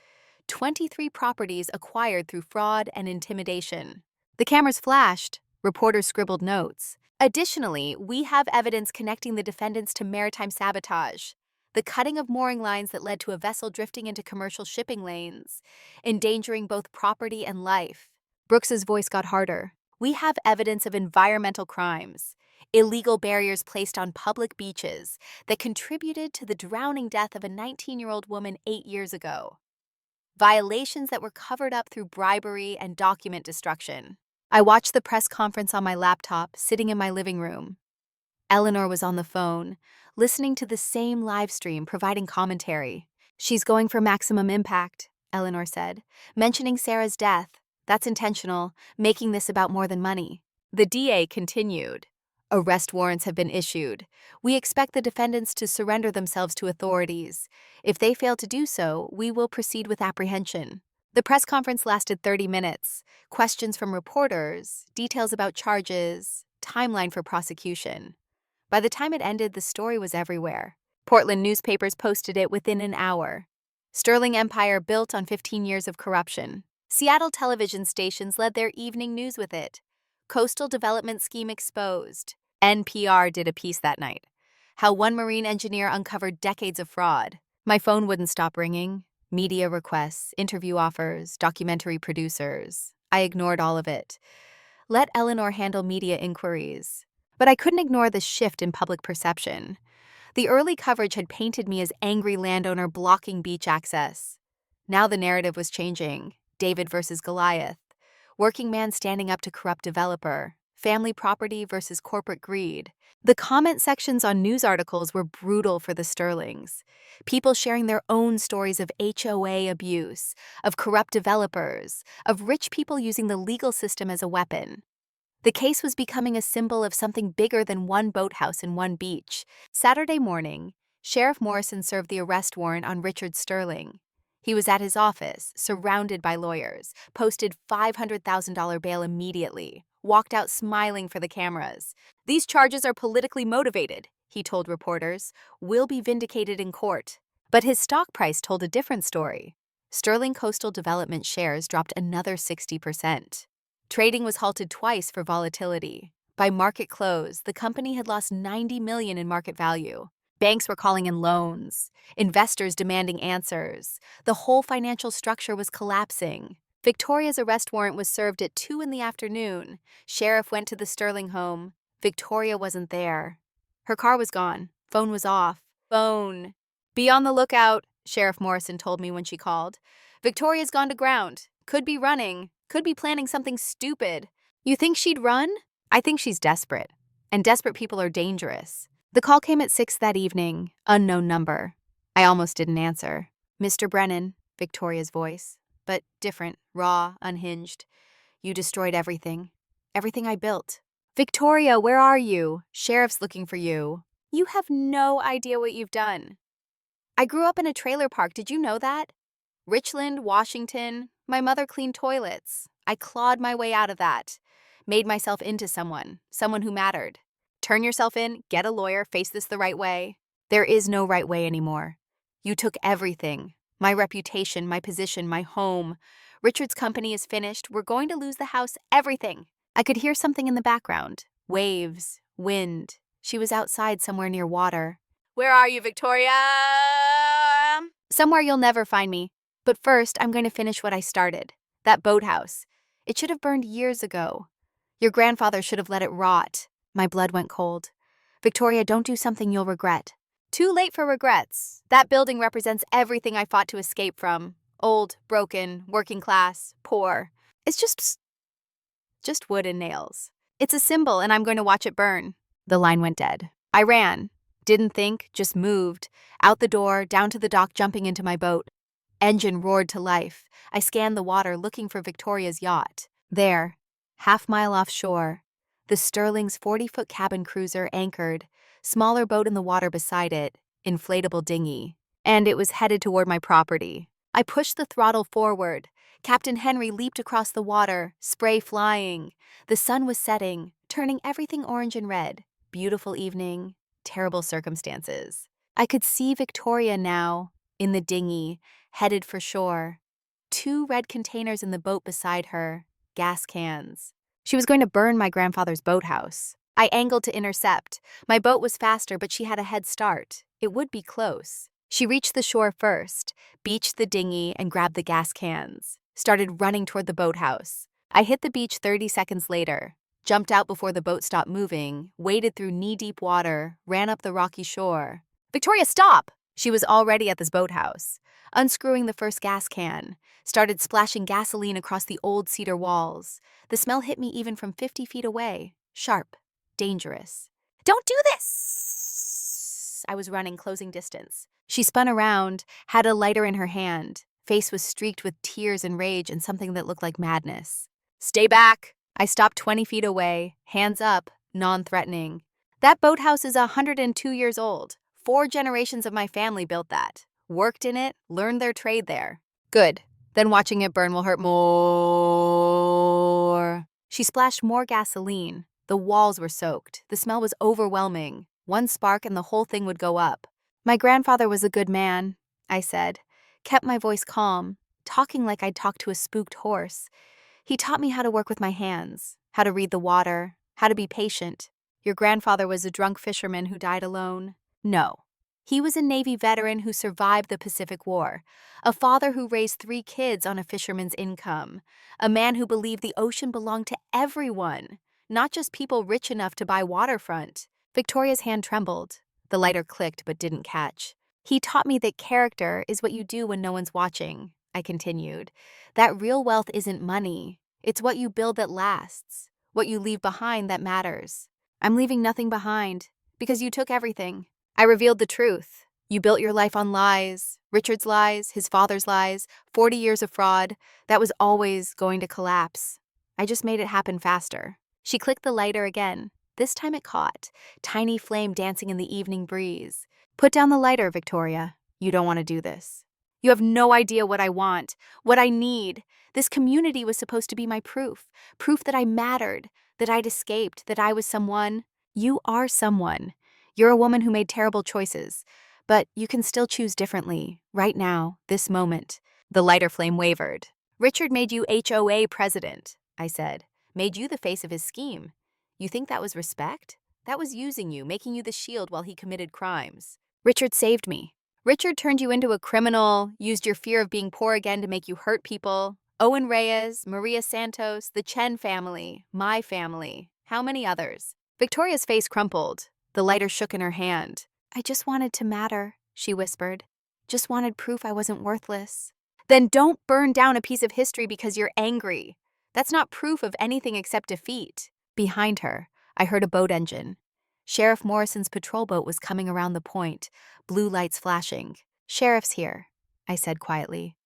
S1: 23 properties acquired through fraud and intimidation. The cameras flashed. Reporters scribbled notes. Additionally, we have evidence connecting the defendants to maritime sabotage, the cutting of mooring lines that led to a vessel drifting into commercial shipping lanes, endangering both property and life. Brooks's voice got harder. We have evidence of environmental crimes, illegal barriers placed on public beaches that contributed to the drowning death of a 19-year-old woman 8 years ago. Violations that were covered up through bribery and document destruction. I watched the press conference on my laptop, sitting in my living room. Eleanor was on the phone, listening to the same live stream, providing commentary. She's going for maximum impact, Eleanor said, mentioning Sarah's death. That's intentional, making this about more than money. The DA continued. Arrest warrants have been issued. We expect the defendants to surrender themselves to authorities. If they fail to do so, we will proceed with apprehension. The press conference lasted 30 minutes. Questions from reporters, details about charges, timeline for prosecution. By the time it ended, the story was everywhere. Portland newspapers posted it within an hour. Sterling Empire built on 15 years of corruption. Seattle television stations led their evening news with it. Coastal development scheme exposed. NPR did a piece that night. How one marine engineer uncovered decades of fraud. My phone wouldn't stop ringing. Media requests, interview offers, documentary producers. I ignored all of it. Let Eleanor handle media inquiries. But I couldn't ignore the shift in public perception. The early coverage had painted me as angry landowner blocking beach access. Now the narrative was changing. David versus Goliath. Working man standing up to corrupt developer. Family property versus corporate greed. The comment sections on news articles were brutal for the Sterlings. People sharing their own stories of HOA abuse, of corrupt developers, of rich people using the legal system as a weapon. The case was becoming a symbol of something bigger than one boathouse and one beach. Saturday morning, Sheriff Morrison served the arrest warrant on Richard Sterling. He was at his office, surrounded by lawyers, posted $500,000 bail immediately, walked out smiling for the cameras. These charges are politically motivated, he told reporters. Will be vindicated in court. But his stock price told a different story. Sterling Coastal Development shares dropped another 60%. Trading was halted twice for volatility. By market close, the company had lost $90 million in market value. Banks were calling in loans, investors demanding answers. The whole financial structure was collapsing. Victoria's arrest warrant was served at 2 p.m. Sheriff went to the Sterling home. Victoria wasn't there. Her car was gone. Phone was off. Phone. Be on the lookout, Sheriff Morrison told me when she called. Victoria's gone to ground. Could be running. Could be planning something stupid. You think she'd run? I think she's desperate. And desperate people are dangerous. The call came at 6 that evening. Unknown number. I almost didn't answer. Mr. Brennan, Victoria's voice. But different, raw, unhinged. You destroyed everything. Everything I built. Victoria, where are you? Sheriff's looking for you. You have no idea what you've done. I grew up in a trailer park, did you know that? Richland, Washington. My mother cleaned toilets. I clawed my way out of that. Made myself into someone who mattered. Turn yourself in, get a lawyer, face this the right way. There is no right way anymore. You took everything. My reputation, my position, my home. Richard's company is finished. We're going to lose the house, everything. I could hear something in the background. Waves, wind. She was outside somewhere near water. Where are you, Victoria? Somewhere you'll never find me. But first, I'm going to finish what I started. That boathouse. It should have burned years ago. Your grandfather should have let it rot. My blood went cold. Victoria, don't do something you'll regret. Too late for regrets. That building represents everything I fought to escape from. Old, broken, working class, poor. It's just wood and nails. It's a symbol, and I'm going to watch it burn. The line went dead. I ran. Didn't think, just moved. Out the door, down to the dock, jumping into my boat. Engine roared to life. I scanned the water, looking for Victoria's yacht. There, half-mile offshore. The Sterling's 40-foot cabin cruiser anchored, smaller boat in the water beside it, inflatable dinghy, and it was headed toward my property. I pushed the throttle forward. Captain Henry leaped across the water, spray flying. The sun was setting, turning everything orange and red. Beautiful evening, terrible circumstances. I could see Victoria now, in the dinghy, headed for shore. 2 red containers in the boat beside her, gas cans. She was going to burn my grandfather's boathouse. I angled to intercept. My boat was faster, but she had a head start. It would be close. She reached the shore first, beached the dinghy, and grabbed the gas cans. Started running toward the boathouse. I hit the beach 30 seconds later, jumped out before the boat stopped moving, waded through knee-deep water, ran up the rocky shore. "Victoria, stop!" She was already at this boathouse. Unscrewing the first gas can, started splashing gasoline across the old cedar walls. The smell hit me even from 50 feet away. Sharp, dangerous. "Don't do this!" I was running, closing distance. She spun around, had a lighter in her hand. Face was streaked with tears and rage and something that looked like madness. "Stay back!" I stopped 20 feet away, hands up, non-threatening. "That boathouse is 102 years old. 4 generations of my family built that. Worked in it, learned their trade there." "Good. Then watching it burn will hurt more." She splashed more gasoline. The walls were soaked. The smell was overwhelming. One spark and the whole thing would go up. "My grandfather was a good man," I said. Kept my voice calm, talking like I'd talk to a spooked horse. "He taught me how to work with my hands, how to read the water, how to be patient. Your grandfather was a drunk fisherman who died alone?" "No. He was a Navy veteran who survived the Pacific War, a father who raised 3 kids on a fisherman's income, a man who believed the ocean belonged to everyone, not just people rich enough to buy waterfront." Victoria's hand trembled. The lighter clicked but didn't catch. "He taught me that character is what you do when no one's watching," I continued. "That real wealth isn't money. It's what you build that lasts, what you leave behind that matters. I'm leaving nothing behind, because you took everything." I revealed the truth. "You built your life on lies, Richard's lies, his father's lies, 40 years of fraud. That was always going to collapse. I just made it happen faster." She clicked the lighter again. This time it caught, tiny flame dancing in the evening breeze. "Put down the lighter, Victoria. You don't want to do this. You have no idea what I want, what I need. This community was supposed to be my proof that I mattered, that I'd escaped, that I was someone. You are someone. You're a woman who made terrible choices, but you can still choose differently, right now, this moment." The lighter flame wavered. "Richard made you HOA president," I said. "Made you the face of his scheme. You think that was respect? That was using you, making you the shield while he committed crimes. Richard saved me. Richard turned you into a criminal, used your fear of being poor again to make you hurt people. Owen Reyes, Maria Santos, the Chen family, my family, how many others?" Victoria's face crumpled. The lighter shook in her hand. "I just wanted to matter," she whispered. "Just wanted proof I wasn't worthless." "Then don't burn down a piece of history because you're angry. That's not proof of anything except defeat." Behind her, I heard a boat engine. Sheriff Morrison's patrol boat was coming around the point, blue lights flashing. "Sheriff's here," I said quietly.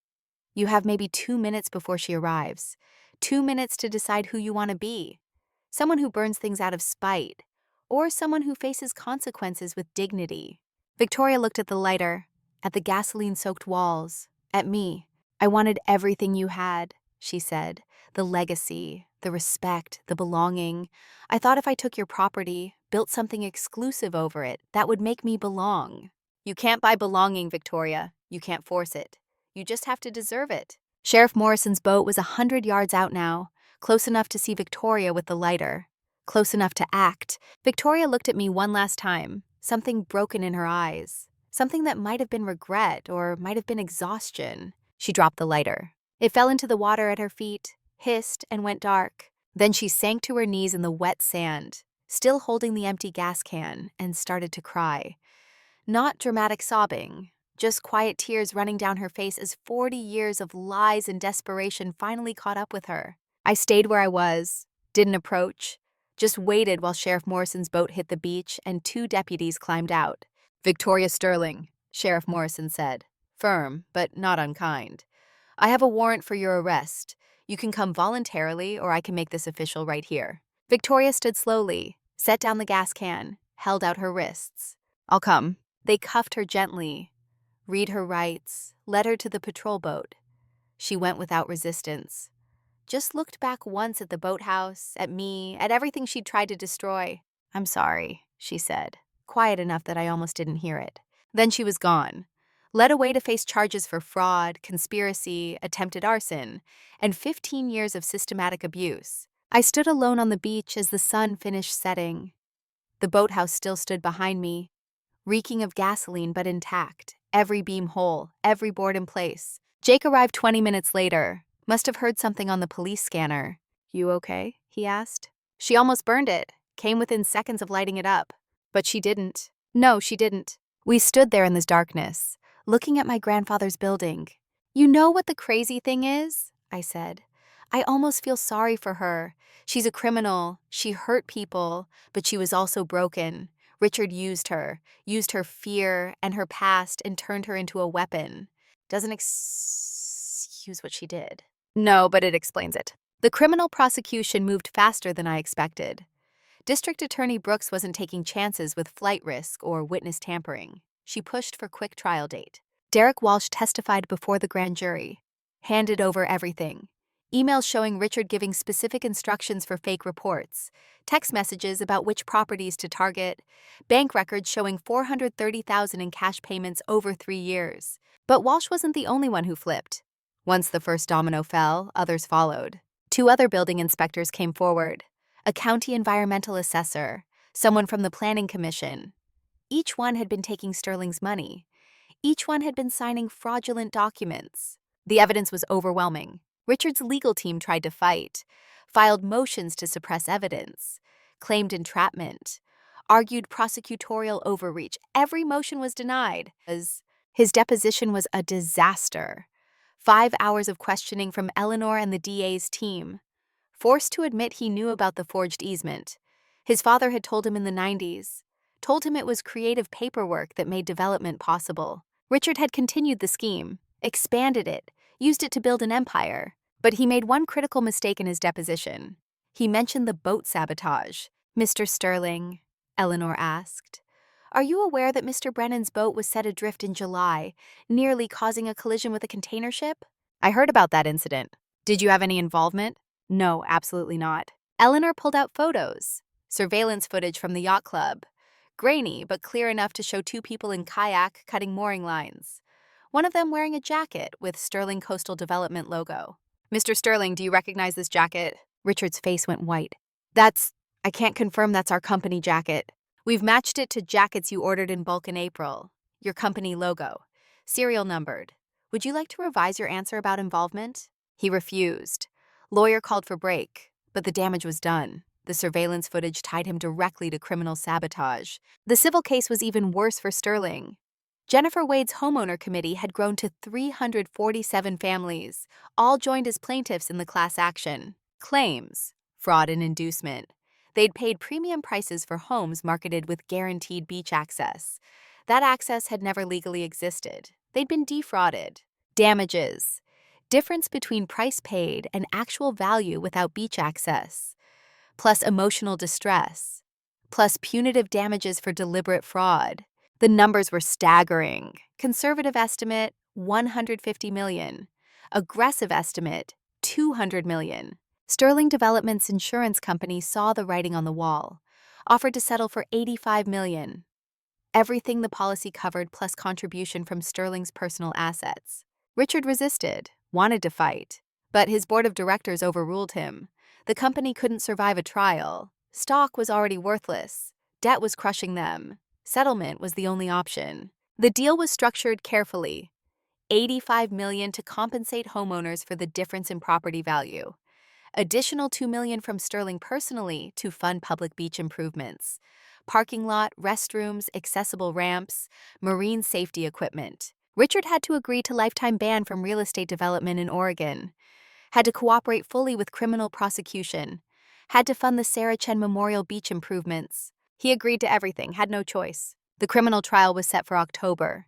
S1: "You have maybe 2 minutes before she arrives. 2 minutes to decide who you want to be. Someone who burns things out of spite, or someone who faces consequences with dignity." Victoria looked at the lighter, at the gasoline-soaked walls, at me. "I wanted everything you had," she said. "The legacy, the respect, the belonging. I thought if I took your property, built something exclusive over it, that would make me belong." "You can't buy belonging, Victoria. You can't force it. You just have to deserve it." Sheriff Morrison's boat was 100 yards out now, close enough to see Victoria with the lighter. Close enough to act. Victoria looked at me one last time, something broken in her eyes. Something that might have been regret or might have been exhaustion. She dropped the lighter. It fell into the water at her feet, hissed, and went dark. Then she sank to her knees in the wet sand, still holding the empty gas can, and started to cry. Not dramatic sobbing, just quiet tears running down her face as 40 years of lies and desperation finally caught up with her. I stayed where I was, didn't approach. Just waited while Sheriff Morrison's boat hit the beach and 2 deputies climbed out. "Victoria Sterling," Sheriff Morrison said, firm but not unkind. "I have a warrant for your arrest. You can come voluntarily or I can make this official right here." Victoria stood slowly, set down the gas can, held out her wrists. "I'll come." They cuffed her gently, read her rights, led her to the patrol boat. She went without resistance. Just looked back once at the boathouse, at me, at everything she'd tried to destroy. "I'm sorry," she said, quiet enough that I almost didn't hear it. Then she was gone, led away to face charges for fraud, conspiracy, attempted arson, and 15 years of systematic abuse. I stood alone on the beach as the sun finished setting. The boathouse still stood behind me, reeking of gasoline but intact, every beam whole, every board in place. Jake arrived 20 minutes later. Must have heard something on the police scanner. "You okay?" he asked. "She almost burned it. Came within seconds of lighting it up. But she didn't." "No, she didn't." We stood there in this darkness, looking at my grandfather's building. "You know what the crazy thing is?" I said. "I almost feel sorry for her. She's a criminal. She hurt people, but she was also broken. Richard used her fear and her past and turned her into a weapon. Doesn't excuse what she did." "No, but it explains it." The criminal prosecution moved faster than I expected. District Attorney Brooks wasn't taking chances with flight risk or witness tampering. She pushed for quick trial date. Derek Walsh testified before the grand jury, handed over everything. Emails showing Richard giving specific instructions for fake reports, text messages about which properties to target, bank records showing $430,000 in cash payments over 3 years. But Walsh wasn't the only one who flipped. Once the first domino fell, others followed. 2 other building inspectors came forward. A county environmental assessor, someone from the planning commission. Each one had been taking Sterling's money. Each one had been signing fraudulent documents. The evidence was overwhelming. Richard's legal team tried to fight, filed motions to suppress evidence, claimed entrapment, argued prosecutorial overreach. Every motion was denied. His deposition was a disaster. 5 hours of questioning from Eleanor and the DA's team. Forced to admit he knew about the forged easement. His father had told him in the 90s. Told him it was creative paperwork that made development possible. Richard had continued the scheme, expanded it, used it to build an empire. But he made one critical mistake in his deposition. He mentioned the boat sabotage. "Mr. Sterling," Eleanor asked, "are you aware that Mr. Brennan's boat was set adrift in July, nearly causing a collision with a container ship?" "I heard about that incident. Did you have any involvement?" "No, absolutely not." Eleanor pulled out photos, surveillance footage from the yacht club. Grainy, but clear enough to show 2 people in kayak cutting mooring lines. One of them wearing a jacket with Sterling Coastal Development logo. "Mr. Sterling, do you recognize this jacket?" Richard's face went white. I can't confirm that's our company jacket. We've matched it to jackets you ordered in bulk in April. Your company logo. Serial numbered. Would you like to revise your answer about involvement?" He refused. Lawyer called for break, but the damage was done. The surveillance footage tied him directly to criminal sabotage. The civil case was even worse for Sterling. Jennifer Wade's homeowner committee had grown to 347 families, all joined as plaintiffs in the class action. Claims: fraud and inducement. They'd paid premium prices for homes marketed with guaranteed beach access. That access had never legally existed. They'd been defrauded. Damages: difference between price paid and actual value without beach access, plus emotional distress, plus punitive damages for deliberate fraud. The numbers were staggering. Conservative estimate, $150 million. Aggressive estimate, $200 million. Sterling Development's insurance company saw the writing on the wall, offered to settle for $85 million. Everything the policy covered plus contribution from Sterling's personal assets. Richard resisted, wanted to fight, but his board of directors overruled him. The company couldn't survive a trial. Stock was already worthless. Debt was crushing them. Settlement was the only option. The deal was structured carefully. $85 million to compensate homeowners for the difference in property value. Additional $2 million from Sterling personally to fund public beach improvements. Parking lot, restrooms, accessible ramps, marine safety equipment. Richard had to agree to lifetime ban from real estate development in Oregon. Had to cooperate fully with criminal prosecution. Had to fund the Sarah Chen Memorial Beach improvements. He agreed to everything, had no choice. The criminal trial was set for October.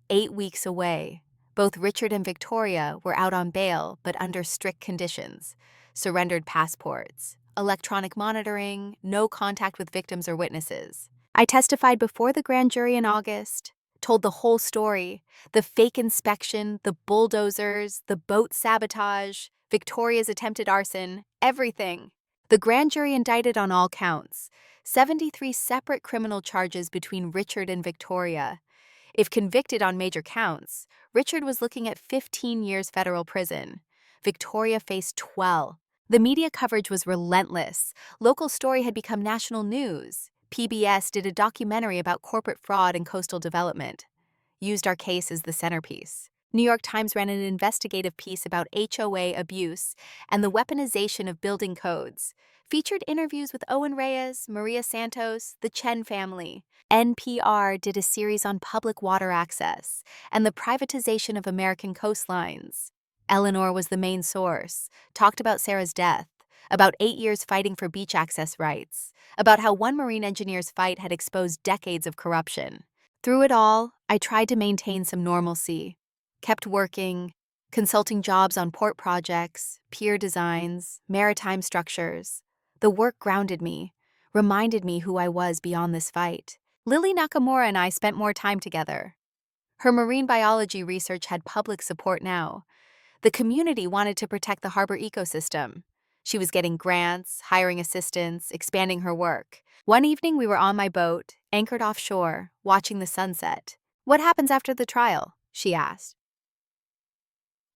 S1: 8 weeks away. Both Richard and Victoria were out on bail, but under strict conditions. Surrendered passports. electronic monitoring, no contact with victims or witnesses. I testified before the grand jury in August, told the whole story, the fake inspection, the bulldozers, the boat sabotage, Victoria's attempted arson, everything. The grand jury indicted on all counts, 73 separate criminal charges between Richard and Victoria. If convicted on major counts, Richard was looking at 15 years federal prison. Victoria faced 12. The media coverage was relentless. Local story had become national news. PBS did a documentary about corporate fraud and coastal development. Used our case as the centerpiece. New York Times ran an investigative piece about HOA abuse and the weaponization of building codes. Featured interviews with Owen Reyes, Maria Santos, the Chen family. NPR did a series on public water access and the privatization of American coastlines. Eleanor was the main source, talked about Sarah's death, about 8 years fighting for beach access rights, about how one marine engineer's fight had exposed decades of corruption. Through it all, I tried to maintain some normalcy, kept working, consulting jobs on port projects, pier designs, maritime structures. The work grounded me, reminded me who I was beyond this fight. Lily Nakamura and I spent more time together. Her marine biology research had public support now. The community wanted to protect the harbor ecosystem. She was getting grants, hiring assistants, expanding her work. One evening we were on my boat, anchored offshore, watching the sunset. "What happens after the trial?" she asked.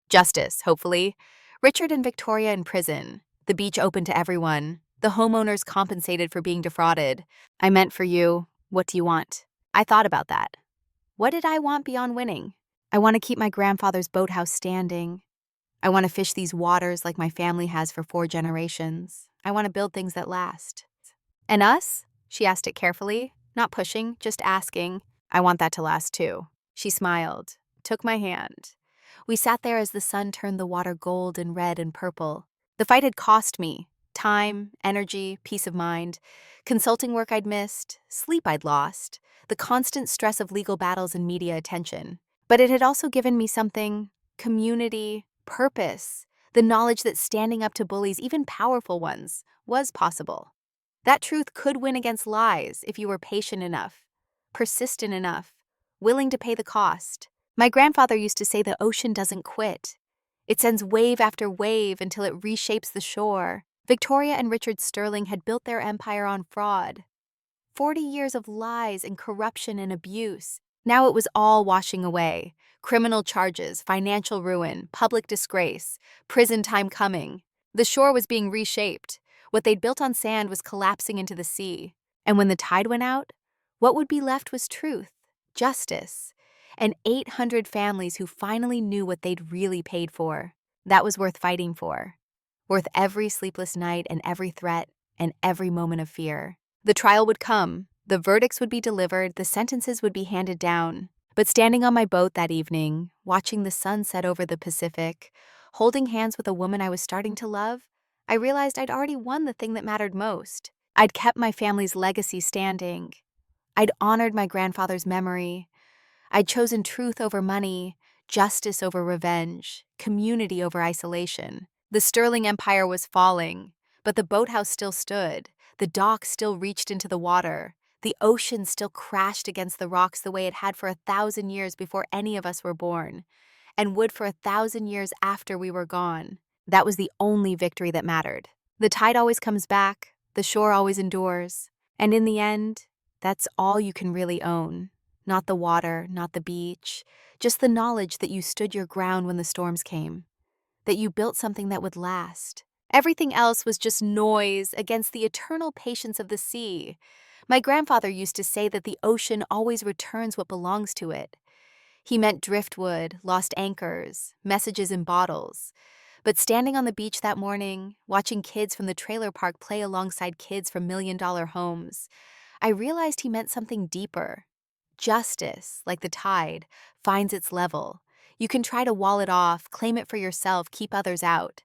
S1: "Justice, hopefully. Richard and Victoria in prison. The beach open to everyone. The homeowners compensated for being defrauded. I meant for you. What do you want?" I thought about that. What did I want beyond winning? I want to keep my grandfather's boathouse standing. I want to fish these waters like my family has for 4 generations. I want to build things that last. "And us?" She asked it carefully, not pushing, just asking. "I want that to last too." She smiled, took my hand. We sat there as the sun turned the water gold and red and purple. The fight had cost me time, energy, peace of mind, consulting work I'd missed, sleep I'd lost, the constant stress of legal battles and media attention. But it had also given me something: community, purpose, the knowledge that standing up to bullies, even powerful ones, was possible. That truth could win against lies if you were patient enough, persistent enough, willing to pay the cost. My grandfather used to say the ocean doesn't quit. It sends wave after wave until it reshapes the shore. Victoria and Richard Sterling had built their empire on fraud. 40 years of lies and corruption and abuse. Now it was all washing away. Criminal charges, financial ruin, public disgrace, prison time coming. The shore was being reshaped. What they'd built on sand was collapsing into the sea. And when the tide went out, what would be left was truth, justice, and 800 families who finally knew what they'd really paid for. That was worth fighting for. Worth every sleepless night and every threat and every moment of fear. The trial would come, the verdicts would be delivered, the sentences would be handed down. But standing on my boat that evening, watching the sun set over the Pacific, holding hands with a woman I was starting to love, I realized I'd already won the thing that mattered most. I'd kept my family's legacy standing. I'd honored my grandfather's memory. I'd chosen truth over money, justice over revenge, community over isolation. The Sterling Empire was falling, but the boathouse still stood. The dock still reached into the water. The ocean still crashed against the rocks the way it had for 1,000 years before any of us were born, and would for 1,000 years after we were gone. That was the only victory that mattered. The tide always comes back, the shore always endures, and in the end, that's all you can really own. Not the water, not the beach, just the knowledge that you stood your ground when the storms came, that you built something that would last. Everything else was just noise against the eternal patience of the sea. My grandfather used to say that the ocean always returns what belongs to it. He meant driftwood, lost anchors, messages in bottles. But standing on the beach that morning, watching kids from the trailer park play alongside kids from million-dollar homes, I realized he meant something deeper. Justice, like the tide, finds its level. You can try to wall it off, claim it for yourself, keep others out.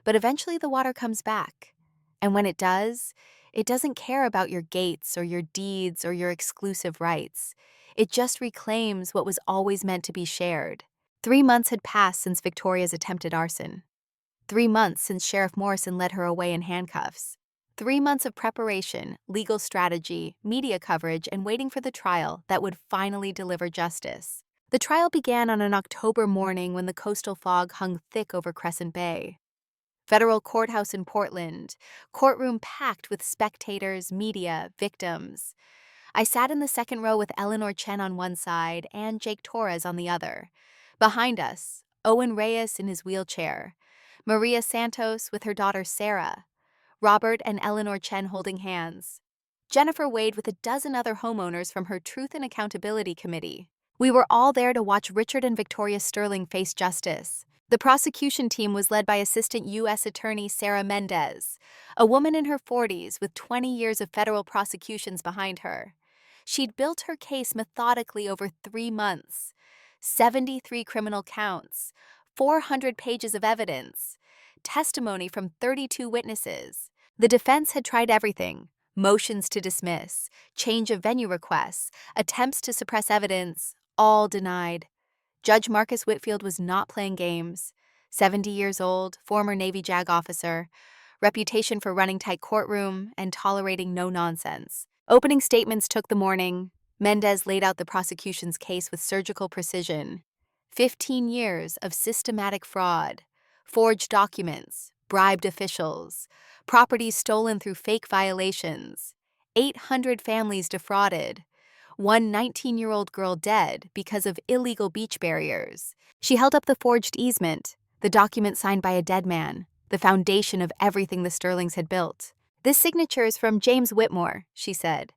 S1: But eventually the water comes back. And when it does, it doesn't care about your gates or your deeds or your exclusive rights. It just reclaims what was always meant to be shared. 3 months had passed since Victoria's attempted arson. 3 months since Sheriff Morrison led her away in handcuffs. 3 months of preparation, legal strategy, media coverage, and waiting for the trial that would finally deliver justice. The trial began on an October morning when the coastal fog hung thick over Crescent Bay. Federal courthouse in Portland, courtroom packed with spectators, media, victims. I sat in the second row with Eleanor Chen on one side and Jake Torres on the other. Behind us, Owen Reyes in his wheelchair, Maria Santos with her daughter Sarah, Robert and Eleanor Chen holding hands, Jennifer Wade with a dozen other homeowners from her Truth and Accountability Committee. We were all there to watch Richard and Victoria Sterling face justice. The prosecution team was led by Assistant U.S. Attorney Sarah Mendez, a woman in her 40s with 20 years of federal prosecutions behind her. She'd built her case methodically over 3 months, 73 criminal counts, 400 pages of evidence, testimony from 32 witnesses. The defense had tried everything: motions to dismiss, change of venue requests, attempts to suppress evidence, all denied. Judge Marcus Whitfield was not playing games. 70 years old, former Navy JAG officer, reputation for running tight courtroom and tolerating no nonsense. Opening statements took the morning. Mendez laid out the prosecution's case with surgical precision. 15 years of systematic fraud, forged documents, bribed officials, properties stolen through fake violations, 800 families defrauded, one 19-year-old girl dead because of illegal beach barriers. She held up the forged easement, the document signed by a dead man, the foundation of everything the Sterlings had built. "This signature is from James Whitmore," she said.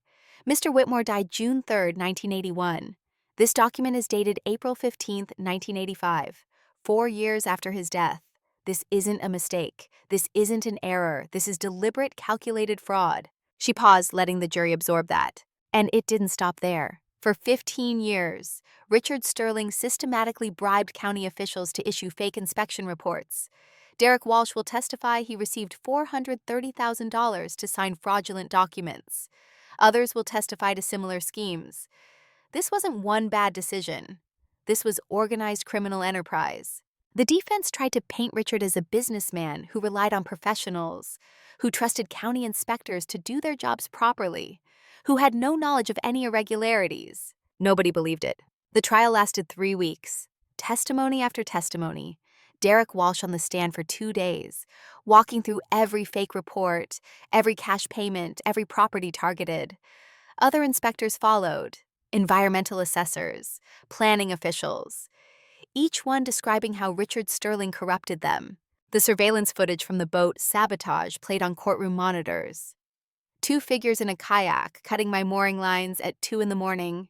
S1: "Mr. Whitmore died June 3, 1981. This document is dated April 15, 1985, 4 years after his death. This isn't a mistake. This isn't an error. This is deliberate, calculated fraud." She paused, letting the jury absorb that. And it didn't stop there. For 15 years, Richard Sterling systematically bribed county officials to issue fake inspection reports. Derek Walsh will testify he received $430,000 to sign fraudulent documents. Others will testify to similar schemes. This wasn't one bad decision. This was organized criminal enterprise. The defense tried to paint Richard as a businessman who relied on professionals, who trusted county inspectors to do their jobs properly, who had no knowledge of any irregularities. Nobody believed it. The trial lasted 3 weeks. Testimony after testimony. Derek Walsh on the stand for 2 days, walking through every fake report, every cash payment, every property targeted. Other inspectors followed, environmental assessors, planning officials, each one describing how Richard Sterling corrupted them. The surveillance footage from the boat Sabotage played on courtroom monitors. 2 figures in a kayak cutting my mooring lines at 2 in the morning.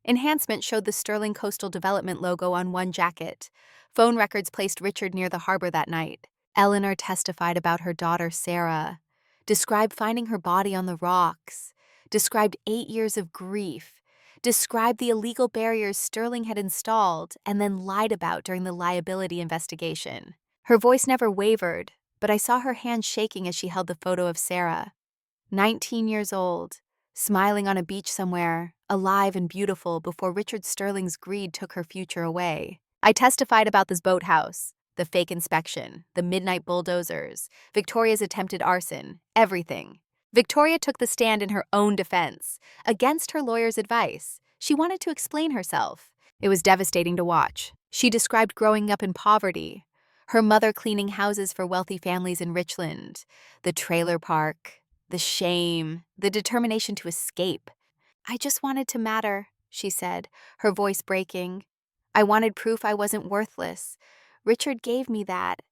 S1: Enhancement showed the Sterling Coastal Development logo on one jacket. Phone records placed Richard near the harbor that night. Eleanor testified about her daughter Sarah, described finding her body on the rocks, described 8 years of grief, described the illegal barriers Sterling had installed and then lied about during the liability investigation. Her voice never wavered, but I saw her hand shaking as she held the photo of Sarah. 19 years old, smiling on a beach somewhere, alive and beautiful before Richard Sterling's greed took her future away. I testified about this boathouse, the fake inspection, the midnight bulldozers, Victoria's attempted arson, everything. Victoria took the stand in her own defense, against her lawyer's advice. She wanted to explain herself. It was devastating to watch. She described growing up in poverty, her mother cleaning houses for wealthy families in Richland, the trailer park, the shame, the determination to escape. "I just wanted to matter," she said, her voice breaking. "I wanted proof I wasn't worthless. Richard gave me that.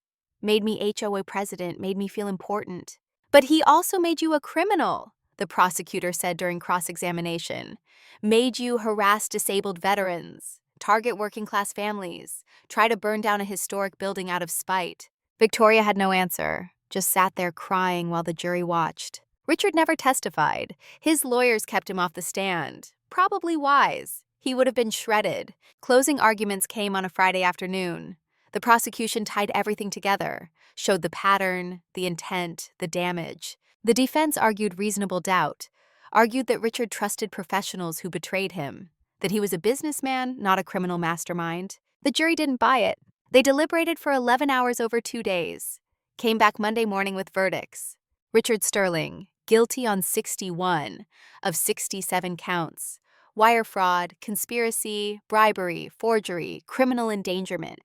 S1: Made me HOA president, made me feel important." "But he also made you a criminal," the prosecutor said during cross-examination. "Made you harass disabled veterans, target working-class families, try to burn down a historic building out of spite." Victoria had no answer, just sat there crying while the jury watched. Richard never testified. His lawyers kept him off the stand. Probably wise. He would have been shredded. Closing arguments came on a Friday afternoon. The prosecution tied everything together, showed the pattern, the intent, the damage. The defense argued reasonable doubt, argued that Richard trusted professionals who betrayed him, that he was a businessman, not a criminal mastermind. The jury didn't buy it. They deliberated for 11 hours over 2 days, came back Monday morning with verdicts. Richard Sterling, guilty on 61 of 67 counts. Wire fraud, conspiracy, bribery, forgery, criminal endangerment.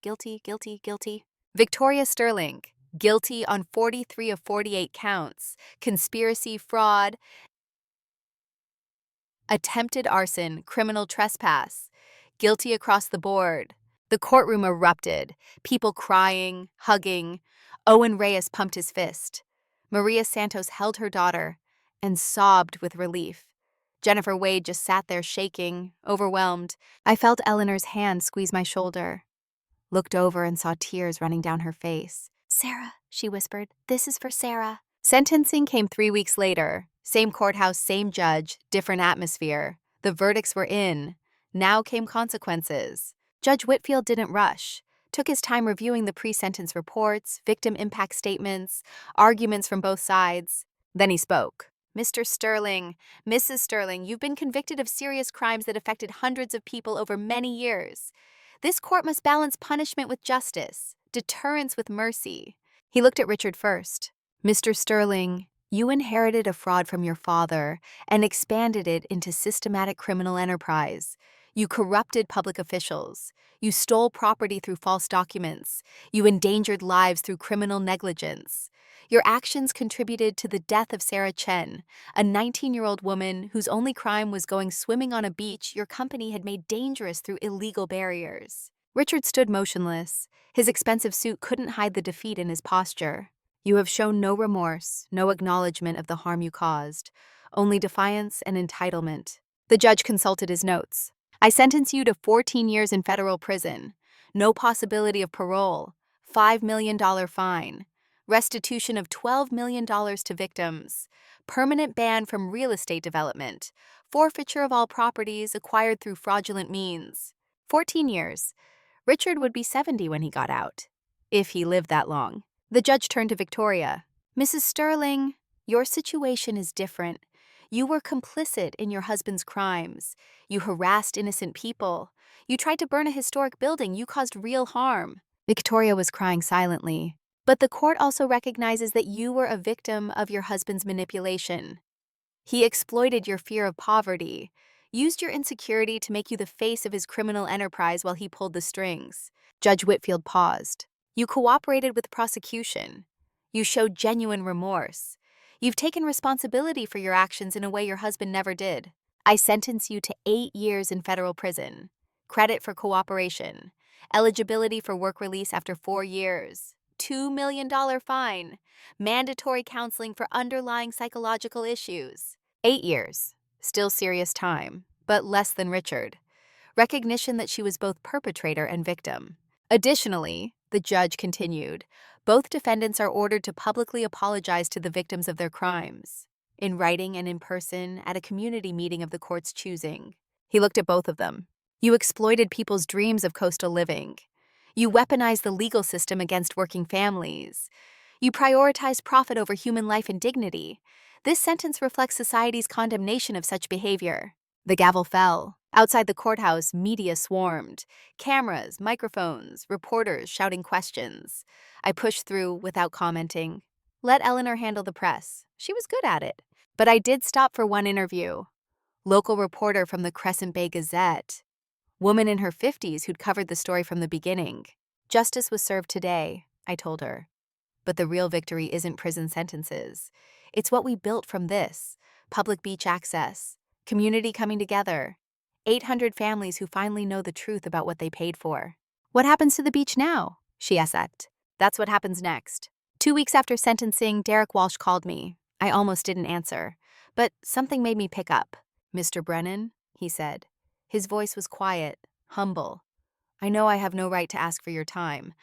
S1: Guilty, guilty, guilty. Victoria Sterling, guilty on 43 of 48 counts. Conspiracy, fraud, attempted arson, criminal trespass. Guilty across the board. The courtroom erupted, people crying, hugging. Owen Reyes pumped his fist. Maria Santos held her daughter and sobbed with relief. Jennifer Wade just sat there shaking, overwhelmed. I felt Eleanor's hand squeeze my shoulder. Looked over and saw tears running down her face. "Sarah," she whispered, "this is for Sarah." Sentencing came 3 weeks later. Same courthouse, same judge, different atmosphere. The verdicts were in. Now came consequences. Judge Whitfield didn't rush. Took his time reviewing the pre-sentence reports, victim impact statements, arguments from both sides. Then he spoke. "Mr. Sterling, Mrs. Sterling, you've been convicted of serious crimes that affected hundreds of people over many years. This court must balance punishment with justice, deterrence with mercy." He looked at Richard first. "Mr. Sterling, you inherited a fraud from your father and expanded it into systematic criminal enterprise. You corrupted public officials. You stole property through false documents. You endangered lives through criminal negligence. Your actions contributed to the death of Sarah Chen, a 19-year-old woman whose only crime was going swimming on a beach your company had made dangerous through illegal barriers." Richard stood motionless. His expensive suit couldn't hide the defeat in his posture. "You have shown no remorse, no acknowledgement of the harm you caused, only defiance and entitlement." The judge consulted his notes. "I sentence you to 14 years in federal prison, no possibility of parole, $5 million fine, restitution of $12 million to victims, permanent ban from real estate development, forfeiture of all properties acquired through fraudulent means." 14 years. Richard would be 70 when he got out, if he lived that long. The judge turned to Victoria. "Mrs. Sterling, your situation is different. You were complicit in your husband's crimes. You harassed innocent people. You tried to burn a historic building. You caused real harm." Victoria was crying silently. "But the court also recognizes that you were a victim of your husband's manipulation. He exploited your fear of poverty, used your insecurity to make you the face of his criminal enterprise while he pulled the strings." Judge Whitfield paused. "You cooperated with prosecution. You showed genuine remorse. You've taken responsibility for your actions in a way your husband never did. I sentence you to 8 years in federal prison. Credit for cooperation. Eligibility for work release after 4 years. $2 million fine. Mandatory counseling for underlying psychological issues." 8 years. Still serious time, but less than Richard. Recognition that she was both perpetrator and victim. Additionally, the judge continued, both defendants are ordered to publicly apologize to the victims of their crimes, in writing and in person at a community meeting of the court's choosing. He looked at both of them. "You exploited people's dreams of coastal living. You weaponized the legal system against working families. You prioritized profit over human life and dignity. This sentence reflects society's condemnation of such behavior." The gavel fell. Outside the courthouse, media swarmed. Cameras, microphones, reporters shouting questions. I pushed through without commenting. Let Eleanor handle the press. She was good at it. But I did stop for one interview. Local reporter from the Crescent Bay Gazette. Woman in her 50s who'd covered the story from the beginning. "Justice was served today," I told her. "But the real victory isn't prison sentences. It's what we built from this. Public beach access. Community coming together. 800 families who finally know the truth about what they paid for." "What happens to the beach now?" she asked. "That's what happens next." 2 weeks after sentencing, Derek Walsh called me. I almost didn't answer, but something made me pick up. "Mr. Brennan," he said. His voice was quiet, humble. "I know I have no right to ask for your time,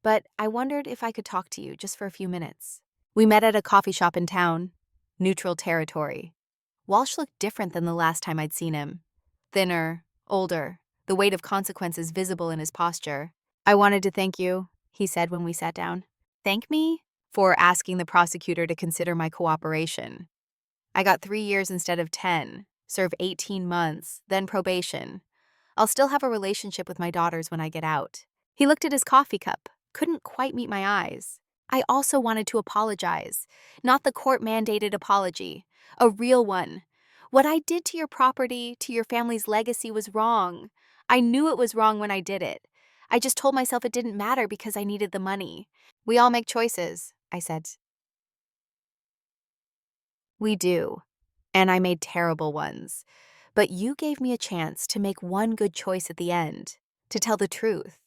S1: but I wondered if I could talk to you just for a few minutes." We met at a coffee shop in town. Neutral territory. Walsh looked different than the last time I'd seen him. Thinner, older, the weight of consequences visible in his posture. "I wanted to thank you," he said when we sat down. "Thank me?" "For asking the prosecutor to consider my cooperation. I got 3 years instead of 10, serve 18 months, then probation. I'll still have a relationship with my daughters when I get out." He looked at his coffee cup, couldn't quite meet my eyes. I also wanted to apologize. Not the court-mandated apology. A real one. What I did to your property, to your family's legacy was wrong. I knew it was wrong when I did it. I just told myself it didn't matter because I needed the money. We all make choices, I said. We do. And I made terrible ones. But you gave me a chance to make one good choice at the end, to tell the truth,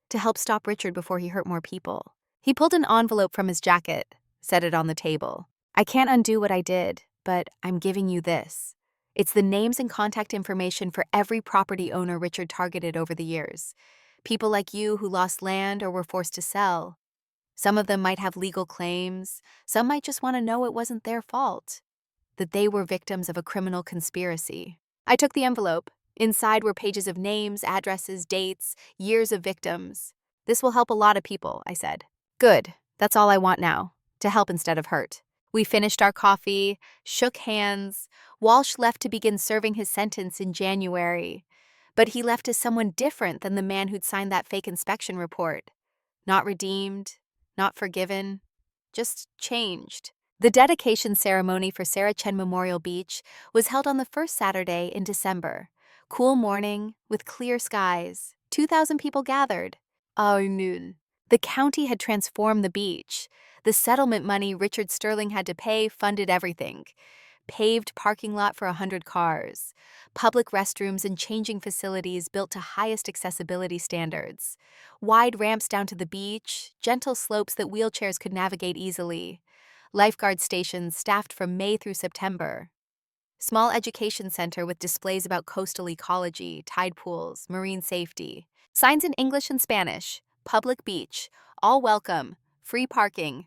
S1: to help stop Richard before he hurt more people. He pulled an envelope from his jacket, set it on the table. I can't undo what I did, but I'm giving you this. It's the names and contact information for every property owner Richard targeted over the years. People like you who lost land or were forced to sell. Some of them might have legal claims. Some might just want to know it wasn't their fault, that they were victims of a criminal conspiracy. I took the envelope. Inside were pages of names, addresses, dates, years of victims. This will help a lot of people, I said. Good. That's all I want now, to help instead of hurt. We finished our coffee, shook hands. Walsh left to begin serving his sentence in January. But he left as someone different than the man who'd signed that fake inspection report. Not redeemed, not forgiven, just changed. The dedication ceremony for Sarah Chen Memorial Beach was held on the first Saturday in December. Cool morning, with clear skies. 2,000 people gathered. Noon. The county had transformed the beach. The settlement money Richard Sterling had to pay funded everything. Paved parking lot for 100 cars. Public restrooms and changing facilities built to highest accessibility standards. Wide ramps down to the beach, gentle slopes that wheelchairs could navigate easily. Lifeguard stations staffed from May through September. Small education center with displays about coastal ecology, tide pools, marine safety. Signs in English and Spanish. Public beach. All welcome. Free parking.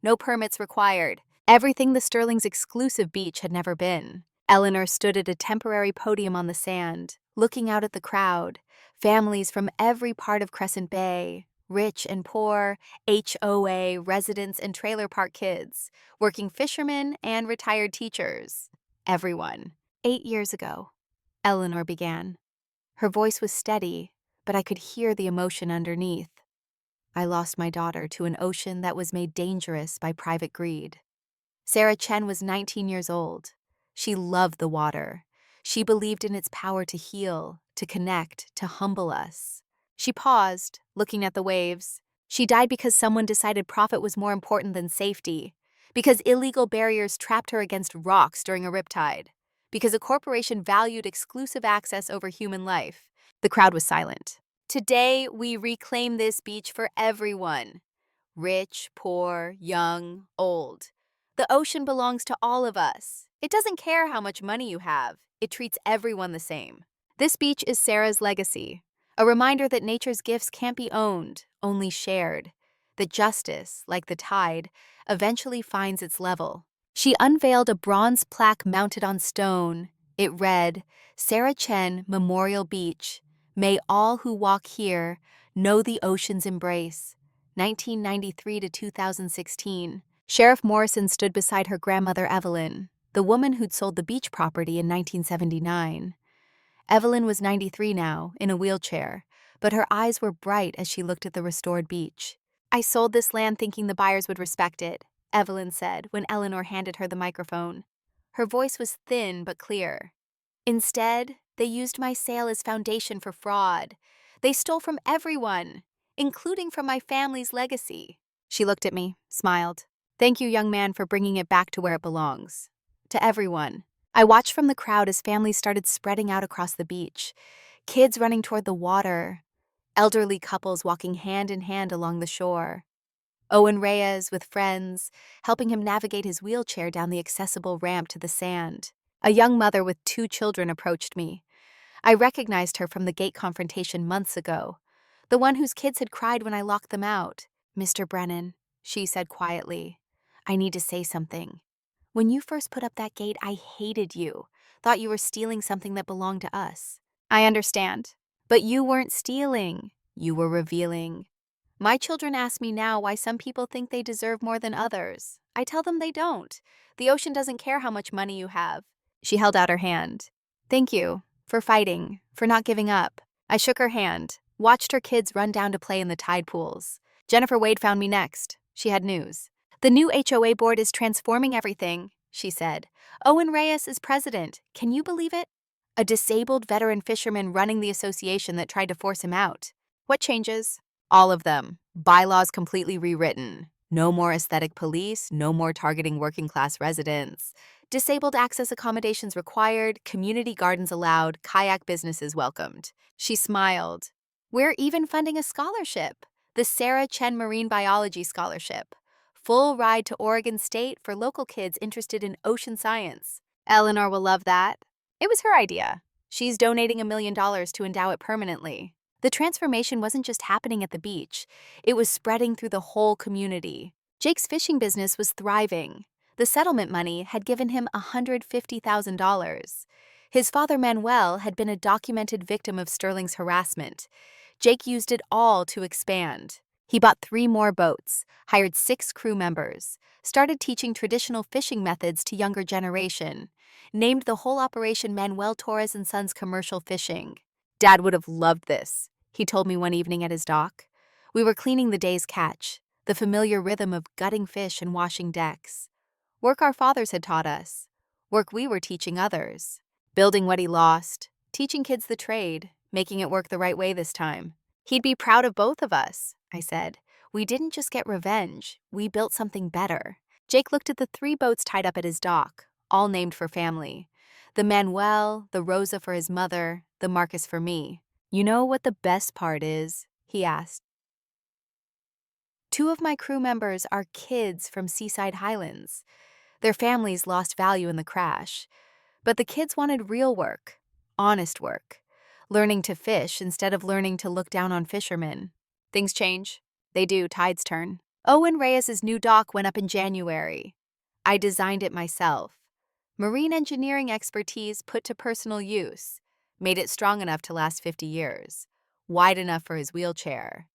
S1: No permits required. Everything the Sterling's exclusive beach had never been. Eleanor stood at a temporary podium on the sand, looking out at the crowd. Families from every part of Crescent Bay. Rich and poor, HOA, residents and trailer park kids, working fishermen and retired teachers. Everyone. 8 years ago, Eleanor began. Her voice was steady, but I could hear the emotion underneath. I lost my daughter to an ocean that was made dangerous by private greed. Sarah Chen was 19 years old. She loved the water. She believed in its power to heal, to connect, to humble us. She paused, looking at the waves. She died because someone decided profit was more important than safety, because illegal barriers trapped her against rocks during a riptide, because a corporation valued exclusive access over human life. The crowd was silent. Today, we reclaim this beach for everyone. Rich, poor, young, old. The ocean belongs to all of us. It doesn't care how much money you have. It treats everyone the same. This beach is Sarah's legacy. A reminder that nature's gifts can't be owned, only shared. That justice, like the tide, eventually finds its level. She unveiled a bronze plaque mounted on stone. It read, Sarah Chen Memorial Beach. May all who walk here know the ocean's embrace. 1993 to 2016. Sheriff Morrison stood beside her grandmother Evelyn, the woman who'd sold the beach property in 1979. Evelyn was 93 now, in a wheelchair, but her eyes were bright as she looked at the restored beach. I sold this land thinking the buyers would respect it, Evelyn said when Eleanor handed her the microphone. Her voice was thin but clear. Instead, they used my sale as foundation for fraud. They stole from everyone, including from my family's legacy. She looked at me, smiled. Thank you, young man, for bringing it back to where it belongs. To everyone. I watched from the crowd as families started spreading out across the beach. Kids running toward the water. Elderly couples walking hand in hand along the shore. Owen Reyes with friends, helping him navigate his wheelchair down the accessible ramp to the sand. A young mother with 2 children approached me. I recognized her from the gate confrontation months ago. The one whose kids had cried when I locked them out. Mr. Brennan, she said quietly, I need to say something. When you first put up that gate, I hated you. Thought you were stealing something that belonged to us. I understand. But you weren't stealing. You were revealing. My children ask me now why some people think they deserve more than others. I tell them they don't. The ocean doesn't care how much money you have. She held out her hand. Thank you. For fighting. For not giving up. I shook her hand. Watched her kids run down to play in the tide pools. Jennifer Wade found me next. She had news. The new HOA board is transforming everything, she said. Owen Reyes is president. Can you believe it? A disabled veteran fisherman running the association that tried to force him out. What changes? All of them. Bylaws completely rewritten. No more aesthetic police, no more targeting working-class residents. Disabled access accommodations required, community gardens allowed, kayak businesses welcomed. She smiled. We're even funding a scholarship, the Sarah Chen Marine Biology Scholarship. Full ride to Oregon State for local kids interested in ocean science. Eleanor will love that. It was her idea. She's donating $1 million to endow it permanently. The transformation wasn't just happening at the beach. It was spreading through the whole community. Jake's fishing business was thriving. The settlement money had given him $150,000. His father Manuel had been a documented victim of Sterling's harassment. Jake used it all to expand. He bought 3 more boats, hired 6 crew members, started teaching traditional fishing methods to younger generation, named the whole operation Manuel Torres & Sons Commercial Fishing. Dad would have loved this, he told me one evening at his dock. We were cleaning the day's catch, the familiar rhythm of gutting fish and washing decks. Work our fathers had taught us, work we were teaching others. Building what he lost, teaching kids the trade, making it work the right way this time. He'd be proud of both of us, I said. We didn't just get revenge, we built something better. Jake looked at the 3 boats tied up at his dock, all named for family. The Manuel, the Rosa for his mother, the Marcus for me. You know what the best part is? He asked. 2 of my crew members are kids from Seaside Highlands. Their families lost value in the crash. But the kids wanted real work, honest work, learning to fish instead of learning to look down on fishermen. Things change. They do, tides turn. Owen Reyes's new dock went up in January. I designed it myself. Marine engineering expertise put to personal use, made it strong enough to last 50 years, wide enough for his wheelchair,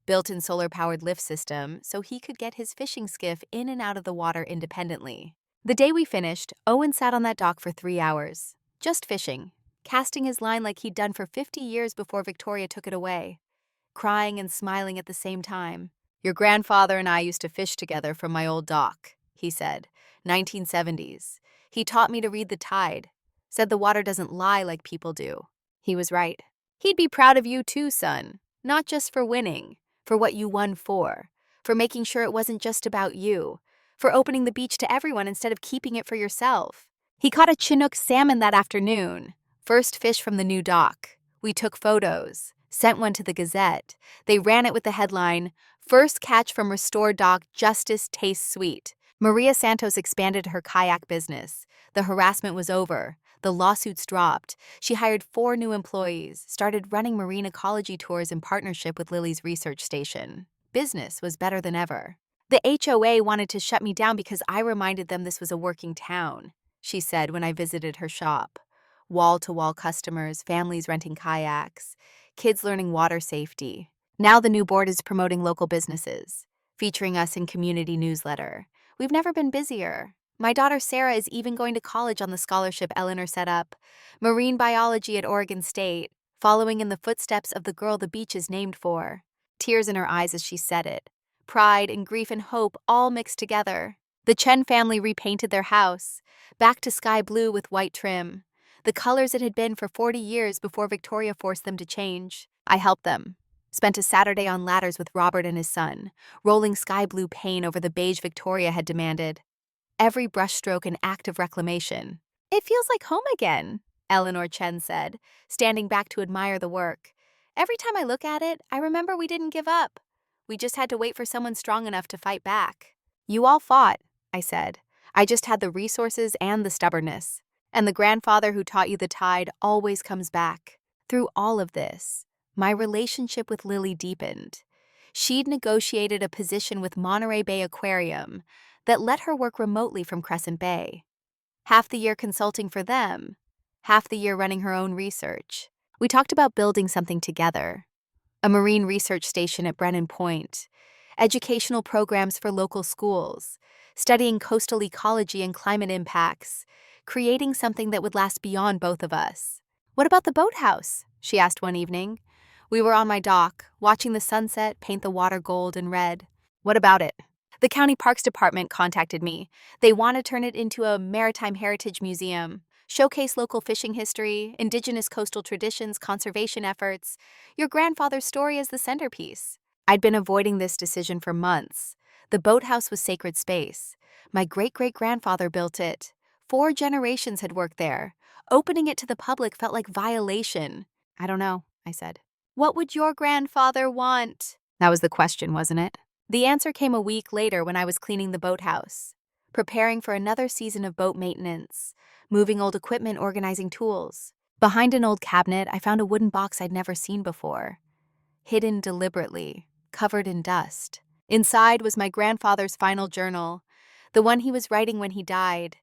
S1: built-in solar-powered lift system so he could get his fishing skiff in and out of the water independently. The day we finished, Owen sat on that dock for 3 hours, just fishing, casting his line like he'd done for 50 years before Victoria took it away, crying and smiling at the same time. Your grandfather and I used to fish together from my old dock, he said, 1970s. He taught me to read the tide, said the water doesn't lie like people do. He was right. He'd be proud of you too, son, not just for winning, for what you won for making sure it wasn't just about you, for opening the beach to everyone instead of keeping it for yourself. He caught a Chinook salmon that afternoon, first fish from the new dock. We took photos, sent one to the Gazette. They ran it with the headline, "First catch from restored dock, justice tastes sweet." Maria Santos expanded her kayak business. The harassment was over. The lawsuits dropped. She hired 4 new employees, started running marine ecology tours in partnership with Lily's research station. Business was better than ever. The HOA wanted to shut me down because I reminded them this was a working town, she said when I visited her shop. Wall-to-wall customers, families renting kayaks, kids learning water safety. Now the new board is promoting local businesses, featuring us in community newsletter. We've never been busier. My daughter Sarah is even going to college on the scholarship Eleanor set up, marine biology at Oregon State, following in the footsteps of the girl the beach is named for. Tears in her eyes as she said it. Pride and grief and hope all mixed together. The Chen family repainted their house, back to sky blue with white trim, the colors it had been for 40 years before Victoria forced them to change. I helped them. Spent a Saturday on ladders with Robert and his son, rolling sky blue paint over the beige Victoria had demanded. Every brushstroke an act of reclamation. It feels like home again, Eleanor Chen said, standing back to admire the work. Every time I look at it, I remember we didn't give up. We just had to wait for someone strong enough to fight back. You all fought, I said. I just had the resources and the stubbornness. And the grandfather who taught you the tide always comes back. Through all of this, my relationship with Lily deepened. She'd negotiated a position with Monterey Bay Aquarium that let her work remotely from Crescent Bay. Half the year consulting for them, half the year running her own research. We talked about building something together. A marine research station at Brennan Point, educational programs for local schools, studying coastal ecology and climate impacts, creating something that would last beyond both of us. What about the boathouse? She asked one evening. We were on my dock, watching the sunset paint the water gold and red. What about it? The county parks department contacted me. They want to turn it into a maritime heritage museum, showcase local fishing history, indigenous coastal traditions, conservation efforts. Your grandfather's story is the centerpiece. I'd been avoiding this decision for months. The boathouse was sacred space. My great-great-grandfather built it. 4 generations had worked there. Opening it to the public felt like violation. I don't know, I said. What would your grandfather want? That was the question, wasn't it? The answer came a week later when I was cleaning the boathouse, preparing for another season of boat maintenance, moving old equipment, organizing tools. Behind an old cabinet, I found a wooden box I'd never seen before, hidden deliberately, covered in dust. Inside was my grandfather's final journal, the one he was writing when he died,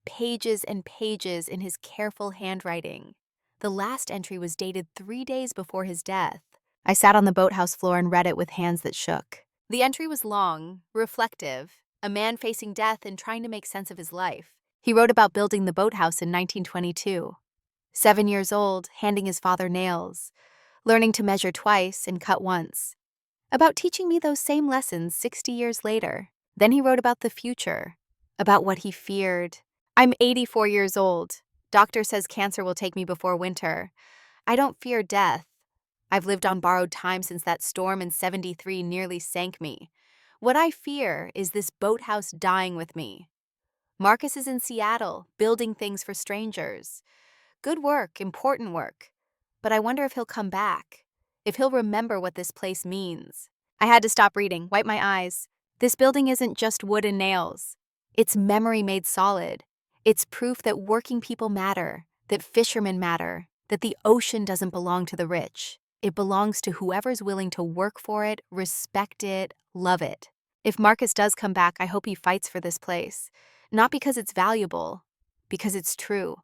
S1: pages and pages in his careful handwriting. The last entry was dated 3 days before his death. I sat on the boathouse floor and read it with hands that shook. The entry was long, reflective, a man facing death and trying to make sense of his life. He wrote about building the boathouse in 1922. 7 years old, handing his father nails, learning to measure twice and cut once. About teaching me those same lessons 60 years later. Then he wrote about the future, about what he feared. I'm 84 years old. Doctor says cancer will take me before winter. I don't fear death. I've lived on borrowed time since that storm in '73 nearly sank me. What I fear is this boathouse dying with me. Marcus is in Seattle, building things for strangers. Good work, important work. But I wonder if he'll come back, if he'll remember what this place means. I had to stop reading, wipe my eyes. This building isn't just wood and nails. It's memory made solid. It's proof that working people matter, that fishermen matter, that the ocean doesn't belong to the rich. It belongs to whoever's willing to work for it, respect it, love it. If Marcus does come back, I hope he fights for this place. Not because it's valuable, because it's true.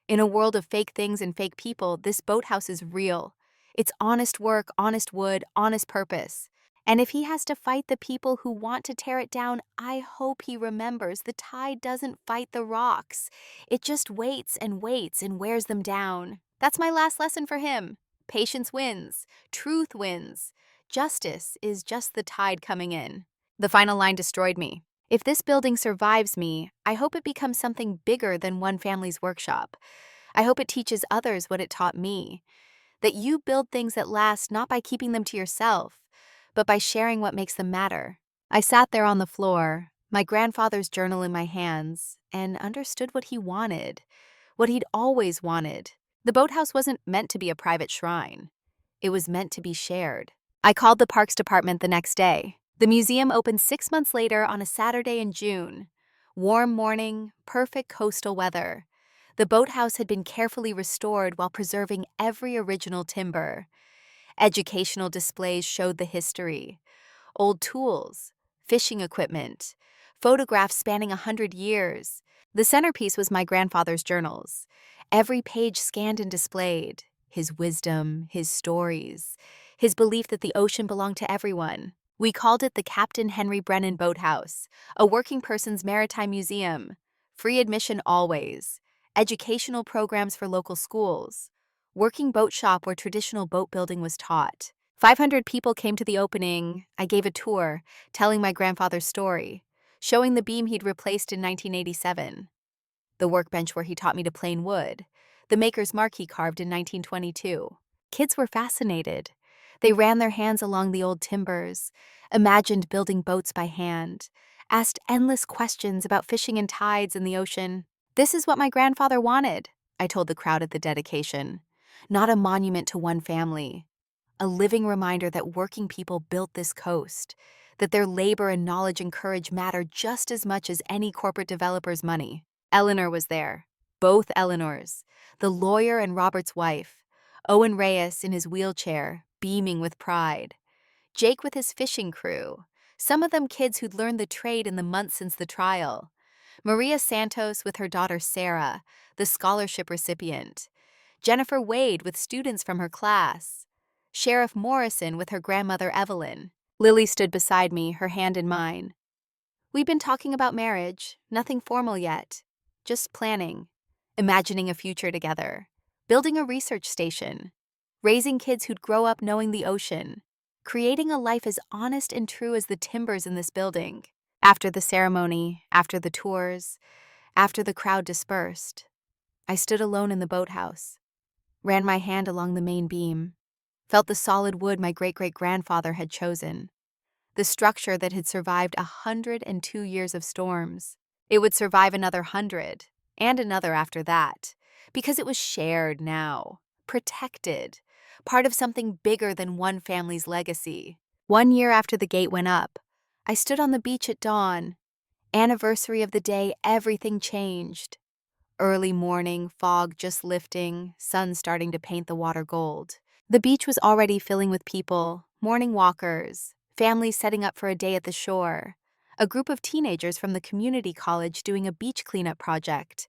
S1: In a world of fake things and fake people, this boathouse is real. It's honest work, honest wood, honest purpose. And if he has to fight the people who want to tear it down, I hope he remembers the tide doesn't fight the rocks. It just waits and wears them down. That's my last lesson for him. Patience wins. Truth wins. Justice is just the tide coming in. The final line destroyed me. If this building survives me, I hope it becomes something bigger than one family's workshop. I hope it teaches others what it taught me. That you build things that last not by keeping them to yourself, but by sharing what makes them matter. I sat there on the floor, my grandfather's journal in my hands, and understood what he wanted, what he'd always wanted. The boathouse wasn't meant to be a private shrine. It was meant to be shared. I called the Parks Department the next day. The museum opened 6 months later on a Saturday in June. Warm morning, perfect coastal weather. The boathouse had been carefully restored while preserving every original timber. Educational displays showed the history. Old tools, fishing equipment, photographs spanning 100 years. The centerpiece was my grandfather's journals. Every page scanned and displayed. His wisdom, his stories, his belief that the ocean belonged to everyone. We called it the Captain Henry Brennan Boathouse, a working person's maritime museum. Free admission always. Educational programs for local schools. Working boat shop where traditional boat building was taught. 500 people came to the opening. I gave a tour, telling my grandfather's story, showing the beam he'd replaced in 1987. The workbench where he taught me to plane wood. The maker's mark he carved in 1922. Kids were fascinated. They ran their hands along the old timbers, imagined building boats by hand, asked endless questions about fishing and tides in the ocean. This is what my grandfather wanted, I told the crowd at the dedication. Not a monument to one family. A living reminder that working people built this coast, that their labor and knowledge and courage matter just as much as any corporate developer's money. Eleanor was there. Both Eleanors. The lawyer and Robert's wife. Owen Reyes in his wheelchair, beaming with pride. Jake with his fishing crew. Some of them kids who'd learned the trade in the months since the trial. Maria Santos with her daughter Sarah, the scholarship recipient. Jennifer Wade with students from her class. Sheriff Morrison with her grandmother Evelyn. Lily stood beside me, her hand in mine. We'd been talking about marriage, nothing formal yet. Just planning, imagining a future together, building a research station, raising kids who'd grow up knowing the ocean, creating a life as honest and true as the timbers in this building. After the ceremony, after the tours, after the crowd dispersed, I stood alone in the boathouse, ran my hand along the main beam, felt the solid wood my great-great-grandfather had chosen, the structure that had survived 102 years of storms. It would survive another 100, and another after that, because it was shared now, protected, part of something bigger than one family's legacy. 1 year after the gate went up, I stood on the beach at dawn. Anniversary of the day everything changed. Early morning, fog just lifting, sun starting to paint the water gold. The beach was already filling with people, morning walkers, families setting up for a day at the shore, a group of teenagers from the community college doing a beach cleanup project,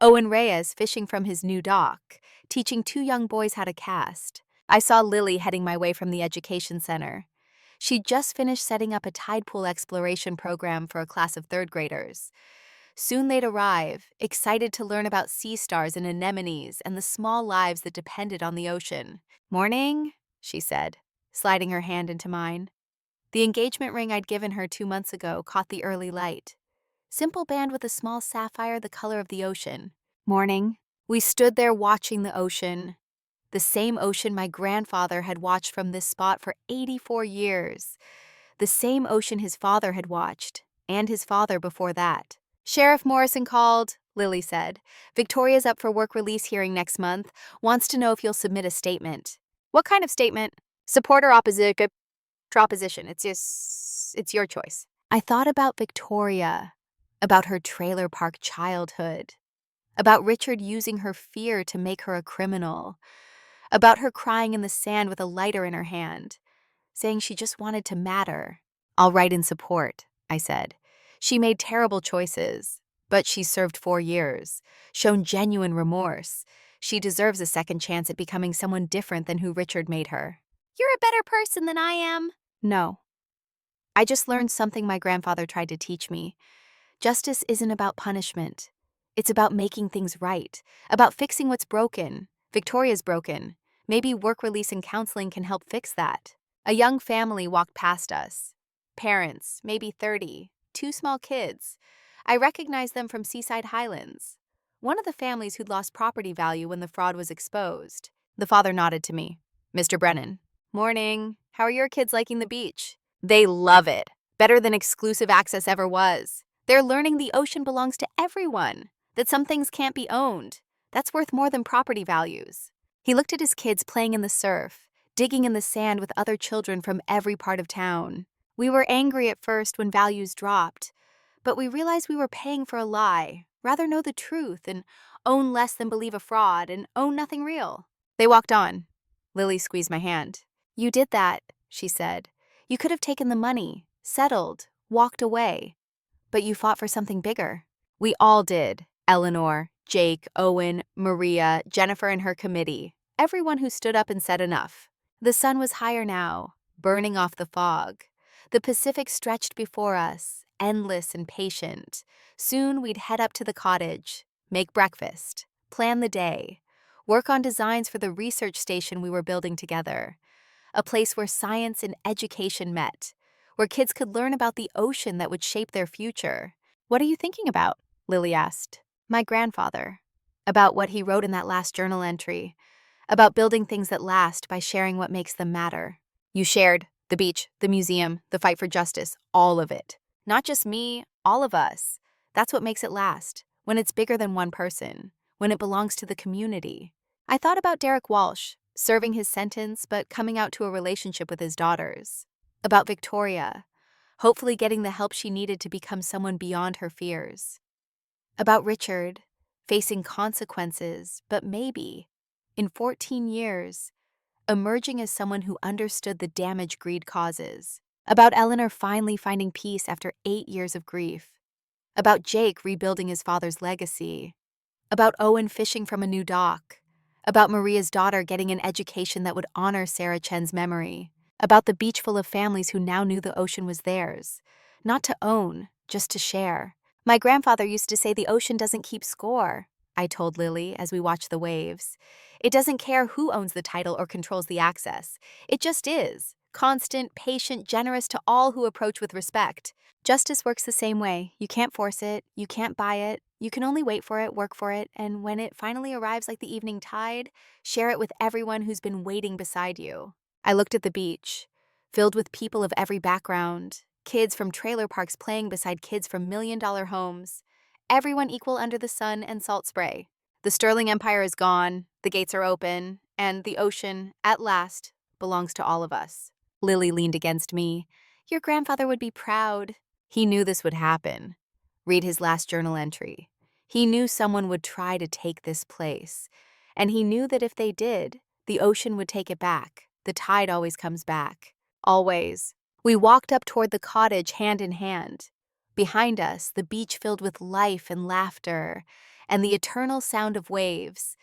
S1: Owen Reyes fishing from his new dock, teaching 2 young boys how to cast. I saw Lily heading my way from the education center. She'd just finished setting up a tide pool exploration program for a class of 3rd graders. Soon they'd arrive, excited to learn about sea stars and anemones and the small lives that depended on the ocean. "Morning," she said, sliding her hand into mine. The engagement ring I'd given her 2 months ago caught the early light. Simple band with a small sapphire the color of the ocean. "Morning." We stood there watching the ocean. The same ocean my grandfather had watched from this spot for 84 years. The same ocean his father had watched, and his father before that. "Sheriff Morrison called," Lily said. "Victoria's up for work release hearing next month. Wants to know if you'll submit a statement." "What kind of statement?" "Support or opposition. It's your choice." I thought about Victoria, about her trailer park childhood, about Richard using her fear to make her a criminal, about her crying in the sand with a lighter in her hand, saying she just wanted to matter. "I'll write in support," I said. "She made terrible choices, but she's served 4 years, shown genuine remorse. She deserves a second chance at becoming someone different than who Richard made her." "You're a better person than I am." "No. I just learned something my grandfather tried to teach me. Justice isn't about punishment. It's about making things right, about fixing what's broken. Victoria's broken. Maybe work release and counseling can help fix that." A young family walked past us. Parents, maybe 30, 2 small kids. I recognized them from Seaside Highlands. One of the families who'd lost property value when the fraud was exposed. The father nodded to me. "Mr. Brennan." "Morning. How are your kids liking the beach?" "They love it. Better than exclusive access ever was. They're learning the ocean belongs to everyone, that some things can't be owned. That's worth more than property values." He looked at his kids playing in the surf, digging in the sand with other children from every part of town. We were angry at first when values dropped, but we realized we were paying for a lie, rather know the truth and own less than believe a fraud and own nothing real. They walked on. Lily squeezed my hand. "You did that," she said. "You could have taken the money, settled, walked away. But you fought for something bigger." We all did. Eleanor, Jake, Owen, Maria, Jennifer and her committee. Everyone who stood up and said enough. The sun was higher now, burning off the fog. The Pacific stretched before us, endless and patient. Soon we'd head up to the cottage, make breakfast, plan the day, work on designs for the research station we were building together. A place where science and education met, where kids could learn about the ocean that would shape their future. "What are you thinking about?" Lily asked. "My grandfather. About what he wrote in that last journal entry. About building things that last by sharing what makes them matter." "You shared the beach, the museum, the fight for justice, all of it. Not just me, all of us. That's what makes it last, when it's bigger than one person, when it belongs to the community." I thought about Derek Walsh, serving his sentence but coming out to a relationship with his daughters. About Victoria, hopefully getting the help she needed to become someone beyond her fears. About Richard, facing consequences, but maybe, in 14 years, emerging as someone who understood the damage greed causes. About Eleanor finally finding peace after 8 years of grief. About Jake rebuilding his father's legacy. About Owen fishing from a new dock. About Maria's daughter getting an education that would honor Sarah Chen's memory. About the beach full of families who now knew the ocean was theirs. Not to own, just to share. My grandfather used to say the ocean doesn't keep score. I told Lily as we watched the waves. It doesn't care who owns the title or controls the access. It just is. Constant, patient, generous to all who approach with respect. Justice works the same way. You can't force it, you can't buy it, you can only wait for it, work for it, and when it finally arrives like the evening tide, share it with everyone who's been waiting beside you. I looked at the beach, filled with people of every background, kids from trailer parks playing beside kids from million-dollar homes, everyone equal under the sun and salt spray. The Sterling Empire is gone, the gates are open, and the ocean, at last, belongs to all of us. Lily leaned against me. Your grandfather would be proud. He knew this would happen. Read his last journal entry. He knew someone would try to take this place, and he knew that if they did, the ocean would take it back. The tide always comes back. Always. We walked up toward the cottage hand in hand. Behind us, the beach filled with life and laughter, and the eternal sound of waves.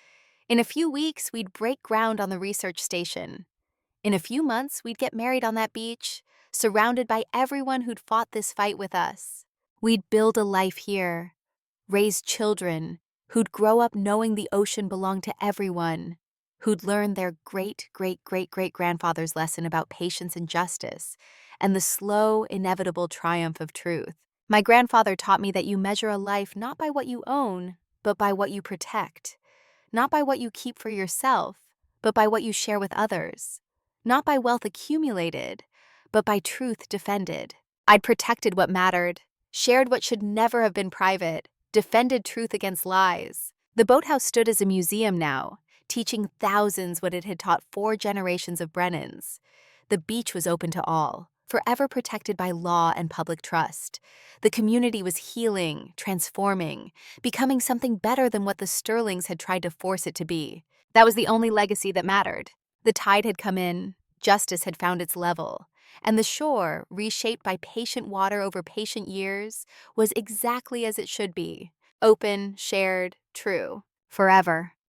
S1: In a few weeks, we'd break ground on the research station. In a few months, we'd get married on that beach, surrounded by everyone who'd fought this fight with us. We'd build a life here, raise children, who'd grow up knowing the ocean belonged to everyone, who'd learn their great-great-great-great-grandfather's lesson about patience and justice, and the slow, inevitable triumph of truth. My grandfather taught me that you measure a life not by what you own, but by what you protect, not by what you keep for yourself, but by what you share with others, not by wealth accumulated, but by truth defended. I'd protected what mattered, shared what should never have been private, defended truth against lies. The boathouse stood as a museum now, teaching thousands what it had taught 4 generations of Brennans. The beach was open to all, forever protected by law and public trust. The community was healing, transforming, becoming something better than what the Sterlings had tried to force it to be. That was the only legacy that mattered. The tide had come in, justice had found its level, and the shore, reshaped by patient water over patient years, was exactly as it should be. Open, shared, true. Forever.